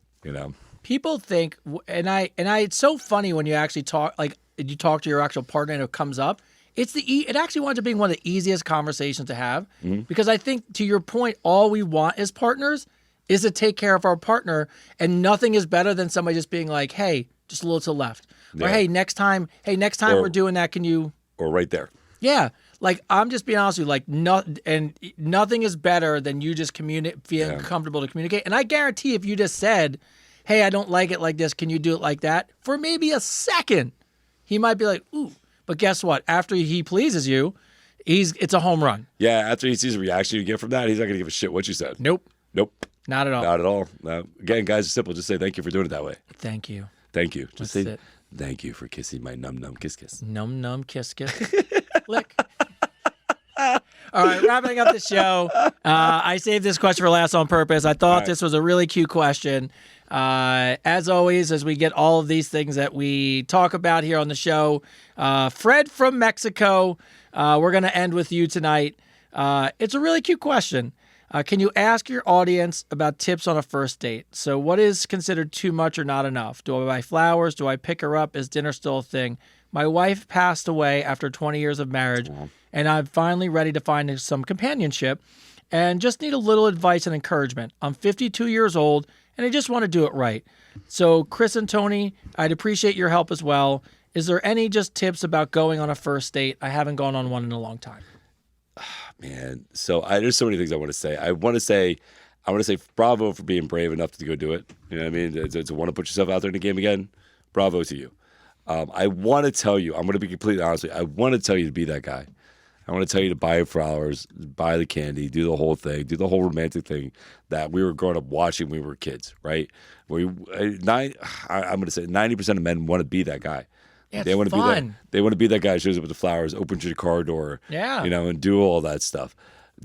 [SPEAKER 2] People think, and it's so funny when you actually talk, like you talk to your actual partner and it comes up. It actually winds up being one of the easiest conversations to have because I think, to your point, all we want as partners is to take care of our partner, and nothing is better than somebody just being like, hey, just a little to the left. Yeah. Or hey, next time we're doing that, can you?
[SPEAKER 1] Or right there.
[SPEAKER 2] Yeah. Like, I'm just being honest with you, like, nothing is better than you just feeling comfortable to communicate. And I guarantee if you just said, hey, I don't like it like this, can you do it like that? For maybe a second, he might be like, ooh. But guess what? After he pleases you, it's a home run.
[SPEAKER 1] Yeah, after he sees the reaction you get from that, he's not going to give a shit what you said.
[SPEAKER 2] Nope. Not at all.
[SPEAKER 1] Not at all. No. Again, guys, it's simple. Just say thank you for doing it that way.
[SPEAKER 2] Thank you.
[SPEAKER 1] Thank you. Just say thank you for kissing my num kiss kiss.
[SPEAKER 2] Num kiss kiss. Lick. All right, wrapping up the show. I saved this question for last on purpose. I thought this was a really cute question. As always, as we get all of these things that we talk about here on the show, Fred from Mexico, we're going to end with you tonight. It's a really cute question. Can you ask your audience about tips on a first date? So what is considered too much or not enough? Do I buy flowers? Do I pick her up? Is dinner still a thing? My wife passed away after 20 years of marriage, and I'm finally ready to find some companionship and just need a little advice and encouragement. I'm 52 years old, and I just want to do it right. So Chris and Tony, I'd appreciate your help as well. Is there any just tips about going on a first date? I haven't gone on one in a long time.
[SPEAKER 1] Man, so there's so many things I want to say. I want to say bravo for being brave enough to go do it. You know what I mean? To want to put yourself out there in the game again. Bravo to you. I want to tell you, I'm going to be completely honest with you. I want to tell you to be that guy. I want to tell you to buy flowers, buy the candy, do the whole thing, do the whole romantic thing that we were growing up watching when we were kids, right? I'm going to say 90% of men want to be that guy.
[SPEAKER 2] Yeah,
[SPEAKER 1] They want to
[SPEAKER 2] fun.
[SPEAKER 1] be that. They want to be that guy who shows up with the flowers, opens your car door,
[SPEAKER 2] Yeah.
[SPEAKER 1] and do all that stuff.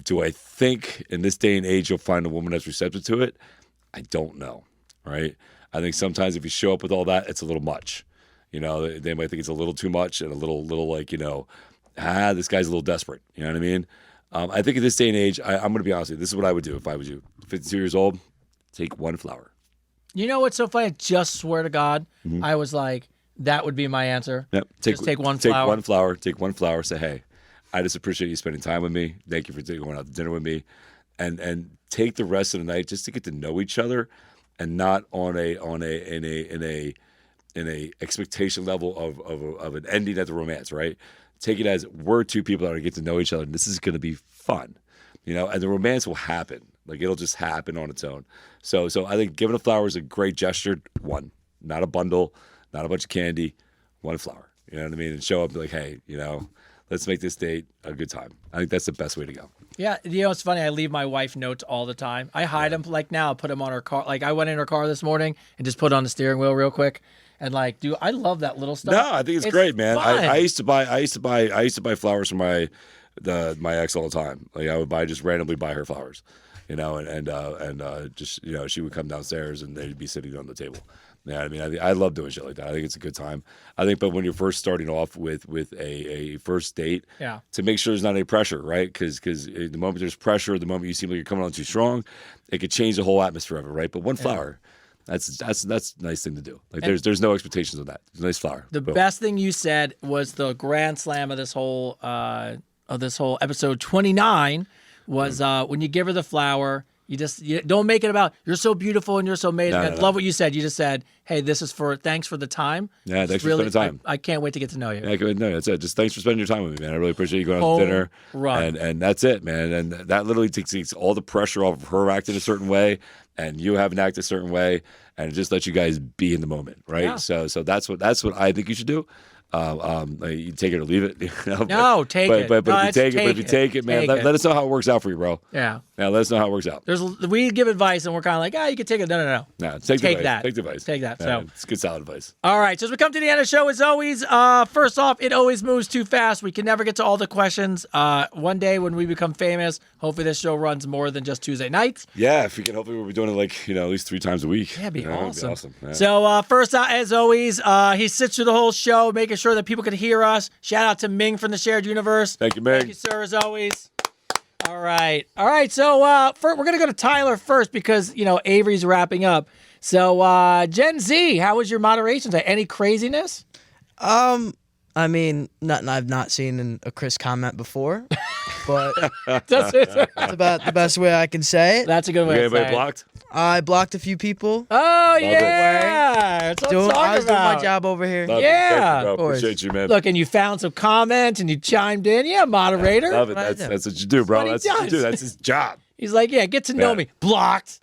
[SPEAKER 1] Do I think in this day and age you'll find a woman that's receptive to it? I don't know, right? I think sometimes if you show up with all that, it's a little much. They might think it's a little too much and a little like, this guy's a little desperate. You know what I mean? I think in this day and age, I'm going to be honest with you. This is what I would do if I was you. 52 years old, take one flower.
[SPEAKER 2] You know what's so funny? I just swear to God, I was like, that would be my answer.
[SPEAKER 1] Yep.
[SPEAKER 2] Just take one flower.
[SPEAKER 1] Take one flower. Say, hey, I just appreciate you spending time with me. Thank you for going out to dinner with me, and take the rest of the night just to get to know each other, and not in a expectation level of an ending at the romance. Right. Take it as we're two people that are going to get to know each other, and this is going to be fun, and the romance will happen. Like it'll just happen on its own. So I think giving a flower is a great gesture. One, not a bundle. Not a bunch of candy, one flower. You know what I mean? And show up and be like, hey, let's make this date a good time. I think that's the best way to go.
[SPEAKER 2] Yeah, it's funny. I leave my wife notes all the time. I hide them like now, put them on her car. Like I went in her car this morning and just put it on the steering wheel real quick. And I love that little stuff.
[SPEAKER 1] No, I think it's great, man.
[SPEAKER 2] Fun.
[SPEAKER 1] I used to buy flowers for my ex all the time. Like I would just randomly buy her flowers, and just she would come downstairs and they'd be sitting on the table. Yeah, I mean, I love doing shit like that. I think it's a good time. I think, but when you're first starting off with a first date, to make sure there's not any pressure, right? Because the moment there's pressure, the moment you seem like you're coming on too strong, it could change the whole atmosphere of it, right? But one flower, that's a nice thing to do. Like there's no expectations of that. It's a nice flower.
[SPEAKER 2] The best thing you said was the grand slam of this whole episode 29 was when you give her the flower. You don't make it about you're so beautiful and you're so amazing. I love what you said. You just said, "Hey, this is thanks for the time."
[SPEAKER 1] Yeah, thanks for spending time.
[SPEAKER 2] I can't wait to get to know you.
[SPEAKER 1] Yeah, no, that's it. Just thanks for spending your time with me, man. I really appreciate you going out to dinner.
[SPEAKER 2] Run.
[SPEAKER 1] And that's it, man. And that literally takes all the pressure off of her acting a certain way and you having to act a certain way, and it just lets you guys be in the moment, right?
[SPEAKER 2] Yeah.
[SPEAKER 1] So that's what I think you should do. You take it or leave it.
[SPEAKER 2] No, take it.
[SPEAKER 1] But if you take it, man, let us know how it works out for you, bro.
[SPEAKER 2] Yeah.
[SPEAKER 1] Let us know how it works out.
[SPEAKER 2] We give advice and we're kind of like, you can take it. No.
[SPEAKER 1] Take the
[SPEAKER 2] that.
[SPEAKER 1] Take the advice.
[SPEAKER 2] Take that.
[SPEAKER 1] So it's good, solid advice.
[SPEAKER 2] All right. So as we come to the end of the show, as always, first off, it always moves too fast. We can never get to all the questions. One day when we become famous, hopefully this show runs more than just Tuesday nights.
[SPEAKER 1] Yeah, if we can, hopefully we'll be doing it at least 3 times a week.
[SPEAKER 2] Yeah, it'd be awesome.
[SPEAKER 1] It'd be awesome. Yeah.
[SPEAKER 2] So first out, as always, he sits through the whole show, making sure that people can hear us. Shout out to Ming from the Shared Universe.
[SPEAKER 1] Thank you, Ming.
[SPEAKER 2] Thank you, sir, as always. All right. So we're going to go to Tyler first because, Avery's wrapping up. So Gen Z, how was your moderation? Any craziness?
[SPEAKER 5] I mean, nothing I've not seen in a Chris comment before, but
[SPEAKER 2] That's
[SPEAKER 5] about the best way I can say it.
[SPEAKER 2] a good way to say
[SPEAKER 1] Anybody
[SPEAKER 2] it.
[SPEAKER 1] blocked?
[SPEAKER 5] I blocked a few people.
[SPEAKER 2] Oh,
[SPEAKER 1] it.
[SPEAKER 2] yeah. That's what I'm
[SPEAKER 5] I
[SPEAKER 2] talking
[SPEAKER 5] was doing my
[SPEAKER 2] about.
[SPEAKER 5] job over here.
[SPEAKER 1] Love it.
[SPEAKER 2] Yeah,
[SPEAKER 1] Thank you, bro.
[SPEAKER 5] of course.
[SPEAKER 1] Appreciate you, man.
[SPEAKER 2] Look, and you found some comments and you chimed in. Yeah, moderator.
[SPEAKER 1] Love it.
[SPEAKER 5] What I
[SPEAKER 1] That's
[SPEAKER 5] do.
[SPEAKER 1] what you do, bro.
[SPEAKER 2] what he
[SPEAKER 1] That's what you
[SPEAKER 2] does.
[SPEAKER 1] do. That's his job.
[SPEAKER 2] He's like, get to know
[SPEAKER 1] Yeah.
[SPEAKER 2] me. Blocked.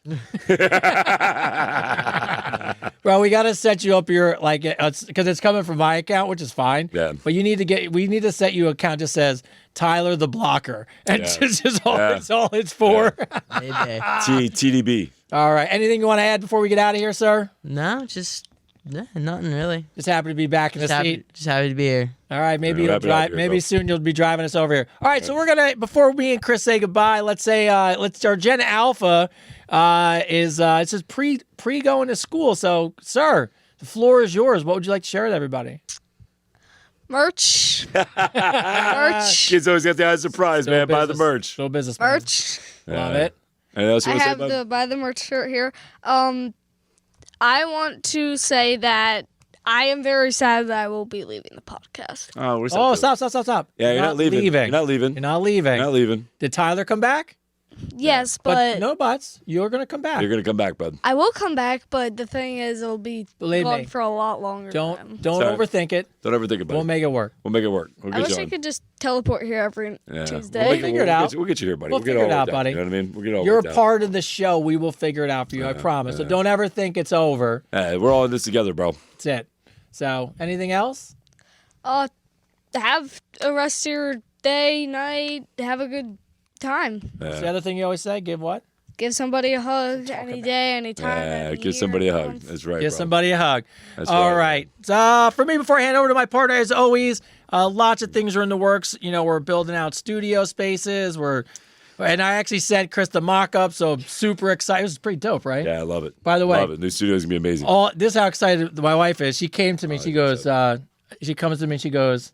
[SPEAKER 2] Bro, we got to set you up your, because it's coming from my account, which is fine.
[SPEAKER 1] Yeah.
[SPEAKER 2] But we need to set you an account that says Tyler the Blocker. And
[SPEAKER 1] Yeah.
[SPEAKER 2] it's just all,
[SPEAKER 1] Yeah.
[SPEAKER 2] it's all it's for.
[SPEAKER 5] Maybe.
[SPEAKER 1] TDB.
[SPEAKER 2] All right. Anything you want to add before we get out of here, sir?
[SPEAKER 5] No, just nothing really.
[SPEAKER 2] Just happy to be back in the seat.
[SPEAKER 5] Just happy to be here.
[SPEAKER 2] All right, maybe
[SPEAKER 1] Yeah,
[SPEAKER 2] you'll
[SPEAKER 1] wrap it up
[SPEAKER 2] drive.
[SPEAKER 1] here,
[SPEAKER 2] Maybe
[SPEAKER 1] bro.
[SPEAKER 2] soon you'll be driving us over here. All right, so we're gonna before me and Chris say goodbye. Let's say our Gen Alpha is it says pre going to school. So, sir, the floor is yours. What would you like to share with everybody?
[SPEAKER 4] Merch. Merch.
[SPEAKER 1] Kids always get the eye surprise, man. Buy the
[SPEAKER 2] business.
[SPEAKER 1] merch.
[SPEAKER 2] Little business. Man.
[SPEAKER 4] Merch.
[SPEAKER 2] Love
[SPEAKER 1] Yeah.
[SPEAKER 2] it.
[SPEAKER 1] Anything else you
[SPEAKER 4] I
[SPEAKER 1] want to say,
[SPEAKER 4] have
[SPEAKER 1] bud?
[SPEAKER 4] the Buy the Merch shirt here. I want to say that I am very sad that I will be leaving the podcast.
[SPEAKER 1] Oh, we're
[SPEAKER 2] Oh, stop.
[SPEAKER 1] Yeah, you're not leaving. You're not leaving.
[SPEAKER 2] You're not leaving.
[SPEAKER 1] You're not leaving.
[SPEAKER 2] Did Tyler come back?
[SPEAKER 4] Yes,
[SPEAKER 2] But
[SPEAKER 4] but
[SPEAKER 2] no buts. You're going to come back.
[SPEAKER 1] You're gonna come back, bud.
[SPEAKER 4] I will come back. But the thing is, it'll be
[SPEAKER 2] Believe
[SPEAKER 4] gone
[SPEAKER 2] me.
[SPEAKER 4] for a lot longer.
[SPEAKER 2] Don't
[SPEAKER 1] Sorry.
[SPEAKER 2] overthink it.
[SPEAKER 1] Don't ever think about
[SPEAKER 2] We'll
[SPEAKER 1] it.
[SPEAKER 2] make it work.
[SPEAKER 1] We'll make it work. We'll
[SPEAKER 4] I
[SPEAKER 1] get
[SPEAKER 4] wish
[SPEAKER 1] you
[SPEAKER 4] I
[SPEAKER 1] on.
[SPEAKER 4] could just teleport here every
[SPEAKER 1] Yeah.
[SPEAKER 4] Tuesday.
[SPEAKER 1] We'll
[SPEAKER 2] Figure it out.
[SPEAKER 1] We'll get you here, buddy.
[SPEAKER 2] We'll
[SPEAKER 1] get
[SPEAKER 2] figure it out,
[SPEAKER 1] worked
[SPEAKER 2] buddy.
[SPEAKER 1] You know what I mean? We'll get it all
[SPEAKER 2] You're
[SPEAKER 1] worked
[SPEAKER 2] a
[SPEAKER 1] out.
[SPEAKER 2] part of the show. We will figure it out for you. I promise. So don't ever think it's over.
[SPEAKER 1] We're all in this together, bro.
[SPEAKER 2] That's it. So anything else?
[SPEAKER 4] Have a rest of your day, night. Have a good time.
[SPEAKER 2] What's the other thing you always say? Give what?
[SPEAKER 4] Give somebody a hug any day, any time. any
[SPEAKER 1] Give
[SPEAKER 4] year,
[SPEAKER 1] somebody a
[SPEAKER 4] any
[SPEAKER 1] hug.
[SPEAKER 4] month.
[SPEAKER 1] That's right,
[SPEAKER 2] Give
[SPEAKER 1] bro.
[SPEAKER 2] somebody a hug.
[SPEAKER 1] That's
[SPEAKER 2] All
[SPEAKER 1] right.
[SPEAKER 2] right. For me, before I hand over to my partner, as always, lots of things are in the works. You know, we're building out studio spaces. And I actually sent Chris the mock-up, so I'm super excited. It was pretty dope, right?
[SPEAKER 1] Yeah, I love it.
[SPEAKER 2] By the way-
[SPEAKER 1] love it. New studio's gonna be amazing.
[SPEAKER 2] This is how excited my wife is. She came to me. She goes, she comes to me and she goes,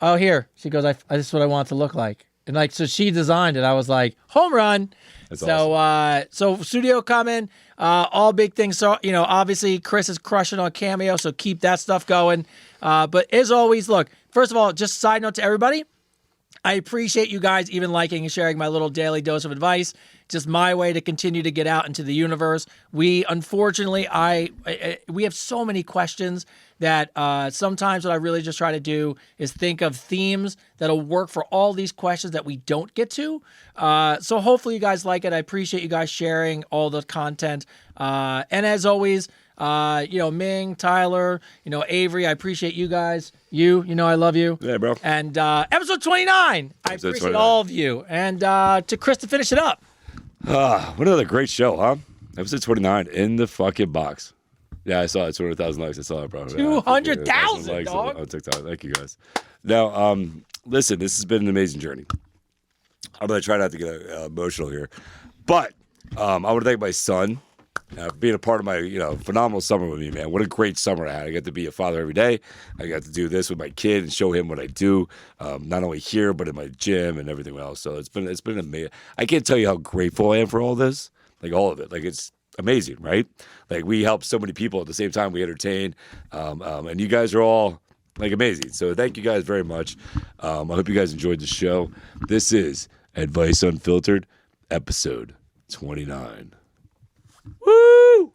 [SPEAKER 2] oh, here. She goes, this is what I want it to look like. And like, so she designed it. I was like, home run.
[SPEAKER 1] That's
[SPEAKER 2] So studio coming, all big things. So, you know, obviously Chris is crushing on Cameo, so keep that stuff going. But as always, look, first of all, just side note to everybody, I appreciate you guys even liking and sharing my little daily dose of advice. Just my way to continue to get out into the universe. We, unfortunately, we have so many questions that sometimes what I really just try to do is think of themes that'll work for all these questions that we don't get to. So hopefully you guys like it. I appreciate you guys sharing all the content. And as always, Ming, Tyler, Avery, I appreciate you guys. You know I love you.
[SPEAKER 1] Yeah, bro.
[SPEAKER 2] And episode 29, I
[SPEAKER 1] Episode
[SPEAKER 2] appreciate
[SPEAKER 1] 29.
[SPEAKER 2] all of you. And to Chris to finish it up.
[SPEAKER 1] What another great show, huh? Episode 29 in the fucking box. Yeah, I saw it. 200,000 likes. I saw it, bro.
[SPEAKER 2] 200,000,
[SPEAKER 1] likes
[SPEAKER 2] dog.
[SPEAKER 1] on TikTok. Thank you, guys. Now, listen, this has been an amazing journey. I'm going to try not to get emotional here. But I want to thank my son for being a part of my phenomenal summer with me, man. What a great summer I had. I got to be a father every day. I got to do this with my kid and show him what I do, not only here but in my gym and everything else. So it's been amazing. I can't tell you how grateful I am for all this, like all of it. Like it's amazing, right? Like we help so many people at the same time we entertain, and you guys are all like amazing. So thank you guys very much. I hope you guys enjoyed the show. This is Advice Unfiltered, episode 29. Woo!